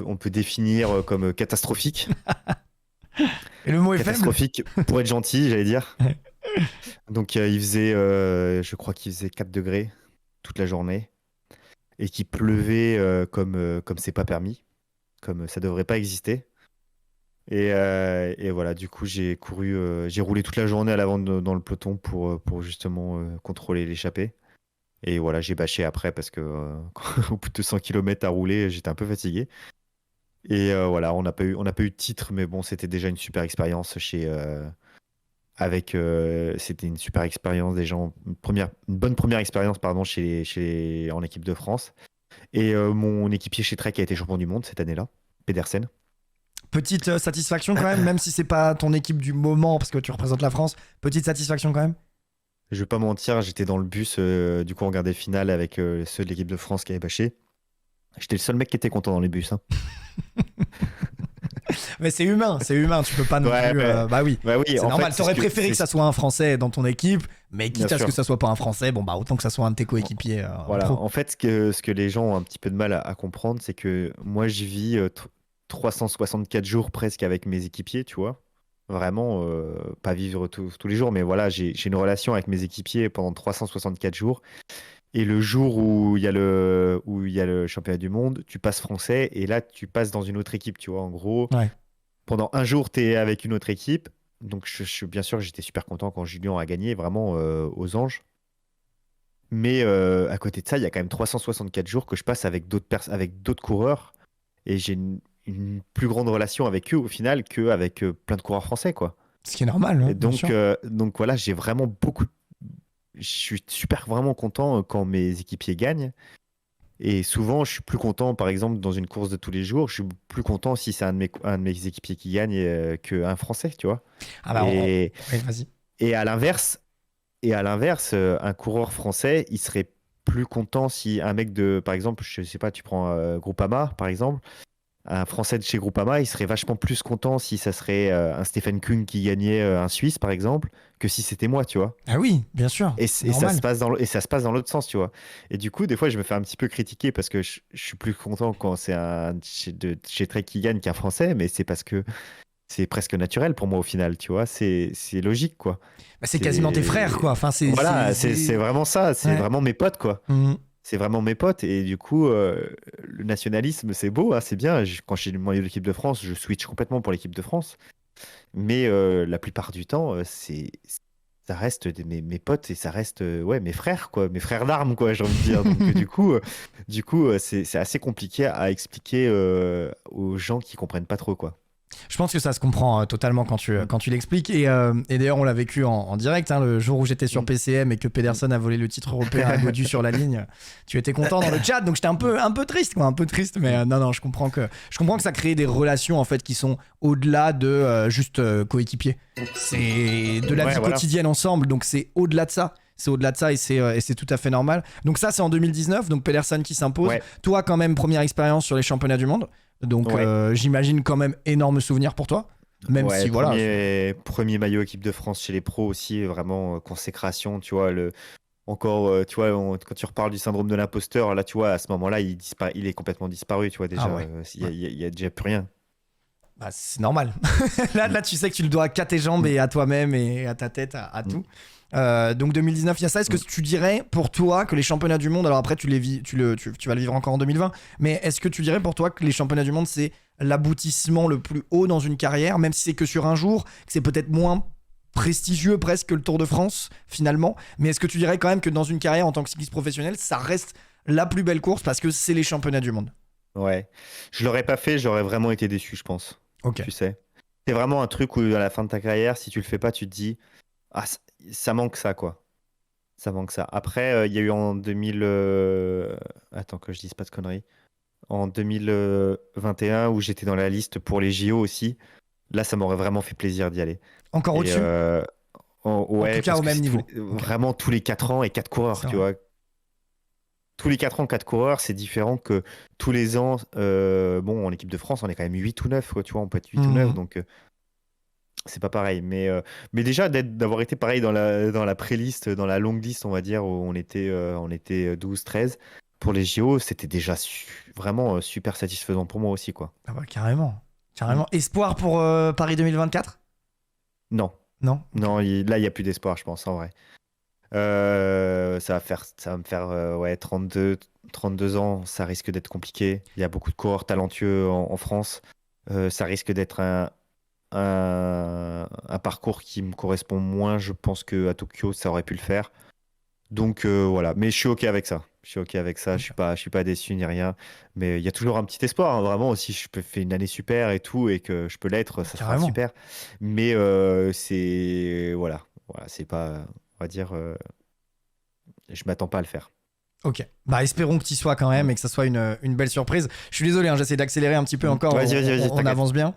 on peut définir comme catastrophique. Et le mot est faible. Catastrophique pour être gentil, j'allais dire. Donc, je crois qu'il faisait 4 degrés toute la journée et qu'il pleuvait comme c'est pas permis, comme ça devrait pas exister. Et voilà, du coup, j'ai roulé toute la journée à l'avant dans le peloton pour justement contrôler l'échappée. Et voilà, j'ai bâché après parce que au bout de 100 km à rouler, j'étais un peu fatigué. Et voilà, on n'a pas eu de titre, mais bon, c'était déjà une super expérience c'était une super expérience déjà, une bonne première expérience pardon, en équipe de France. Et mon équipier chez Trek a été champion du monde cette année-là, Pedersen. Petite satisfaction quand même si c'est pas ton équipe du moment parce que tu représentes la France. Petite satisfaction quand même. Je vais pas mentir, j'étais dans le bus, du coup on regardait le final avec ceux de l'équipe de France qui avaient bâché. J'étais le seul mec qui était content dans les bus, hein. Mais c'est humain, tu peux pas non Ouais, plus. Bah oui, bah oui, c'est en normal. fait, T'aurais préféré que ça soit un Français dans ton équipe, mais Bien quitte à ce sûr. que ça soit pas un Français, bon bah autant que ça soit un de tes coéquipiers Voilà, pro. en fait, ce que les gens ont un petit peu de mal à comprendre, c'est que moi, je vis 364 jours presque avec mes équipiers, tu vois. Vraiment, pas vivre tous les jours, mais voilà, j'ai une relation avec mes équipiers pendant 364 jours. Et le jour où il y a le championnat du monde, tu passes français et là, tu passes dans une autre équipe, tu vois. En gros, Ouais. pendant un jour, tu es avec une autre équipe. Donc, bien sûr, j'étais super content quand Julien a gagné, vraiment aux anges. Mais à côté de ça, il y a quand même 364 jours que je passe avec avec d'autres coureurs et j'ai une plus grande relation avec eux au final qu'avec plein de coureurs français, quoi. Ce qui est normal, hein, Et bien sûr. donc voilà, j'ai vraiment beaucoup. Je suis super vraiment content quand mes équipiers gagnent. Et souvent, je suis plus content, par exemple, dans une course de tous les jours, je suis plus content si c'est un de mes équipiers qui gagne qu'un Français, tu vois. Ah bah Et, ouais, vas-y. et à l'inverse, un coureur français, il serait plus content si un mec par exemple, je sais pas, tu prends Groupama, par exemple, un Français de chez Groupama, il serait vachement plus content si ça serait un Stephen Kung qui gagnait un Suisse, par exemple, que si c'était moi, tu vois. Ah oui, bien sûr, Et ça se normal. passe et ça se passe dans l'autre sens, tu vois. Et du coup, des fois, je me fais un petit peu critiquer parce que je suis plus content quand c'est un chez Trek qui gagne qu'un Français, mais c'est parce que c'est presque naturel pour moi au final, tu vois. C'est logique, quoi. Bah, c'est quasiment tes frères, quoi. Enfin, Voilà, c'est vraiment ça. C'est Ouais. vraiment mes potes, quoi. Mhm. C'est vraiment mes potes. Et du coup, le nationalisme, c'est beau, hein, c'est bien. Quand j'ai le maillot de l'équipe de France, je switch complètement pour l'équipe de France. Mais la plupart du temps, ça reste mes potes et ça reste ouais, mes frères, quoi. Mes frères d'armes, quoi, j'ai envie de dire. Donc, c'est assez compliqué à expliquer aux gens qui comprennent pas trop, quoi. Je pense que ça se comprend totalement Mm. quand tu l'expliques. Et d'ailleurs, on l'a vécu en direct, hein, le jour où j'étais sur Mm. PCM et que Pedersen a volé le titre européen à Godu sur la ligne. Tu étais content dans le chat, donc j'étais un peu triste, quoi, un peu triste. Mais non, je comprends que ça crée des relations en fait qui sont au-delà de juste coéquipiers. C'est de la Ouais, vie voilà. quotidienne ensemble, donc c'est au-delà de ça. C'est au-delà de ça et c'est tout à fait normal. Donc ça, c'est en 2019, donc Pedersen qui s'impose. Ouais, Toi, quand même, première expérience sur les championnats du monde. Donc ouais. j'imagine quand même énorme souvenir pour toi. Même Ouais, si voilà. premier maillot équipe de France chez les pros aussi, vraiment consécration, tu vois, encore, tu vois, quand tu reparles du syndrome de l'imposteur, là, tu vois, à ce moment-là, il est complètement disparu, tu vois, Ah déjà, ouais. Ouais. il y a déjà plus rien. Bah, c'est normal. Là, Mm, là, tu sais que tu le dois qu'à tes jambes mm, et à toi-même et à ta tête, à mm, tout. Donc 2019, il y a ça. Est-ce que mm. tu dirais pour toi que les championnats du monde, alors après tu vas le vivre encore en 2020, mais est-ce que tu dirais pour toi que les championnats du monde c'est l'aboutissement le plus haut dans une carrière, même si c'est que sur un jour, que c'est peut-être moins prestigieux presque que le Tour de France finalement, mais est-ce que tu dirais quand même que dans une carrière en tant que cycliste professionnel, ça reste la plus belle course parce que c'est les championnats du monde? Ouais. Je l'aurais pas fait, j'aurais vraiment été déçu, je pense. Ok. Tu sais. C'est vraiment un truc où, à la fin de ta carrière, si tu le fais pas, tu te dis, ah, ça manque ça, quoi. Ça manque ça. Après, il y a eu en 2000. Attends, que je dise pas de conneries. En 2021, où j'étais dans la liste pour les JO aussi. Là, ça m'aurait vraiment fait plaisir d'y aller. Encore Et au-dessus? En tout ouais, cas parce au que même c'est niveau. Ok. vraiment tous les 4 ans et 4 coureurs, C'est tu vrai. vois. Tous les 4 ans, 4 coureurs, c'est différent que tous les ans. Bon, en équipe de France, on est quand même 8 ou 9, quoi, tu vois, on peut être 8 ou 9, Mhm. donc c'est pas pareil. Mais déjà, d'avoir été pareil dans la pré-liste, dans la longue liste, on va dire, où on était 12, 13, pour les JO, c'était déjà vraiment super satisfaisant pour moi aussi, quoi. Ah bah carrément. Mm. Carrément. Espoir pour Paris 2024? Non, Non? Ok. non, là, il n'y a plus d'espoir, je pense, en vrai. Ça va me faire ouais, 32 ans, ça risque d'être compliqué. Il y a beaucoup de coureurs talentueux en France. Ça risque d'être un parcours qui me correspond moins, je pense, qu'à Tokyo, ça aurait pu le faire. Donc voilà, mais je suis OK avec ça. Je suis OK avec ça, Ok. je suis pas déçu ni rien. Mais il y a toujours un petit espoir, hein, vraiment, si je peux faire une année super et tout, et que je peux l'être, ça sera Carrément. super. Mais c'est. Voilà, c'est pas. On va dire. Je m'attends pas à le faire. Ok. Bah espérons que tu y sois quand Mm. même et que ça soit une belle surprise. Je suis désolé, hein, j'essaie d'accélérer un petit peu Mm. encore. Vas-y, On t'inquiète. avance bien.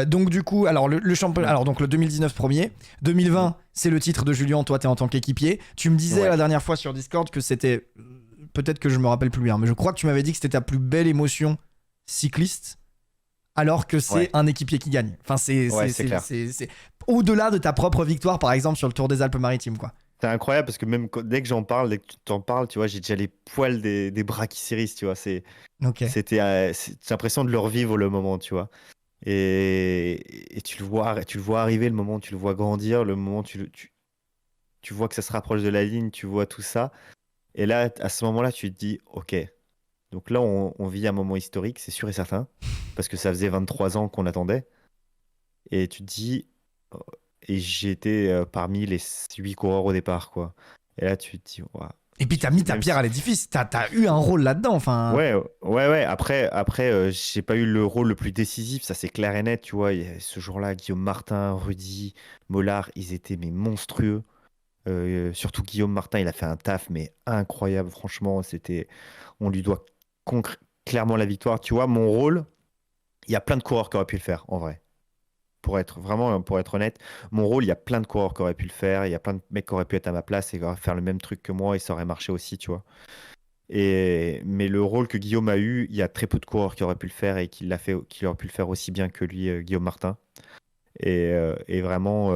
Donc du coup, alors le championnat, Mm. alors donc le 2019 premier, Mm. 2020 c'est le titre de Julien. Toi t'es en tant qu'équipier. Tu me disais Ouais, la dernière fois sur Discord que c'était peut-être que je me rappelle plus bien, mais je crois que tu m'avais dit que c'était ta plus belle émotion cycliste. Alors que c'est ouais, un équipier qui gagne. Enfin, ouais, c'est clair. c'est au-delà de ta propre victoire, par exemple, sur le Tour des Alpes-Maritimes, quoi. C'est incroyable parce que même dès que j'en parle, dès que tu t'en parles, tu vois, j'ai déjà les poils des bras qui s'hérissent, tu vois. Ok. J'ai l'impression de le revivre le moment, tu vois. Et tu le vois arriver, le moment, tu le vois grandir, le moment, tu vois que ça se rapproche de la ligne, tu vois tout ça. Et là, à ce moment-là, tu te dis, OK. Donc là, on vit un moment historique, c'est sûr et certain, parce que ça faisait 23 ans qu'on attendait. Et tu te dis, oh, et j'étais parmi les 8 coureurs au départ, quoi. Et là, tu te dis, ouah. Et puis t'as mis ta Même pierre si. à l'édifice. T'as eu un rôle là-dedans. Enfin, Ouais, ouais. Après, j'ai pas eu le rôle le plus décisif, ça c'est clair et net, tu vois. Ce jour-là, Guillaume Martin, Rudy, Mollard, ils étaient mais monstrueux. Surtout Guillaume Martin, il a fait un taf mais incroyable, franchement. On lui doit clairement la victoire. Tu vois, mon rôle, il y a plein de coureurs qui auraient pu le faire, en vrai. Pour être honnête, mon rôle, il y a plein de coureurs qui auraient pu le faire. Il y a plein de mecs qui auraient pu être à ma place et qui auraient pu faire le même truc que moi et ça aurait marché aussi, tu vois. Mais le rôle que Guillaume a eu, il y a très peu de coureurs qui auraient pu le faire et qui auraient pu le faire aussi bien que lui, Guillaume Martin. Et vraiment,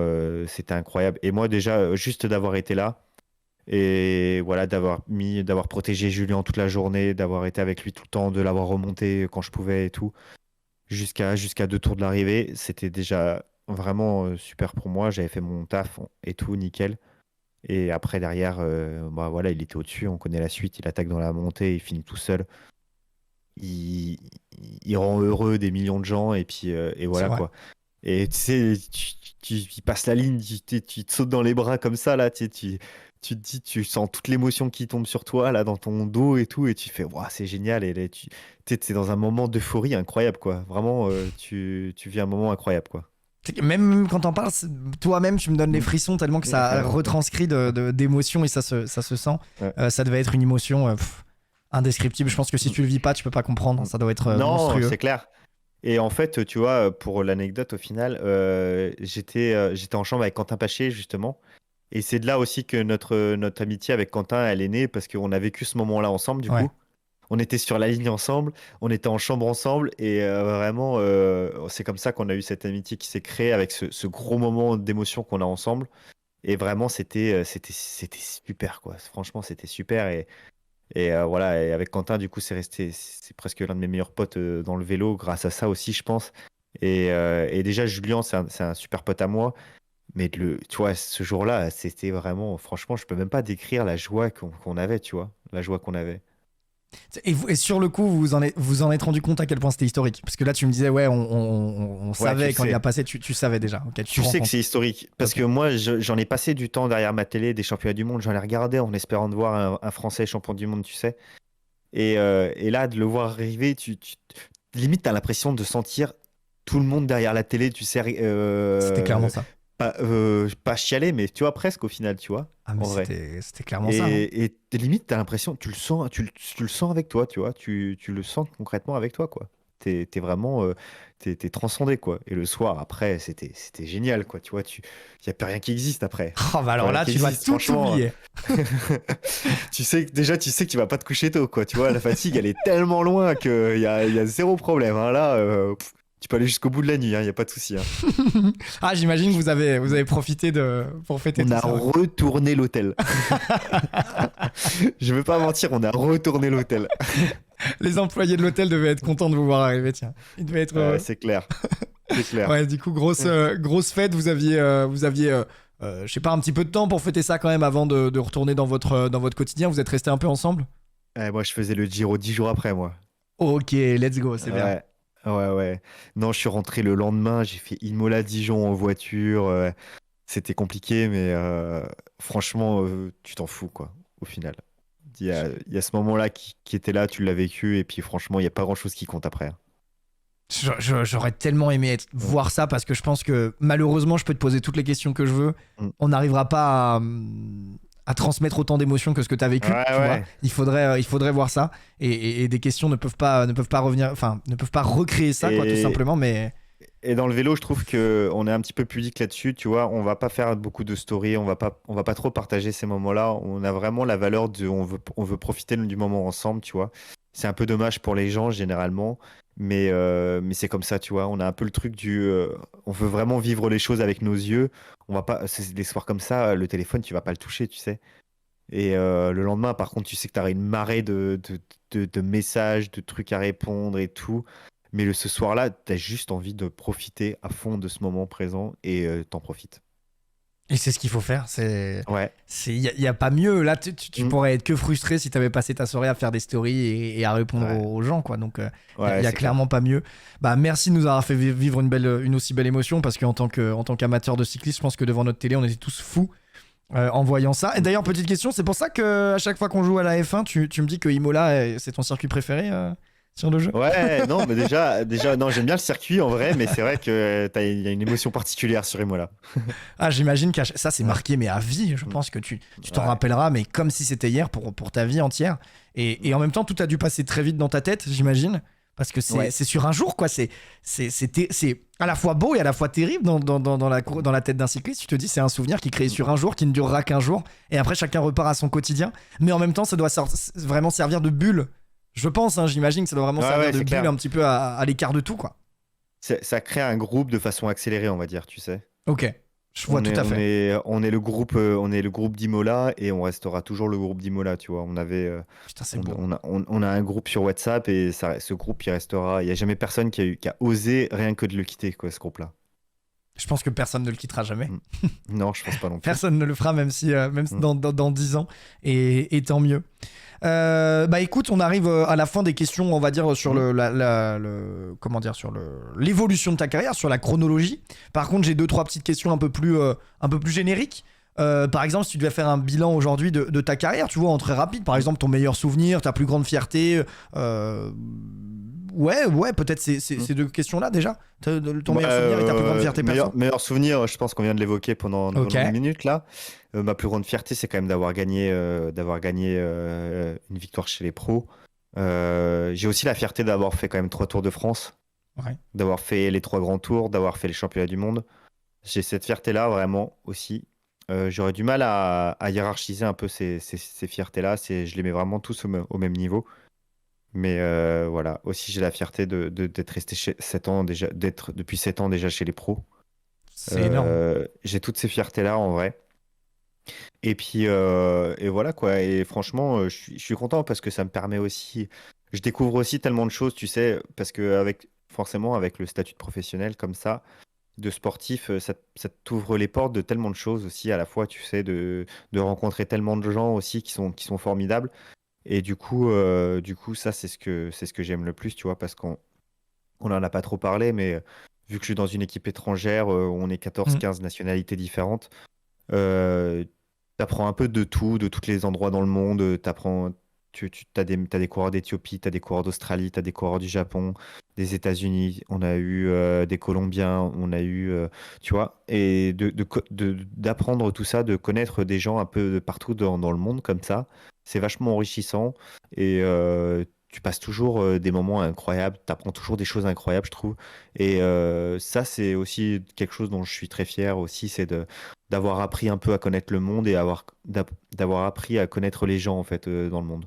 c'était incroyable. Et moi, déjà, juste d'avoir été là, et voilà, d'avoir protégé Julien toute la journée, d'avoir été avec lui tout le temps, de l'avoir remonté quand je pouvais et tout, jusqu'à 2 tours de l'arrivée, c'était déjà vraiment super pour moi. J'avais fait mon taf et tout, nickel. Et après, derrière, bah voilà, il était au-dessus, on connaît la suite, il attaque dans la montée, il finit tout seul. Il, il rend heureux des millions de gens, et puis et C'est voilà vrai. quoi. Et tu sais, il passe la ligne, tu te sautes dans les bras comme ça, là, tu te dis, tu sens toute l'émotion qui tombe sur toi, là, dans ton dos et tout, et tu fais, waouh, c'est génial. Et là, tu es dans un moment d'euphorie incroyable, quoi. Vraiment, tu vis un moment incroyable, quoi. C'est que même quand t'en parles, toi-même, tu me donnes les Mm. frissons tellement que ça retranscrit d'émotions et ça se sent. Ouais. Ça devait être une émotion indescriptible. Je pense que si tu le vis pas, tu peux pas comprendre. Ça doit être Non, monstrueux. c'est clair. Et en fait, tu vois, pour l'anecdote, au final, j'étais en chambre avec Quentin Paché, justement. Et c'est de là aussi que notre amitié avec Quentin, elle est née, parce qu'on a vécu ce moment-là ensemble, du Ouais. coup. On était sur la ligne ensemble, on était en chambre ensemble, et vraiment, c'est comme ça qu'on a eu cette amitié qui s'est créée avec ce gros moment d'émotion qu'on a ensemble. Et vraiment, c'était super, quoi. Franchement, c'était super. Et voilà, et avec Quentin, du coup, c'est presque l'un de mes meilleurs potes dans le vélo, grâce à ça aussi, je pense. Et déjà, Julien, c'est un super pote à moi. Mais tu vois, ce jour-là, c'était vraiment, franchement, je peux même pas décrire la joie qu'on avait, tu vois, la joie qu'on avait. Et sur le coup, vous en êtes rendu compte à quel point c'était historique. Parce que là, tu me disais, ouais, on Ouais, tu savait le quand il a sais. passé, tu savais déjà. Ok, tu te Tu rends sais que compte. c'est historique. Parce Ok. que moi, j'en ai passé du temps derrière ma télé des championnats du monde. J'en ai regardé en espérant de voir un Français champion du monde, tu sais. Et là, de le voir arriver, limite, tu as l'impression de sentir tout le monde derrière la télé, tu sais, C'était clairement ça. pas chialer, mais tu vois, presque au final, tu vois, Ah, mais en vrai. c'était clairement ça, hein. Et limite, tu as l'impression, tu le sens, tu le sens avec toi, tu vois, tu le sens concrètement avec toi, quoi. T'es vraiment, t'es transcendé, quoi. Et le soir, après, c'était génial, quoi. Tu vois, y a plus rien qui existe après. Oh, bah Plus alors rien là, qui tu dois existe, tout franchement. oublier. Tu sais que tu vas pas te coucher tôt, quoi. Tu vois, la fatigue, elle est tellement loin qu'il y a zéro problème, hein. Là, tu peux aller jusqu'au bout de la nuit, hein, il y a pas de souci, hein. Ah, j'imagine que vous avez profité pour fêter On tout a ça. Ouais. retourné l'hôtel. Je veux pas mentir, on a retourné l'hôtel. Les employés de l'hôtel devaient être contents de vous voir arriver, tiens. Ils devaient être heureux. C'est clair, c'est clair. Ouais, du coup, grosse fête. Je sais pas, un petit peu de temps pour fêter ça quand même avant de retourner dans votre quotidien. Vous êtes restés un peu ensemble? Moi, je faisais le Giro 10 jours après, moi. Ok, let's go, c'est bien. Ouais, ouais, ouais. Non, je suis rentré le lendemain, j'ai fait Imola-Dijon en voiture. C'était compliqué, mais franchement, tu t'en fous, quoi, au final. Il y a ce moment-là qui était là, tu l'as vécu, et puis franchement, il n'y a pas grand-chose qui compte après, hein. J'aurais tellement aimé Mm, voir ça parce que je pense que malheureusement, je peux te poser toutes les questions que je veux. mm. On n'arrivera pas à transmettre autant d'émotions que ce que tu as vécu, Ouais, tu vois. ouais. Il faudrait voir ça. Et des questions ne peuvent pas revenir, enfin, ne peuvent pas recréer ça, quoi, tout Et, simplement. Mais et dans le vélo, je trouve que on est un petit peu pudique là-dessus, tu vois. On va pas faire beaucoup de stories, on va pas trop partager ces moments-là. On a vraiment la valeur on veut profiter du moment ensemble, tu vois. C'est un peu dommage pour les gens généralement, mais c'est comme ça, tu vois. On a un peu le truc on veut vraiment vivre les choses avec nos yeux. On va pas, c'est des soirs comme ça, le téléphone, tu vas pas le toucher, tu sais. Et le lendemain, par contre, tu sais que tu auras une marée de messages, de trucs à répondre et tout. Mais ce soir-là, tu as juste envie de profiter à fond de ce moment présent et t'en profites. et c'est ce qu'il faut faire. Ouais. Il y a pas mieux. Là, tu Mm. pourrais être que frustré si tu avais passé ta soirée à faire des stories et à répondre Ouais, aux gens, quoi. Donc, il y a, ouais, y a c'est clair. clairement pas mieux. Bah, merci de nous avoir fait vivre une aussi belle émotion parce qu'en tant qu'amateur de cyclisme, je pense que devant notre télé, on était tous fous en voyant ça. Et Mm. d'ailleurs, petite question, c'est pour ça que à chaque fois qu'on joue à la F1, tu me dis que Imola, c'est ton circuit préféré sur le jeu? Ouais, non, mais déjà, non, j'aime bien le circuit en vrai, mais c'est vrai que il y a une émotion particulière sur Imola. Ah, j'imagine que ça, c'est Ouais. marqué, mais à vie. Je Mm. pense que tu t'en Ouais. rappelleras, mais comme si c'était hier pour ta vie entière. Et en même temps, tout a dû passer très vite dans ta tête, j'imagine. Parce que Ouais. c'est sur un jour, quoi. C'est à la fois beau et à la fois terrible dans la tête d'un cycliste. Tu te dis, c'est un souvenir qui est créé sur un jour, qui ne durera qu'un jour. Et après, chacun repart à son quotidien. Mais en même temps, ça doit vraiment servir de bulle. Je pense, hein, j'imagine que ça doit vraiment servir de c'est bulle clair. un petit peu à l'écart de tout, quoi. Ça crée un groupe de façon accélérée, on va dire, tu sais. Ok, je vois tout à fait. On est le groupe d'Imola et on restera toujours le groupe d'Imola, tu vois. Putain, c'est beau. On a un groupe sur WhatsApp et ce groupe, il restera. Il n'y a jamais personne qui a osé rien que de le quitter, quoi, ce groupe-là. Je pense que personne ne le quittera jamais. Non, je pense pas non plus. Personne ne le fera, même si dans 10 ans. Et tant mieux. Bah écoute, on arrive à la fin des questions, on va dire, sur comment dire, sur l'évolution de ta carrière, sur la chronologie. Par contre, j'ai 2-3 petites questions un peu plus génériques. Par exemple, si tu devais faire un bilan aujourd'hui de ta carrière, tu vois, en très rapide, par exemple, ton meilleur souvenir, ta plus grande fierté. Ouais, peut-être ces deux questions-là déjà. Ton meilleur souvenir et ta plus grande fierté perso. Meilleur souvenir, je pense qu'on vient de l'évoquer pendant une minute là. Ma plus grande fierté, c'est quand même d'avoir gagné une victoire chez les pros. J'ai aussi la fierté d'avoir fait quand même 3 Tours de France, d'avoir fait les 3 grands tours, d'avoir fait les championnats du monde. J'ai cette fierté-là vraiment aussi. J'aurais du mal à hiérarchiser un peu ces fiertés-là. Je les mets vraiment tous au même niveau. Mais voilà, aussi j'ai la fierté d'être resté 7 ans déjà, d'être depuis 7 ans déjà chez les pros. C'est énorme. J'ai toutes ces fiertés-là en vrai. Et puis et voilà quoi. Et franchement, je suis content parce que ça me permet aussi. Je découvre aussi tellement de choses, tu sais, parce que forcément avec le statut de professionnel comme ça, de sportif, ça t'ouvre les portes de tellement de choses aussi à la fois, tu sais, de rencontrer tellement de gens aussi qui sont formidables. Et du coup, ça, c'est ce que j'aime le plus, tu vois, parce qu'on en a pas trop parlé, mais vu que je suis dans une équipe étrangère, où on est 14-15 nationalités différentes, t'apprends un peu de tout, de tous les endroits dans le monde. T'as des coureurs d'Éthiopie, t'as des coureurs d'Australie, t'as des coureurs du Japon, des États-Unis. On a eu des Colombiens, on a eu, tu vois, et d'apprendre tout ça, de connaître des gens un peu de partout dans le monde comme ça, c'est vachement enrichissant et tu passes toujours des moments incroyables, tu apprends toujours des choses incroyables, je trouve. Et ça, c'est aussi quelque chose dont je suis très fier aussi, c'est d'avoir appris un peu à connaître le monde et d'avoir appris à connaître les gens en fait dans le monde.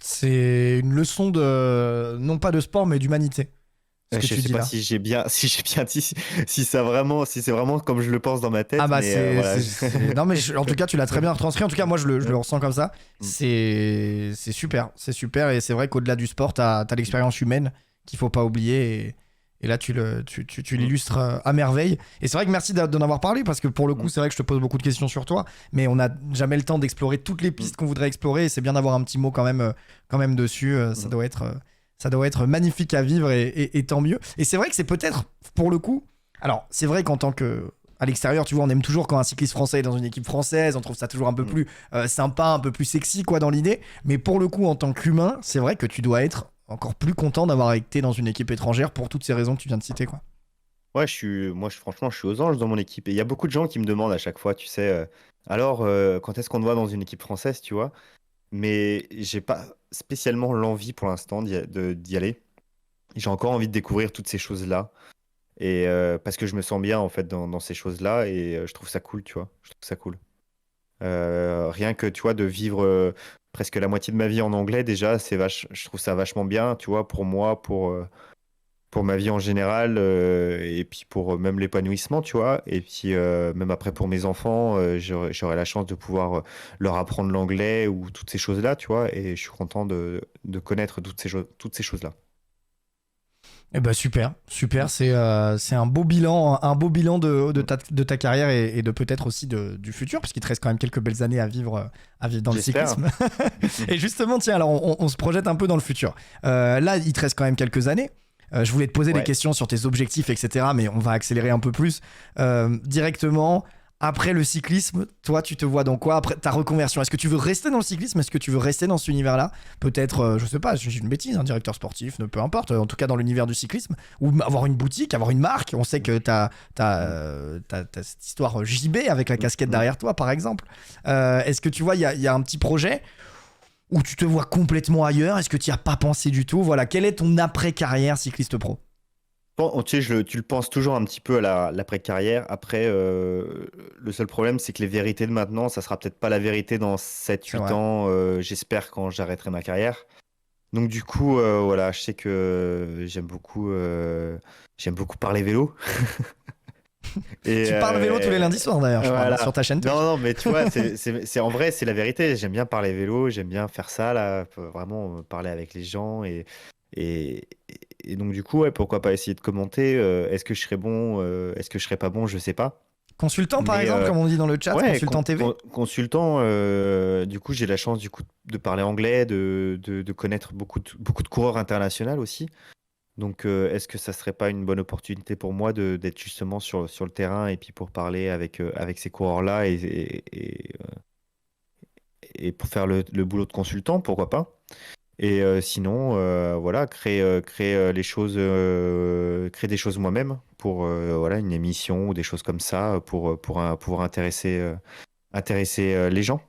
C'est une leçon non pas de sport, mais d'humanité. Ce que Je tu sais dis pas là. si j'ai bien dit, si c'est vraiment comme je le pense dans ma tête. Ah bah mais voilà. Non mais en tout cas tu l'as très bien retranscrit. En tout cas moi je le ressens comme ça. C'est super, et c'est vrai qu'au-delà du sport t'as l'expérience humaine qu'il faut pas oublier et là tu l'illustres à merveille. Et c'est vrai que merci d'en avoir parlé parce que pour le coup c'est vrai que je te pose beaucoup de questions sur toi, mais on n'a jamais le temps d'explorer toutes les pistes qu'on voudrait explorer et c'est bien d'avoir un petit mot quand même dessus. Ça doit être magnifique à vivre et tant mieux. Et c'est vrai que c'est peut-être pour le coup. Alors c'est vrai qu'en tant que à l'extérieur, tu vois, on aime toujours quand un cycliste français est dans une équipe française, on trouve ça toujours un peu plus sympa, un peu plus sexy, quoi, dans l'idée. Mais pour le coup, en tant qu'humain, c'est vrai que tu dois être encore plus content d'avoir été dans une équipe étrangère pour toutes ces raisons que tu viens de citer, quoi. Ouais, franchement, je suis aux anges dans mon équipe. Et il y a beaucoup de gens qui me demandent à chaque fois, tu sais, alors, quand est-ce qu'on te voit dans une équipe française, tu vois? Mais j'ai pas spécialement l'envie pour l'instant d'y aller. J'ai encore envie de découvrir toutes ces choses-là. Et parce que je me sens bien en fait dans ces choses-là et je trouve ça cool, tu vois. Je trouve ça cool. Rien que, tu vois, de vivre presque la moitié de ma vie en anglais, déjà, je trouve ça vachement bien, tu vois, pour moi, pour ma vie en général, et puis pour même l'épanouissement, tu vois. Et puis même après pour mes enfants, j'aurai la chance de pouvoir leur apprendre l'anglais ou toutes ces choses-là, tu vois. Et je suis content de connaître toutes ces choses-là. Eh ben super, c'est un beau bilan de ta carrière et de peut-être aussi du futur, parce qu'il te reste quand même quelques belles années à vivre dans le J'espère. cyclisme. Et justement, tiens, alors on se projette un peu dans le futur. Là, il te reste quand même quelques années. Je voulais te poser des questions sur tes objectifs, etc., mais on va accélérer un peu plus. Directement, après le cyclisme, toi, tu te vois dans quoi après ta reconversion? Est-ce que tu veux rester dans le cyclisme? Est-ce que tu veux rester dans cet univers-là? Peut-être, je sais pas, j'ai une bêtise, un directeur sportif, peu importe, en tout cas dans l'univers du cyclisme, ou avoir une boutique, avoir une marque. On sait que t'as cette histoire JB avec la casquette derrière toi, par exemple. Est-ce que tu vois, il y a un petit projet? ou tu te vois complètement ailleurs? Est-ce que tu n'y as pas pensé du tout? Voilà, quel est ton après-carrière cycliste pro? Bon, tu sais, tu le penses toujours un petit peu à l'après-carrière. Après, le seul problème, c'est que les vérités de maintenant, ça sera peut-être pas la vérité dans sept C'est huit vrai. ans, j'espère, quand j'arrêterai ma carrière. Donc du coup, voilà, je sais que j'aime beaucoup parler vélo. Et Tu parles vélo tous les lundis soirs d'ailleurs, je crois, non, sur voilà. ta chaîne Non, Twitch. non, mais tu vois, en vrai, c'est la vérité. J'aime bien parler vélo, j'aime bien faire ça, là, vraiment parler avec les gens. Et, et donc, du coup, ouais, pourquoi pas essayer de commenter. Est-ce que je serais bon, est-ce que je serais pas bon, je sais pas. Consultant, par Mais exemple, comme on dit dans le chat, ouais, consultant TV. consultant, du coup, j'ai la chance du coup de parler anglais, de connaître beaucoup de coureurs internationaux aussi. Donc, est-ce que ça serait pas une bonne opportunité pour moi d'être justement sur le terrain et puis pour parler avec ces coureurs-là et pour faire le boulot de consultant, pourquoi pas? Et sinon, voilà, créer les choses, créer des choses moi-même pour voilà, une émission ou des choses comme ça pour intéresser les gens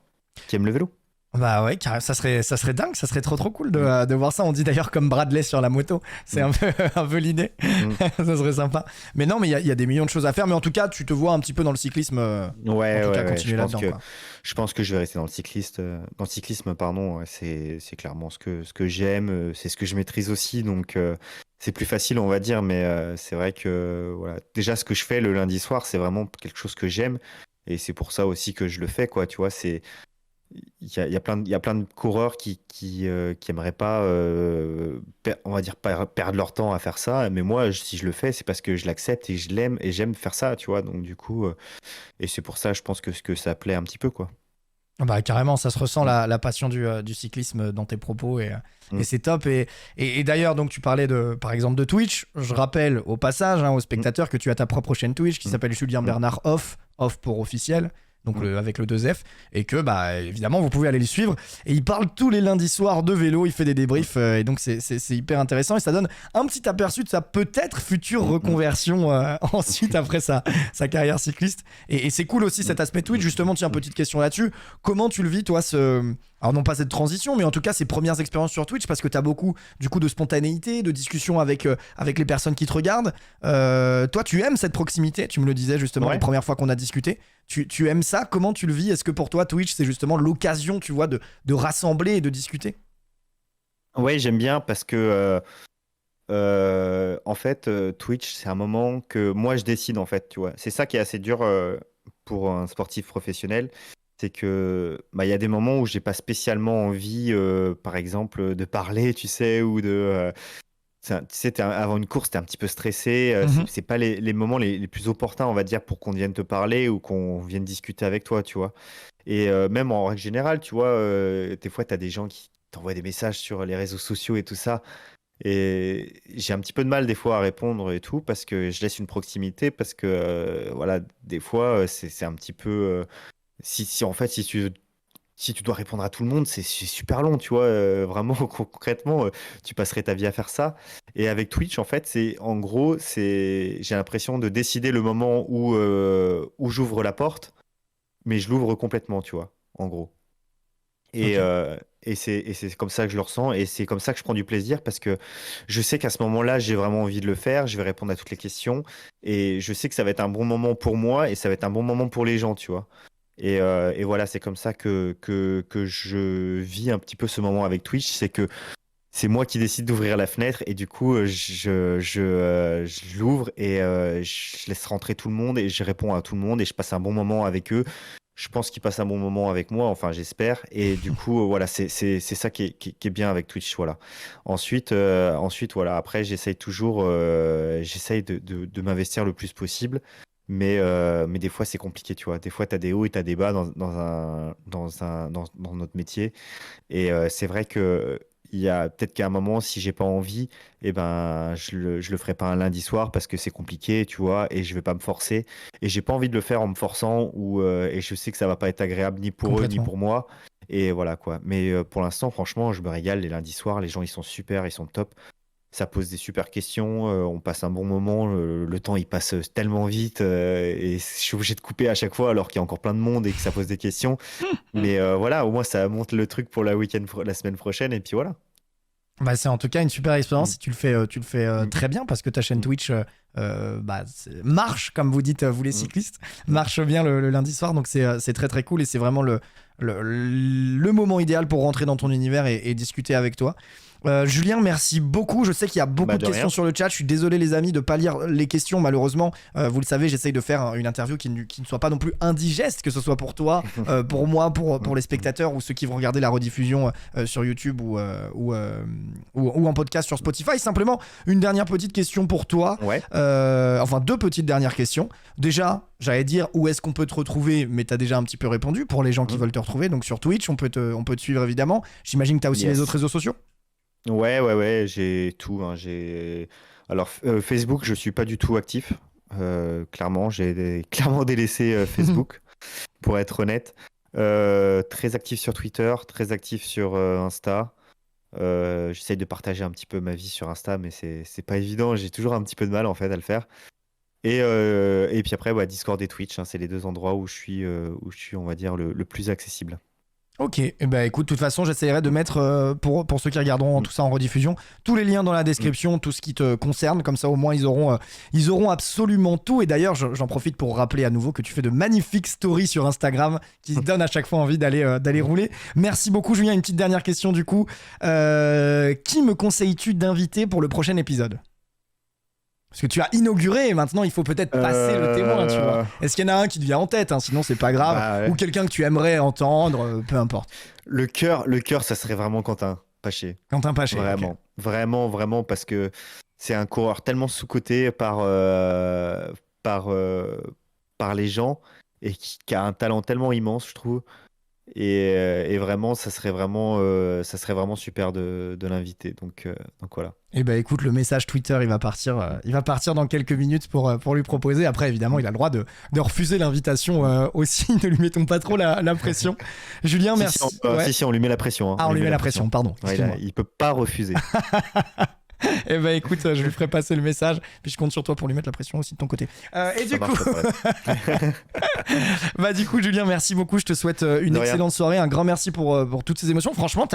qui aiment le vélo. Bah ouais, ça serait dingue, ça serait trop cool de voir ça. On dit d'ailleurs comme Bradley sur la moto, c'est Mm, un peu l'idée. mm. Ça serait sympa. Mais non, mais il y a des millions de choses à faire. Mais en tout cas, tu te vois un petit peu dans le cyclisme, en Ouais, tout cas, ouais, ouais. continuer là-dedans, quoi. Je pense que je vais rester dans le cyclisme, pardon. Ouais, c'est clairement ce que j'aime, c'est ce que je maîtrise aussi, donc c'est plus facile, on va dire. Mais c'est vrai que voilà, déjà ce que je fais le lundi soir, c'est vraiment quelque chose que j'aime, et c'est pour ça aussi que je le fais, quoi. Tu vois, il y a plein de coureurs qui aimeraient pas, on va dire, perdre leur temps à faire ça. Mais moi, si je le fais, c'est parce que je l'accepte et je l'aime et j'aime faire ça, tu vois. Donc du coup. Et c'est pour ça, je pense que ça plaît un petit peu, quoi. Bah carrément, ça se ressent Mm, la passion du cyclisme dans tes propos et mm, c'est top. Et d'ailleurs, donc tu parlais par exemple de Twitch. Je rappelle au passage aux mm, spectateurs que tu as ta propre chaîne Twitch qui mm, s'appelle Julien mm, Bernard Off pour officiel. Donc mm. avec le 2F, et que bah évidemment vous pouvez aller le suivre. Et il parle tous les lundis soirs de vélo, il fait des débriefs, et donc c'est hyper intéressant et ça donne un petit aperçu de sa peut-être future Mm, mm, reconversion ensuite après sa carrière cycliste. Et c'est cool aussi mm, cet aspect Twitch, justement. Tiens, mm. petite question là-dessus. Comment tu le vis, toi, alors non pas cette transition, mais en tout cas ces premières expériences sur Twitch, parce que tu as beaucoup du coup de spontanéité, de discussion avec les personnes qui te regardent. Toi, tu aimes cette proximité, tu me le disais justement les Ouais. premières fois qu'on a discuté. Tu aimes ça? Comment tu le vis? Est-ce que pour toi, Twitch, c'est justement l'occasion, tu vois, de rassembler et de discuter? Ouais, j'aime bien parce que en fait, Twitch, c'est un moment que moi je décide, en fait, tu vois. C'est ça qui est assez dur pour un sportif professionnel. C'est que bah, il y a des moments où j'ai pas spécialement envie, par exemple, de parler, tu sais, ou tu sais, avant une course, t'es un petit peu stressé. Mhm. C'est pas les moments les plus opportuns, on va dire, pour qu'on vienne te parler ou qu'on vienne discuter avec toi, tu vois. Et même en règle générale, tu vois, des fois, tu as des gens qui t'envoient des messages sur les réseaux sociaux et tout ça. Et j'ai un petit peu de mal des fois à répondre et tout parce que je laisse une proximité parce que voilà, des fois, c'est un petit peu. Si en fait, si tu dois répondre à tout le monde, c'est super long, tu vois. Vraiment, concrètement, tu passerais ta vie à faire ça. Et avec Twitch, en fait, en gros, j'ai l'impression de décider le moment où j'ouvre la porte, mais je l'ouvre complètement, tu vois, en gros. Et, Ok. euh, et c'est comme ça que je le ressens et c'est comme ça que je prends du plaisir parce que je sais qu'à ce moment-là, j'ai vraiment envie de le faire, je vais répondre à toutes les questions et je sais que ça va être un bon moment pour moi et ça va être un bon moment pour les gens, tu vois. Et voilà, c'est comme ça que je vis un petit peu ce moment avec Twitch, c'est que c'est moi qui décide d'ouvrir la fenêtre et du coup, je l'ouvre et je laisse rentrer tout le monde et je réponds à tout le monde et je passe un bon moment avec eux. Je pense qu'ils passent un bon moment avec moi, enfin j'espère. Et du coup, voilà, c'est ça qui est bien avec Twitch, voilà. Ensuite, voilà, après, j'essaye de m'investir le plus possible. Mais des fois, c'est compliqué, tu vois. Des fois, tu as des hauts et tu as des bas dans notre métier. Et c'est vrai que il y a peut-être qu'à un moment, si j'ai pas envie, eh ben, je le ferai pas un lundi soir parce que c'est compliqué, tu vois, et je vais pas me forcer. Et j'ai pas envie de le faire en me forçant et je sais que ça va pas être agréable ni pour eux ni Complètement. pour moi. Et voilà quoi. Mais pour l'instant, franchement, je me régale les lundis soirs. Les gens, ils sont super, ils sont top. Ça pose des super questions, on passe un bon moment, le temps il passe tellement vite et je suis obligé de couper à chaque fois alors qu'il y a encore plein de monde et que ça pose des questions. Mais voilà, au moins ça monte le truc pour la semaine prochaine et puis voilà. Bah, c'est en tout cas une super expérience Mm. si tu le fais Mm. très bien parce que ta chaîne Mm. Twitch marche, comme vous dites, vous les Mm. cyclistes, marche bien le lundi soir. Donc c'est très très cool et c'est vraiment le moment idéal pour rentrer dans ton univers et discuter avec toi. Julien, merci beaucoup. Je sais qu'il y a beaucoup Bah, de de questions rien. sur le chat. Je suis désolé, les amis, de pas lire les questions, malheureusement. Vous le savez, j'essaye de faire une interview qui ne soit pas non plus indigeste, que ce soit pour toi, pour moi, pour les spectateurs ou ceux qui vont regarder la rediffusion sur YouTube ou en podcast sur Spotify. Simplement, une dernière petite question pour toi. Ouais. Enfin, deux petites dernières questions. Déjà, j'allais dire où est-ce qu'on peut te retrouver, mais tu as déjà un petit peu répondu pour les gens qui veulent te retrouver. Donc sur Twitch, on peut te suivre évidemment. J'imagine que tu as aussi Yes. les autres réseaux sociaux. Ouais, j'ai tout, hein. Alors, Facebook, je suis pas du tout actif. Clairement, j'ai clairement délaissé Facebook, pour être honnête. Très actif sur Twitter, très actif sur Insta. J'essaye de partager un petit peu ma vie sur Insta, mais c'est pas évident. J'ai toujours un petit peu de mal en fait à le faire. Et puis après, Discord et Twitch, hein, c'est les deux endroits où je suis, on va dire, le plus accessible. Ok, et bah écoute, de toute façon, j'essaierai de mettre, pour ceux qui regarderont tout ça en rediffusion, tous les liens dans la description, tout ce qui te concerne, comme ça au moins ils auront absolument tout. Et d'ailleurs, j'en profite pour rappeler à nouveau que tu fais de magnifiques stories sur Instagram qui donnent à chaque fois envie d'aller rouler. Merci beaucoup Julien, une petite dernière question du coup. Qui me conseilles-tu d'inviter pour le prochain épisode ? Parce que tu as inauguré et maintenant il faut peut-être passer le témoin, tu vois. Est-ce qu'il y en a un qui te vient en tête, hein, sinon c'est pas grave, Bah, ouais. ou quelqu'un que tu aimerais entendre, peu importe. Le cœur, ça serait vraiment Quentin Paché. Quentin Paché. Vraiment, ok. vraiment, parce que c'est un coureur tellement sous-coté par les gens et qui a un talent tellement immense, je trouve. Et vraiment, ça serait vraiment super de l'inviter. Donc voilà. Et bah écoute, le message Twitter, il va partir dans quelques minutes pour lui proposer. Après, évidemment, il a le droit de refuser l'invitation aussi. Ne lui mettons pas trop la pression. Julien, merci. Si, on lui met la pression. Hein. Ah, on lui met la pression, pardon. Ouais, il peut pas refuser. Eh ben écoute, je lui ferai passer le message, puis je compte sur toi pour lui mettre la pression aussi de ton côté. Et du coup, du coup, Julien, merci beaucoup. Je te souhaite une excellente soirée. Un grand merci pour toutes ces émotions. Franchement,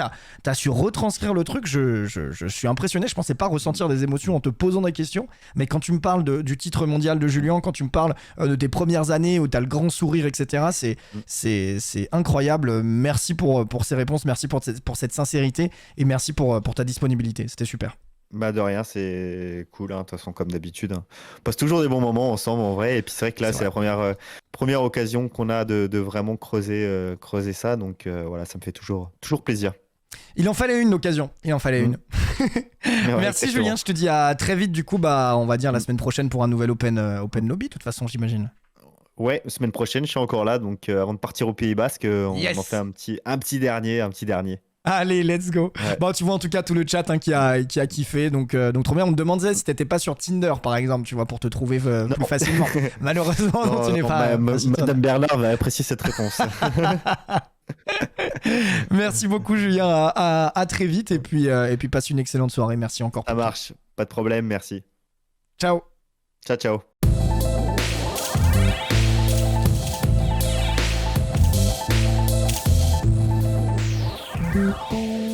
t'as su retranscrire le truc. Je suis impressionné. Je pensais pas ressentir des émotions en te posant des questions, mais quand tu me parles du titre mondial de Julien, quand tu me parles de tes premières années où t'as le grand sourire, etc. C'est incroyable. Merci pour ces réponses. Merci pour cette sincérité et merci pour ta disponibilité. C'était super. De rien, c'est cool, hein, de toute façon, comme d'habitude. Hein. On passe toujours des bons moments ensemble, en vrai. Et puis c'est vrai que là, c'est la première occasion qu'on a de vraiment creuser ça. Donc voilà, ça me fait toujours plaisir. Il en fallait une occasion. Il en fallait une. Merci exactement. Julien, je te dis à très vite. Du coup, on va dire la semaine prochaine pour un nouvel Open Lobby, de toute façon, j'imagine. Ouais, semaine prochaine, je suis encore là. Donc avant de partir au Pays Basque, on en fait un petit dernier. Allez, let's go. Ouais. Bon, tu vois en tout cas tout le chat qui a kiffé, donc trop bien. On me demandait si t'étais pas sur Tinder, par exemple, tu vois, pour te trouver plus facilement. Malheureusement, non, tu n'es pas. Madame Bernard va apprécier cette réponse. Merci beaucoup, Julien. À très vite et puis passe une excellente soirée. Merci encore. Ça marche, pas de problème, merci. Ciao. Ciao. Boop.